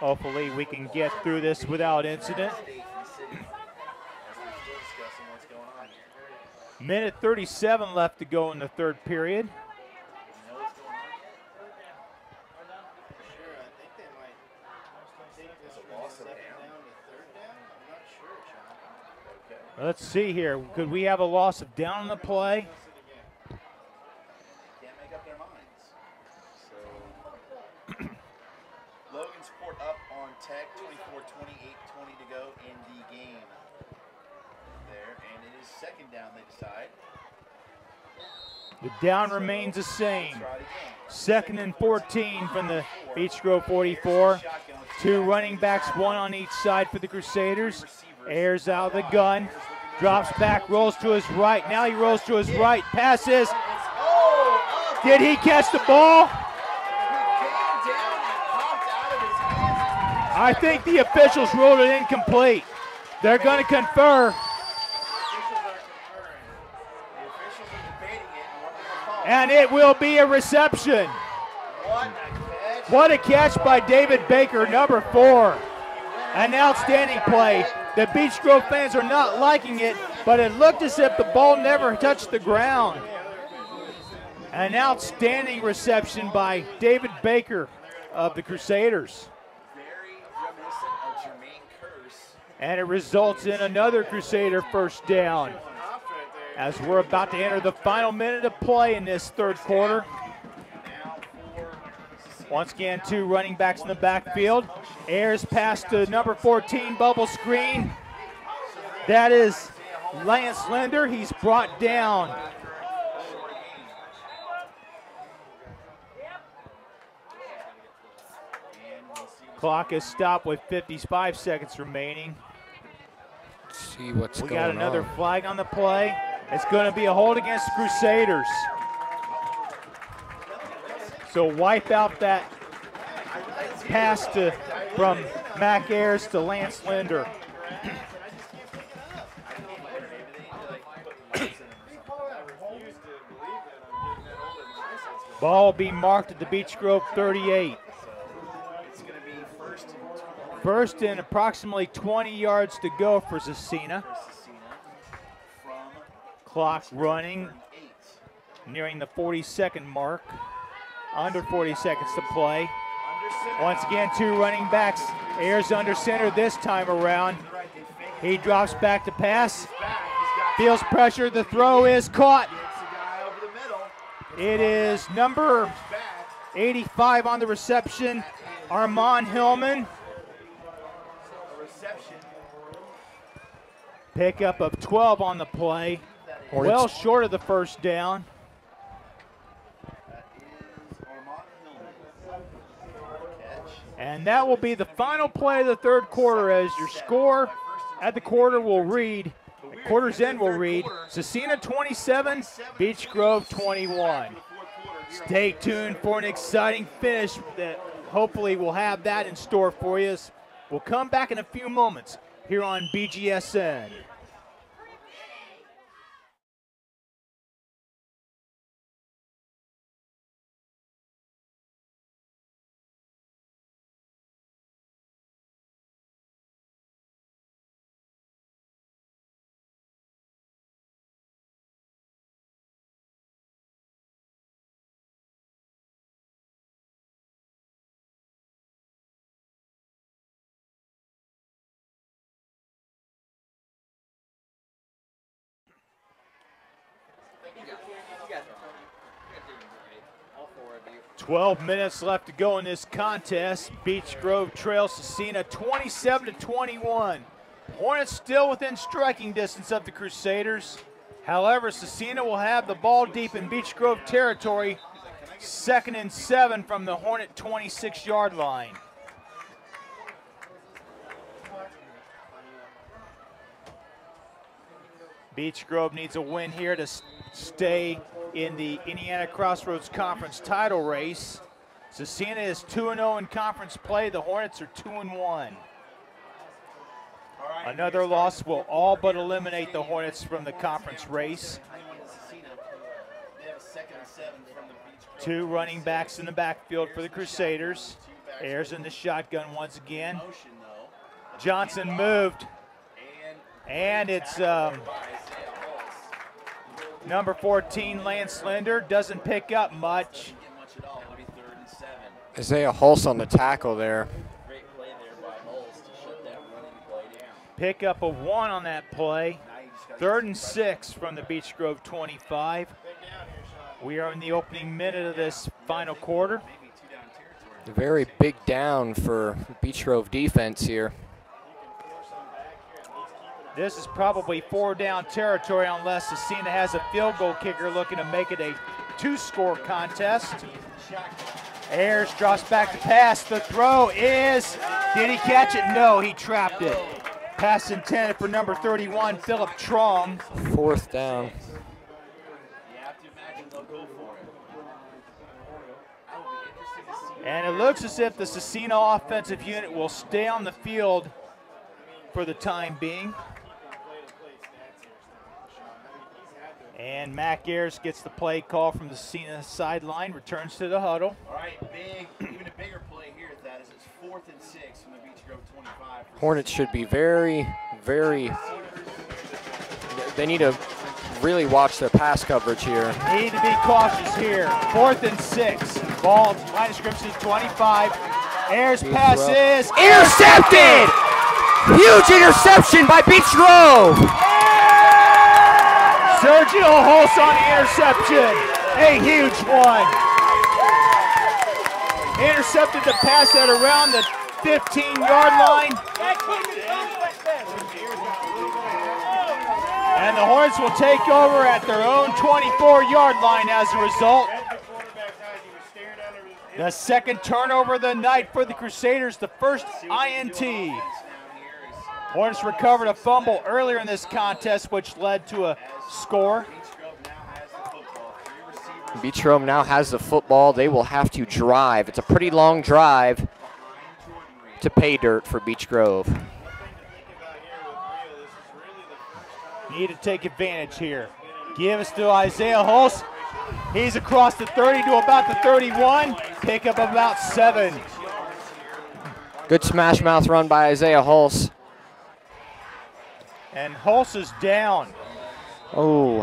Hopefully we can get through this without incident. Minute 37 left to go in the third period. Let's see here. Could we have a loss of down on the play? Can't make up their minds. So Logansport up on Tech, 24-28, 20 to go in the game. There, and it is second down, they decide. The down remains the same. Second and 14 from the Beech Grove 44. Two running backs, one on each side for the Crusaders. Airs out of the gun, drops back, rolls to his right. Now he rolls to his right, passes. Did he catch the ball? I think the officials ruled it incomplete. They're going to confer. And it will be a reception. What a catch by David Baker, number 4. An outstanding play. The Beech Grove fans are not liking it, but it looked as if the ball never touched the ground. An outstanding reception by David Baker of the Crusaders. And it results in another Crusader first down as we're about to enter the final minute of play in this third quarter. Once again, two running backs in the backfield. Airs pass to number 14, bubble screen. That is Lance Linder. He's brought down. Clock is stopped with 55 seconds remaining. Let's see what's going on. We got another flag on the play. It's going to be a hold against the Crusaders. So wipe out that pass from Mac Ayers to Lance Linder. Ball will be marked at the Beech Grove 38. First and approximately 20 yards to go for Cecina. Clock running, nearing the 40-second mark. Under 40 seconds to play. Once again, two running backs. Ayers under center this time around. He drops back to pass. Feels pressure. The throw is caught. It is number 85 on the reception, Armand Hillman. Pickup of 12 on the play. Well short of the first down. And that will be the final play of the third quarter, as your score at the quarter will read, quarter's end will read, Cecina 27, Beech Grove 21. Stay tuned for an exciting finish that hopefully we'll have that in store for you. We'll come back in a few moments here on BGSN. You guys are 12 minutes left to go in this contest. Beech Grove trails Cecina 27-21. Hornets still within striking distance of the Crusaders. However, Cecina will have the ball deep in Beech Grove territory. 2nd and 7 from the Hornet 26-yard line. Beech Grove needs a win here to stay in the Indiana Crossroads Conference title race. Cecina is 2-0 in conference play. The Hornets are 2-1. Another loss will all but eliminate the Hornets from the conference race. Two running backs in the backfield for the Crusaders. Ayers in the shotgun once again. Johnson moved. And it's Number 14, Lance Linder, doesn't pick up much. Isaiah Hulse on the tackle there. Pick up a 1 on that play. 3rd and 6 from the Beech Grove 25. We are in the opening minute of this final quarter. A very big down for Beech Grove defense here. This is probably 4-down territory unless Cecina has a field goal kicker looking to make it a 2-score contest. Ayers drops back to pass. The throw is, did he catch it? No, he trapped it. Pass intended for number 31, Philip Trong. 4th down. And it looks as if the Cecina offensive unit will stay on the field for the time being. And Mac Ayers gets the play call from the Cecina sideline, returns to the huddle. All right, even a bigger play here at that is it's 4th and 6 from the Beech Grove 25. Hornets should be very, they need to really watch their pass coverage here. Need to be cautious here. 4th and 6. Ball, line of scrimmage is 25. Ayers pass is intercepted! Huge interception by Beech Grove! Sergio Hulse on the interception. A huge one. Intercepted the pass at around the 15-yard line. And the Hornets will take over at their own 24-yard line as a result. The 2nd turnover of the night for the Crusaders, the 1st INT. Hornets recovered a fumble earlier in this contest, which led to a score. Beech Grove now has the football. They will have to drive. It's a pretty long drive to pay dirt for Beech Grove. Need to take advantage here. Give us to Isaiah Hulse. He's across the 30 to about the 31. Pick up about 7. Good smash mouth run by Isaiah Hulse. And Hulse is down. Oh.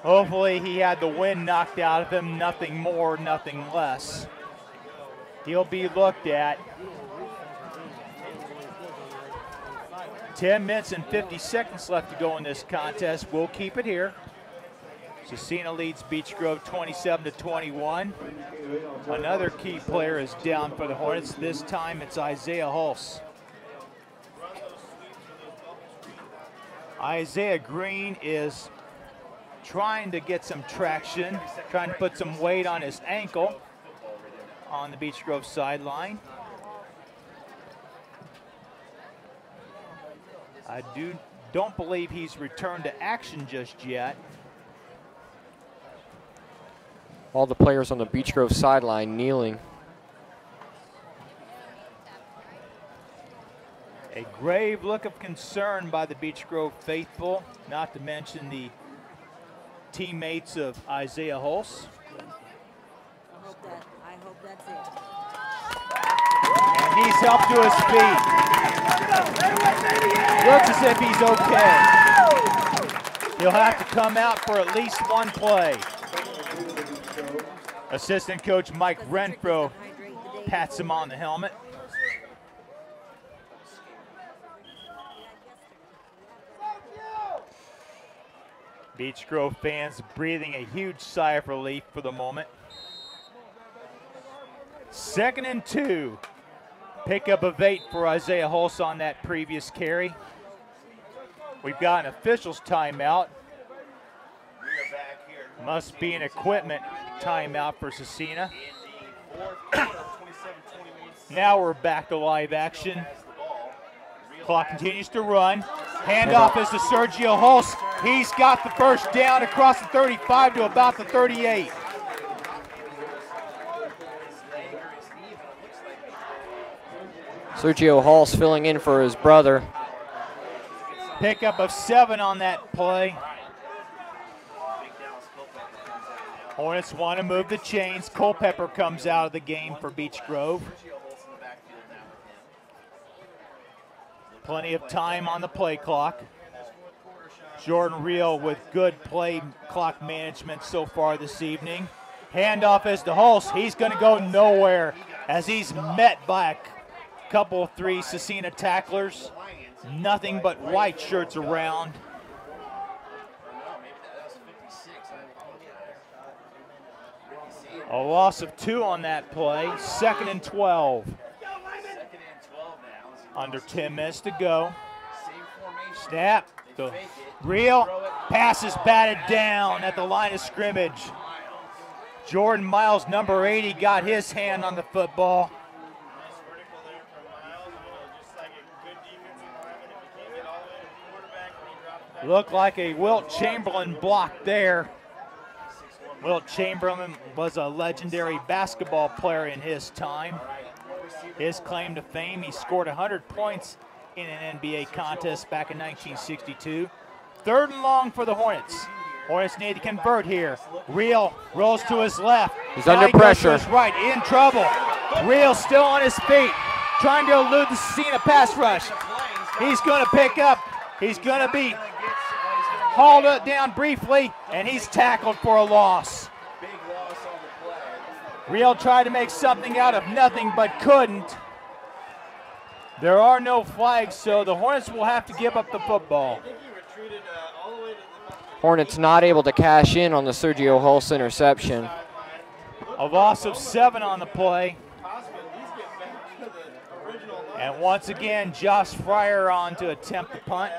Hopefully he had the wind knocked out of him. Nothing more, nothing less. He'll be looked at. 10 minutes and 50 seconds left to go in this contest. We'll keep it here. Cecina leads Beech Grove 27-21. Another key player is down for the Hornets. This time it's Isaiah Hulse. Isaiah Green is trying to get some traction, trying to put some weight on his ankle on the Beech Grove sideline. I don't believe he's returned to action just yet. All the players on the Beech Grove sideline kneeling. A grave look of concern by the Beech Grove faithful, not to mention the teammates of Isaiah Hulse. I hope that's it. And he's up to his feet. Looks as if he's okay. He'll have to come out for at least one play. Assistant coach Mike Renfro pats him on the helmet. Beech Grove fans breathing a huge sigh of relief for the moment. 2nd and 2. Pickup of 8 for Isaiah Hulse on that previous carry. We've got an official's timeout. Must be an equipment timeout for Cecina. Now we're back to live action. Clock continues to run. Handoff is to Sergio Hulse. He's got the first down across the 35 to about the 38. Sergio Hulse filling in for his brother. Pickup of 7 on that play. Hornets want to move the chains. Culpepper comes out of the game for Beech Grove. Plenty of time on the play clock. Jordan Reel with good play clock management so far this evening. Handoff is to Hulse. He's going to go nowhere as he's met by a couple of three Cecina tacklers. Nothing but white shirts around. A loss of 2 on that play. 2nd and 12. Under 10 minutes to go. Snap. The Reel. Pass is batted down at the line of scrimmage. Jordan Miles, number 80, got his hand on the football. Looked like a Wilt Chamberlain block there. Wilt Chamberlain was a legendary basketball player in his time. His claim to fame, he scored 100 points in an NBA contest back in 1962. 3rd and long for the Hornets. Hornets need to convert here. Reel rolls to his left. He's under pressure. His right, in trouble. Reel still on his feet, trying to elude the Cecina pass rush. He's going to pick up. He's going to be hauled down briefly, and he's tackled for a loss. Reel tried to make something out of nothing, but couldn't. There are no flags, so the Hornets will have to give up the football. Hornets not able to cash in on the Sergio Hulse interception. A loss of 7 on the play. And once again, Josh Fryer on to attempt the punt.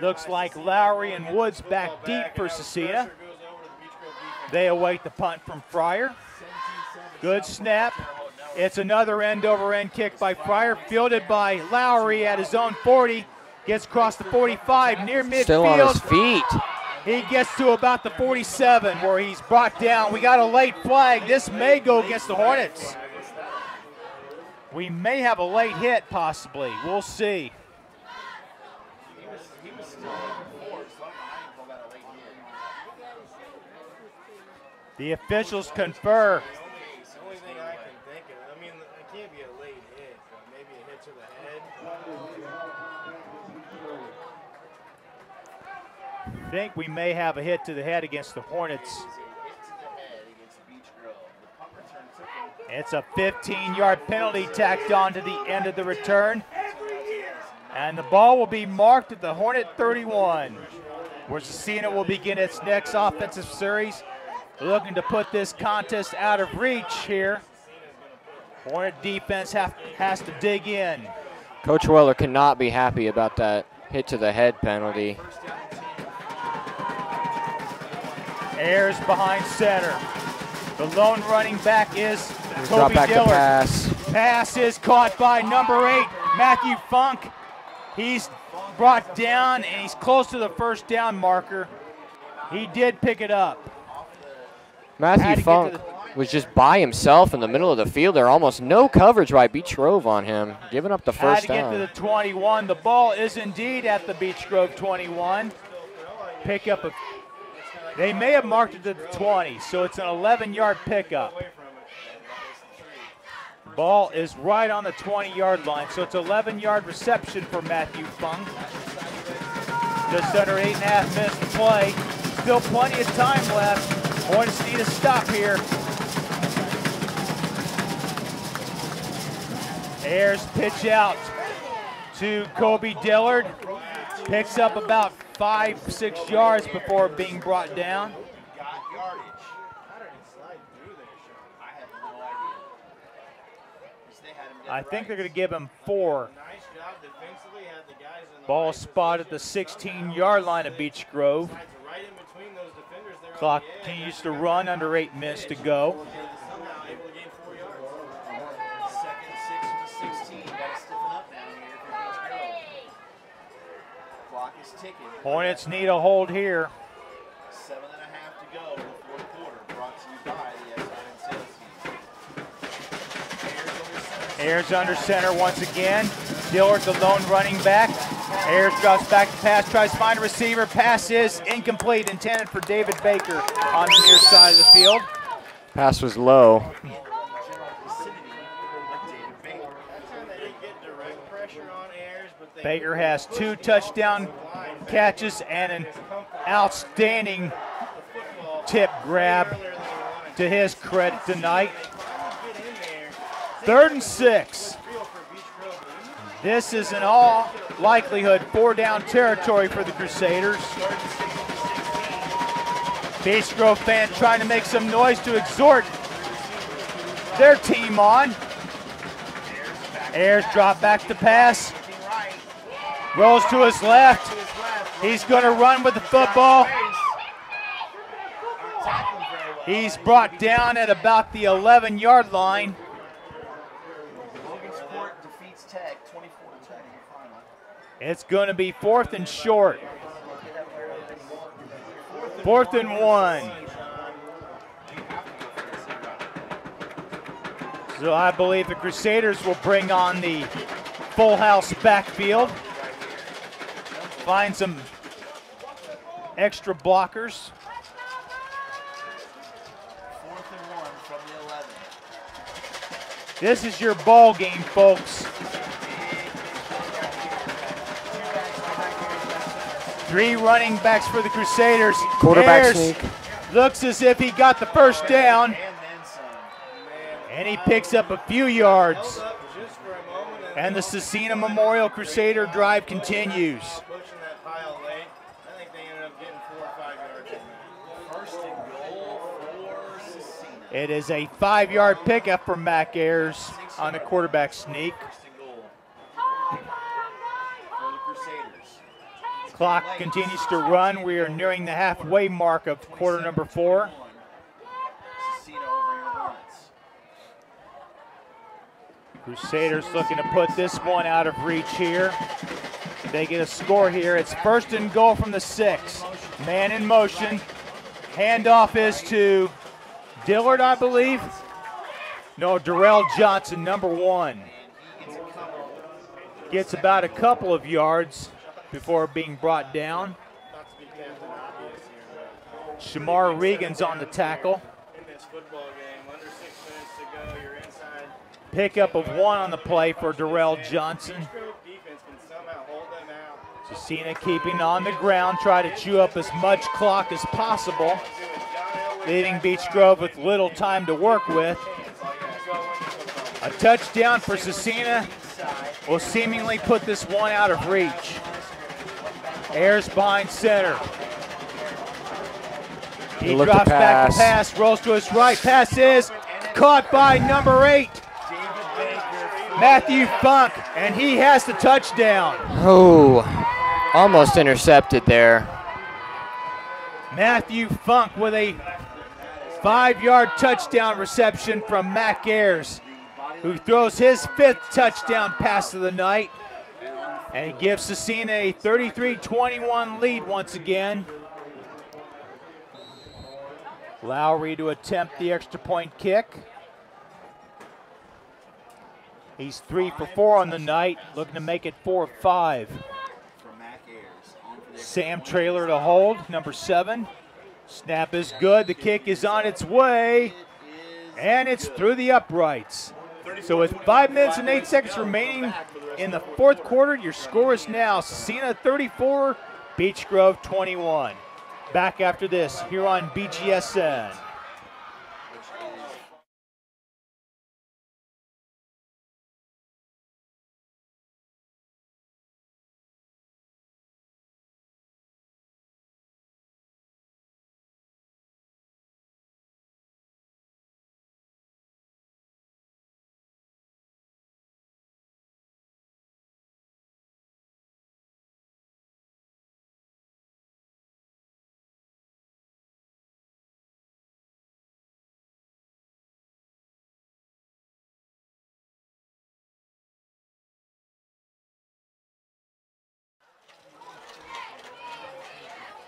Looks like Lowry and Woods back deep for Cecina. They await the punt from Fryer. Good snap. It's another end-over-end kick by Fryer, fielded by Lowry at his own 40. Gets across the 45, near midfield. Still on his feet. He gets to about the 47 where he's brought down. We got a late flag. This may go against the Hornets. We may have a late hit, possibly. We'll see. The officials confer. I think we may have a hit to the head against the Hornets. It's a 15-yard penalty tacked on to the end of the return. And the ball will be marked at the Hornet 31, where Cecina will begin its next offensive series, looking to put this contest out of reach here. Hornet defense has to dig in. Coach Weller cannot be happy about that hit to the head penalty. Ayers behind center. The lone running back is Drop Kobe back Dillard. to pass. Pass is caught by number 8, Matthew Funk. He's brought down, and he's close to the first down marker. He did pick it up. Matthew Funk was just by himself in the middle of the field. There almost no coverage by Beech Grove on him, giving up the first down. Had to get to the 21. The ball is indeed at the Beech Grove 21. Pick up a... They may have marked it to the 20, so it's an 11-yard pickup. Ball is right on the 20-yard line, so it's 11-yard reception for Matthew Funk. Just under 8.5 minutes to play. Still plenty of time left. Hornets need a stop here. Ayers pitch out to Kobe Dillard. Picks up about 5-6 yards before being brought down. I think they're going to give him 4. Ball spot at the 16-yard line of Beech Grove. Clock continues to run, under 8 minutes to go. Hornets need a hold here. 7.5 to go in the fourth quarter. Brought to you by the Exxon Sales Team. Ayers under center once again. Dillard, the lone running back. Ayers drops back to pass, tries to find a receiver. Pass is incomplete, intended for David Baker on the near side of the field. Pass was low. Baker has 2 touchdown catches and an outstanding tip grab to his credit tonight. 3rd and 6. This is in all likelihood 4-down territory for the Crusaders. Beech Grove fans trying to make some noise to exhort their team on. Ayers drop back to pass. Rolls to his left. He's going to run with the football. He's brought down at about the 11-yard line. It's going to be 4th and short. 4th and 1. So I believe the Crusaders will bring on the full house backfield. Find some extra blockers. 4th and 1 from the 11. This is your ball game, folks. 3 running backs for the Crusaders. Quarterback Ayers sneak. looks as if he got the first down, and he picks up a few yards. And the Cecina Memorial Crusader drive continues. Pushing that pile late. I think they ended up getting 4 or 5 yards. 1st and goal for Cecina. It is a 5-yard pickup from Mac Ayers on the quarterback sneak. 1st and goal for the Crusaders. Clock continues to run. We are nearing the halfway mark of quarter number 4. Cecina over your Hornets. Crusaders looking to put this one out of reach here. They get a score here. It's 1st and goal from the 6. Man in motion. Handoff is to Dillard, I believe. No, Darrell Johnson, number 1. Gets about a couple of yards before being brought down. Shamar Regan's on the tackle. In this football game, under 6 minutes to go, you're inside. Pickup of 1 on the play for Darrell Johnson. Defense can somehow hold them out. Cecina keeping on the ground, try to chew up as much clock as possible, leaving Beech Grove with little time to work with. A touchdown for Cecina will seemingly put this one out of reach. Ayers behind center. He Look to drops back to pass. pass, rolls to his right. Pass is caught by number 8, Matthew Funk, and he has the touchdown. Oh, almost intercepted there. Matthew Funk with a 5-yard touchdown reception from Mac Ayers, who throws his 5th touchdown pass of the night. And he gives Cecina a 33-21 lead once again. Lowry to attempt the extra point kick. He's 3 for 4 on the night, looking to make it 4 of 5. Sam Traylor to hold, number 7. Snap is good, the kick is on its way, and it's through the uprights. So with 5 minutes and 8 seconds remaining in the 4th quarter, your score is now Cecina 34, Beech Grove 21. Back after this here on BGSN.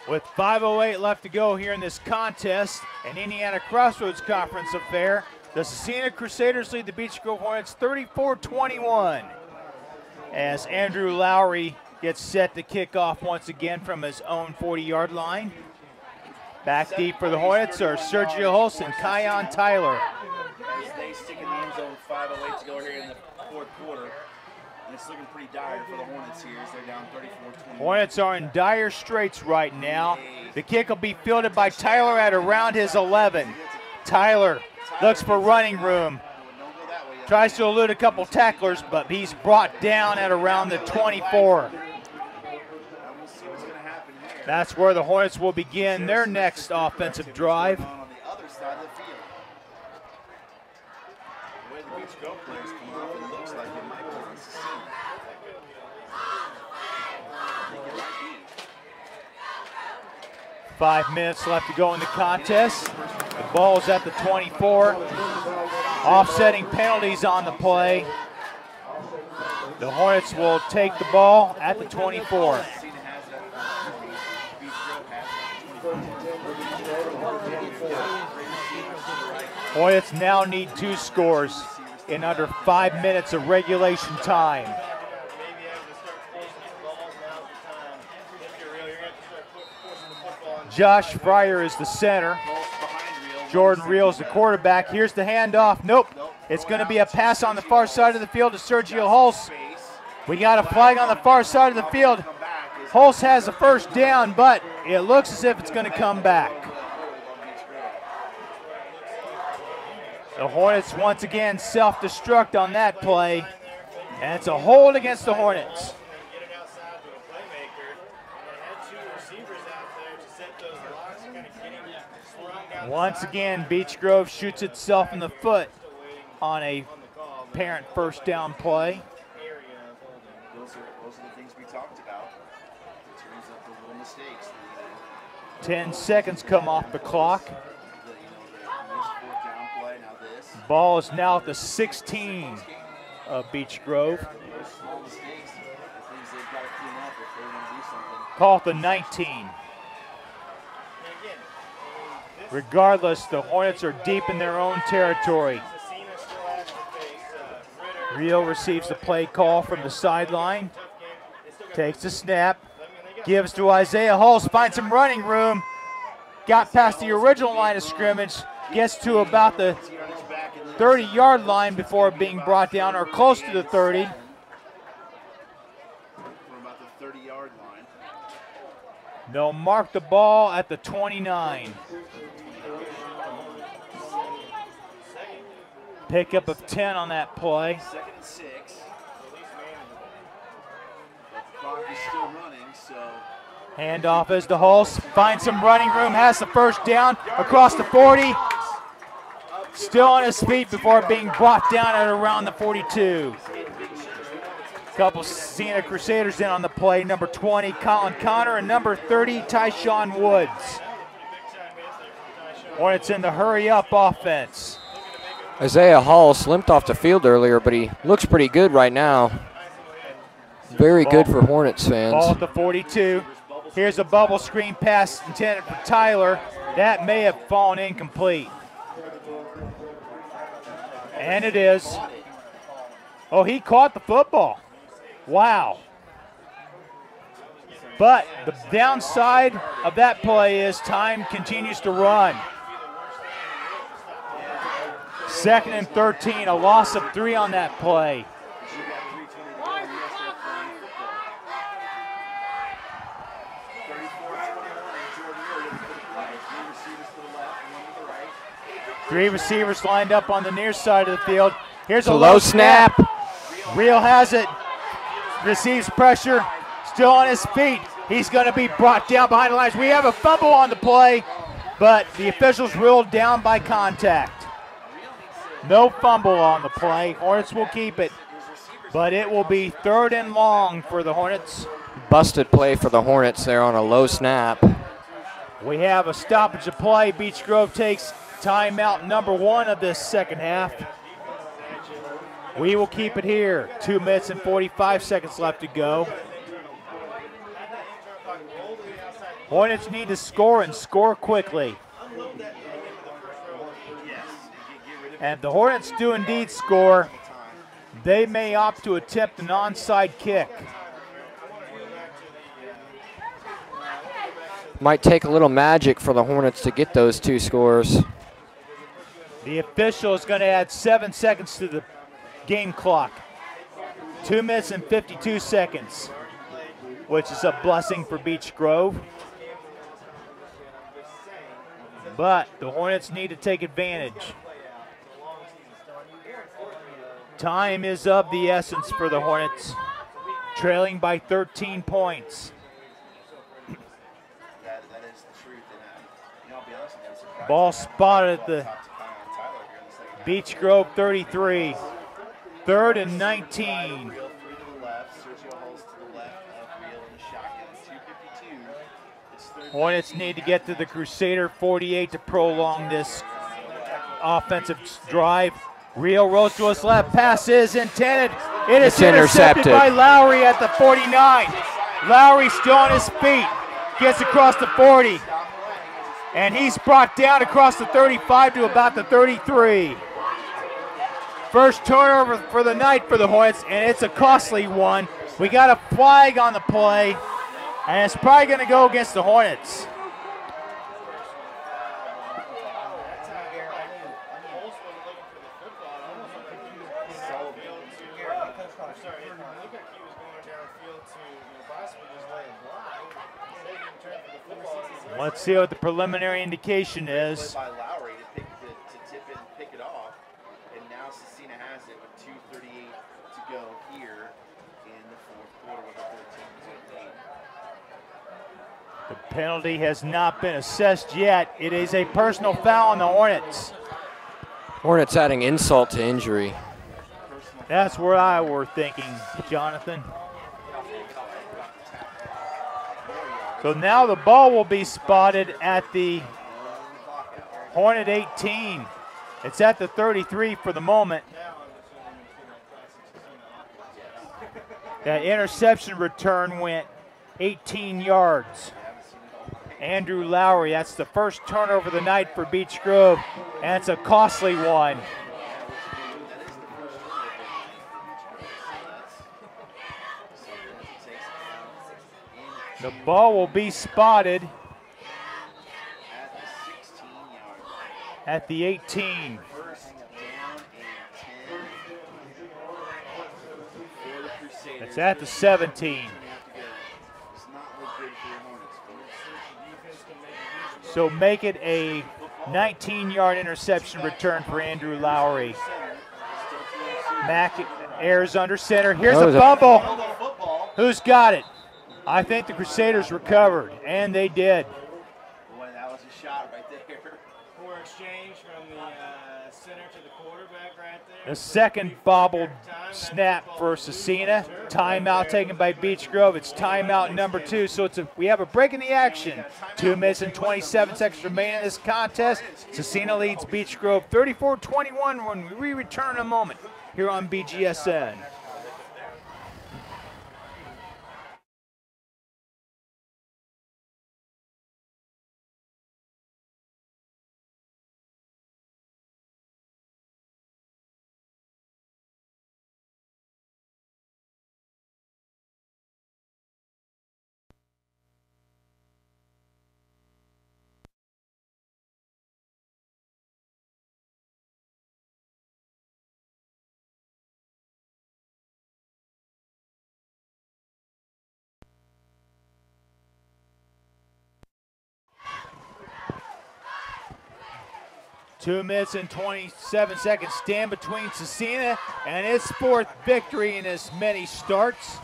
With 5:08 left to go here in this contest, an Indiana Crossroads Conference affair, the Cecina Crusaders lead the Beech Grove Hornets 34-21. As Andrew Lowry gets set to kick off once again from his own 40-yard line. Back deep for the Hornets are Sergio Hulse and Kion Tyler. As they stick in the end zone, 5:08 to go here in the 4th quarter. It's looking pretty dire for the Hornets here as they're down 34-20. Hornets are in dire straits right now. The kick will be fielded by Tyler at around his 11. Tyler looks for running room. Tries to elude a couple tacklers, but he's brought down at around the 24. That's where the Hornets will begin their next offensive drive. On the other side of the field. The way the Beach Go players come off, it looks like it might be on Cecina. I think it might be. 5 minutes left to go in the contest. The ball is at the 24. Offsetting penalties on the play. The Hornets will take the ball at the 24. Hornets now need 2 scores in under 5 minutes of regulation time. Josh Fryer is the center. Jordan Reels the quarterback. Here's the handoff. Nope. It's going to be a pass on the far side of the field to Sergio Hulse. We got a flag on the far side of the field. Hulse has a first down, but it looks as if it's going to come back. The Hornets once again self-destruct on that play, and it's a hold against the Hornets. Once again, Beech Grove shoots itself in the foot on a parent first down play. Those are the things we talked about. It turns up the little mistakes. 10 seconds come off the clock. The missed 4th down play, now this. Ball is now at the 16 of Beech Grove. Those small mistakes are things they've got to clean up if they want to do something. Call it the 19. Regardless, the Hornets are deep in their own territory. Reel receives the play call from the sideline. Takes the snap. Gives to Isaiah Hulse. Finds some running room. Got past the original line of scrimmage. Gets to about the 30-yard line before being brought down, or close to the 30. From about the 30-yard line. They'll mark the ball at the 29. Pickup of 10 on that play. 2nd and 6. The clock is still running, so. Handoff is to Hulse. Finds some running room. Has the first down across the 40. Still on his feet before being brought down at around the 42. Couple Cecina Crusaders in on the play. Number 20, Colin Connor, and number 30, Tyshawn Woods. Hornets in the hurry-up offense. Isaiah Hulse limped off the field earlier, but he looks pretty good right now. Very good for Hornets fans. Ball at the 42. Here's a bubble screen pass intended for Tyler. That may have fallen incomplete. And it is. Oh, he caught the football. Wow. But the downside of that play is time continues to run. 2nd and 13, a loss of 3 on that play. Three receivers lined up on the near side of the field. Here's a low snap. Reel has it. Receives pressure. Still on his feet. He's going to be brought down behind the lines. We have a fumble on the play, but the officials ruled down by contact. No fumble on the play. Hornets will keep it, but it will be 3rd and long for the Hornets. Busted play for the Hornets there on a low snap. We have a stoppage of play. Beech Grove takes timeout number 1 of this second half. We will keep it here. 2 minutes and 45 seconds left to go. Hornets need to score and score quickly. And if the Hornets do indeed score, they may opt to attempt an onside kick. Might take a little magic for the Hornets to get those 2 scores. The official is going to add 7 seconds to the game clock. 2 minutes and 52 seconds, which is a blessing for Beech Grove. But the Hornets need to take advantage. Time is of the essence for the Hornets, trailing by 13 points. Ball spotted at the Beech Grove 33. 3rd and 19. Hornets need to get to the Crusader 48 to prolong this offensive drive. Real rolls to his left. Pass is intended. It is intercepted by Lowry at the 49. Lowry still on his feet. Gets across the 40. And he's brought down across the 35 to about the 33. First turnover for the night for the Hornets, and it's a costly one. We got a flag on the play, and it's probably going to go against the Hornets. Let's see what the preliminary indication is. By Lowry to tip it and pick it off, and now Cecina has it with 2:38 to go here in the fourth quarter with a 13-point lead. The penalty has not been assessed yet. It is a personal foul on the Hornets. Hornets adding insult to injury. That's what I were thinking, Jonathan. So now the ball will be spotted at the Hornet 18. It's at the 33 for the moment. That interception return went 18 yards. Andrew Lowry, that's the first turnover of the night for Beech Grove, and it's a costly one. The ball will be spotted at the 18. It's at the 17. So make it a 19-yard interception return for Andrew Lowry. Mack airs under center. Here's a fumble. Who's got it? I think the Crusaders recovered, and they did. Boy, that was a shot right there. Poor exchange from the center to the quarterback right there. The second bobbled snap for Cecina. Timeout taken by Beech Grove. It's timeout number 2, so we have a break in the action. 2 minutes and 27 seconds remain in this contest. Cecina leads Beech Grove 34-21 when we return in a moment here on BGSN. Two minutes and 27 seconds stand between Cecina and its 4th victory in as many starts.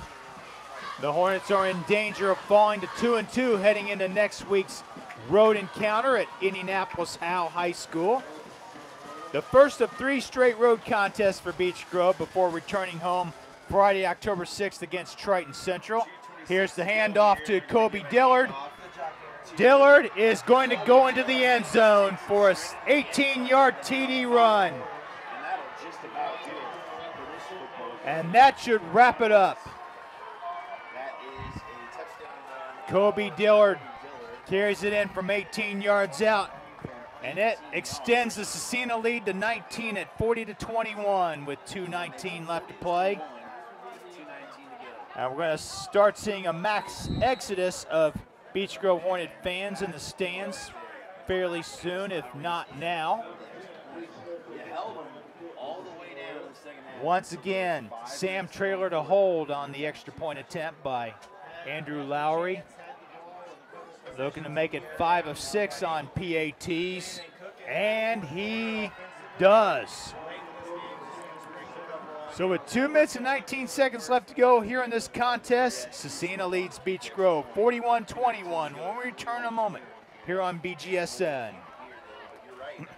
The Hornets are in danger of falling to 2-2 heading into next week's road encounter at Indianapolis Howe High School. The first of 3 straight road contests for Beech Grove before returning home Friday, October 6th against Triton Central. Here's the handoff to Kobe Dillard. Dillard is going to go into the end zone for an 18-yard TD run. And that should wrap it up. Kobe Dillard carries it in from 18 yards out, and it extends the Cecina lead to 19 at 40-21 with 2:19 left to play. And we're going to start seeing a max exodus of Beech Grove Hornet fans in the stands fairly soon, if not now. Once again, Sam Trailer to hold on the extra point attempt by Andrew Lowry. Looking to make it 5 of 6 on PATs, and he does. So with 2 minutes and 19 seconds left to go here in this contest, Cecina leads Beech Grove 41-21. When we return in a moment here on BGSN. You're right.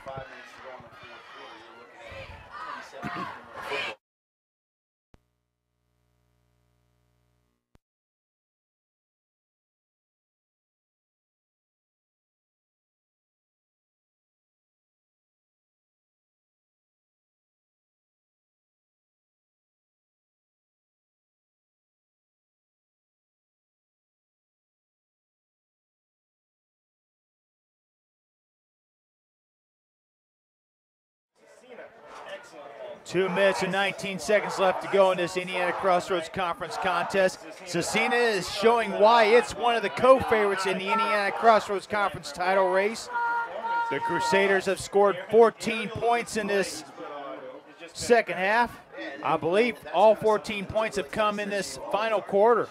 5 minutes to go in the fourth quarter. You're looking at 27. 2 minutes and 19 seconds left to go in this Indiana Crossroads Conference contest. Cecina is showing why it's one of the co-favorites in the Indiana Crossroads Conference title race. The Crusaders have scored 14 points in this second half. I believe all 14 points have come in this final quarter.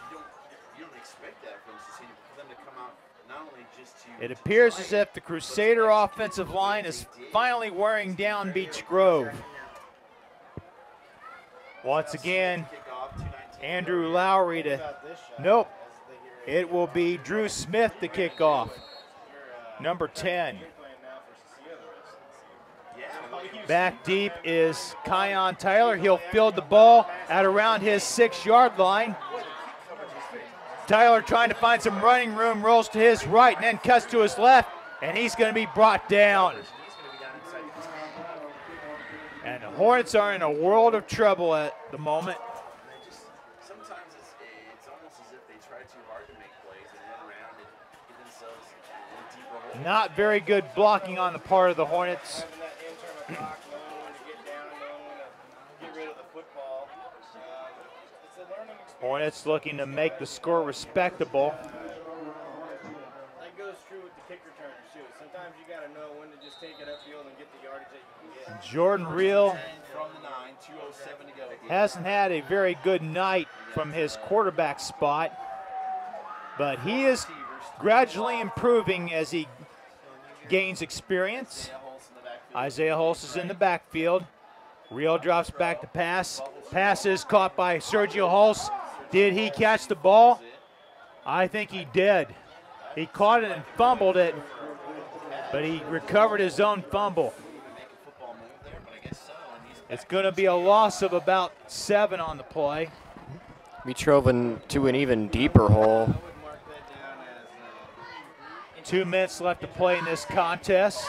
You don't expect that from Cecina, for them to come out not only just to. It appears as if the Crusader offensive line is finally wearing down Beech Grove. Once again, Andrew Lowry to, nope, it will be Drew Smith to kick off, number 10. Back deep is Kion Tyler. He'll field the ball at around his 6-yard line. Tyler trying to find some running room, rolls to his right and then cuts to his left, and he's going to be brought down. And the Hornets are in a world of trouble at the moment. Sometimes it's almost as if they try too hard to make plays and run around and get themselves in deeper holes. Not very good blocking on the part of the Hornets. Hornets looking to make the score respectable. That goes true with the kick returners too. Sometimes you got to know when to just take it upfield and get the yardage that you can get. Jordan Reel From the 9, 2:07 to go. hasn't had a very good night from his quarterback spot, but he is gradually improving as he gains experience. Isaiah Hulse is in the backfield. Reel drops back to pass. Pass is caught by Sergio Hulse. Did he catch the ball? I think he did. He caught it and fumbled it, but he recovered his own fumble. It's going to be a loss of about 7 on the play. Beech Grove to an even deeper hole. 2 minutes left to play in this contest.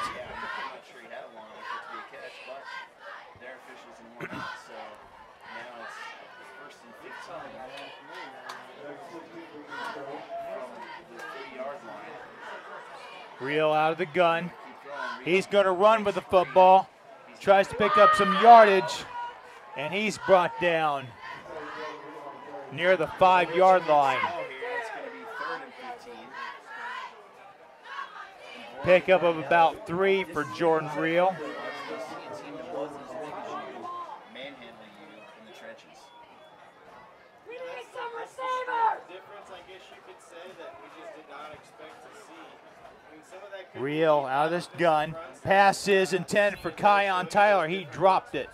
Reel out of the gun. He's going to run with the football. Tries to pick up some yardage, and he's brought down near the 5-yard line. Pickup of about 3 for Jordan Reel. Reel out of this gun. Pass is intended for Kion Tyler. He dropped it.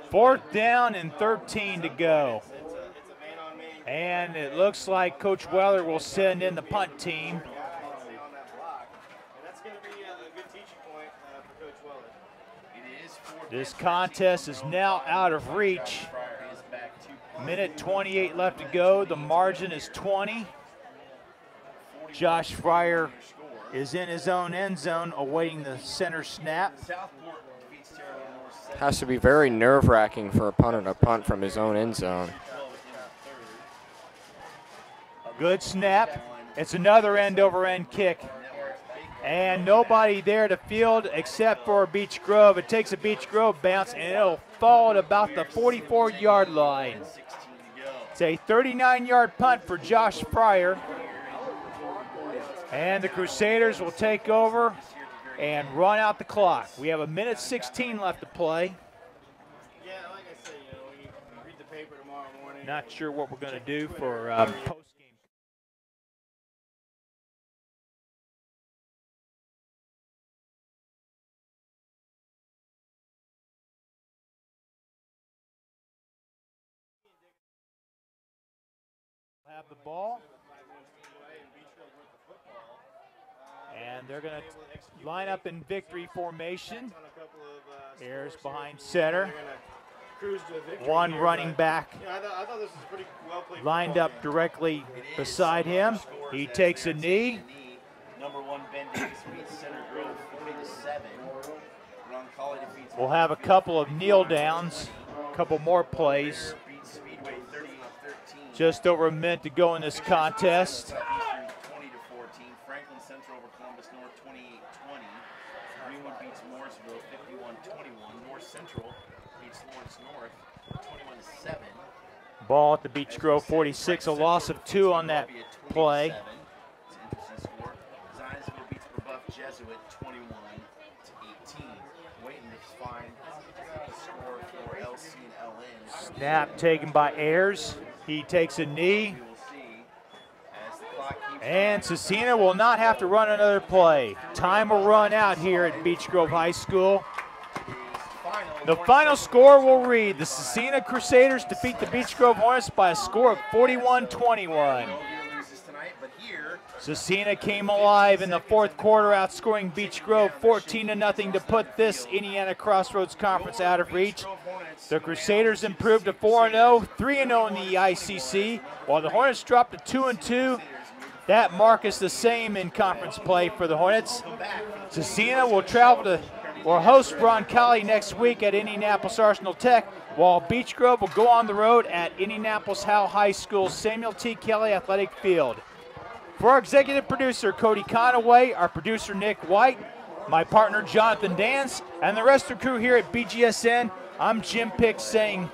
4th down and 13 to go. And it looks like Coach Weller will send in the punt team. This contest is now out of reach. Minute 28 left to go. The margin is 20. Josh Fryer is in his own end zone awaiting the center snap. Has to be very nerve-wracking for a punter to punt from his own end zone. Good snap. It's another end-over-end kick. And nobody there to field except for Beech Grove. It takes a Beech Grove bounce, and it'll fall at about the 44-yard line. It's a 39-yard punt for Josh Fryer. And the Crusaders will take over and run out the clock. We have 1:16 left to play. Yeah, like I said, when you read the paper tomorrow morning. Not sure what we're going to do for post-game. Have the ball. And they're going to line up in victory formation. Ayers behind center. One running back lined up directly beside him. He takes a knee. Number 1 Ben Davis beats Center Grove 40-7. Roncalli defeats. We'll have a couple of kneel downs, a couple more plays. Just over a minute to go in this contest. 20-14. Franklin Central over Columbus North 28-20. Greenwood beats Morrisville 51-21. North Central beats Lawrence North 21-7. Ball at the Beech Grove 46, a loss of 2 on that play. It's an interesting score. Zionsville beats Brebeuf Jesuit 21-18. Waiting to find the score for LC and LN. Snap taken by Ayers. He takes a knee. And Cecina will not have to run another play. Time will run out here at Beech Grove High School. The final score will read: the Cecina Crusaders defeat the Beech Grove Hornets by a score of 41-21. Cecina came alive in the fourth quarter, outscoring Beech Grove 14-0 to put this Indiana Crossroads Conference out of reach. The Crusaders improved to 4-0, 3-0 in the ICC, while the Hornets dropped to 2-2. That mark is the same in conference play for the Hornets. Cecina will host Roncalli next week at Indianapolis Arsenal Tech, while Beech Grove will go on the road at Indianapolis Howe High School's Samuel T. Kelly Athletic Field. For our executive producer, Cody Conaway, our producer, Nick White, my partner, Jonathan Dance, and the rest of the crew here at BGSN, I'm Jim Pick saying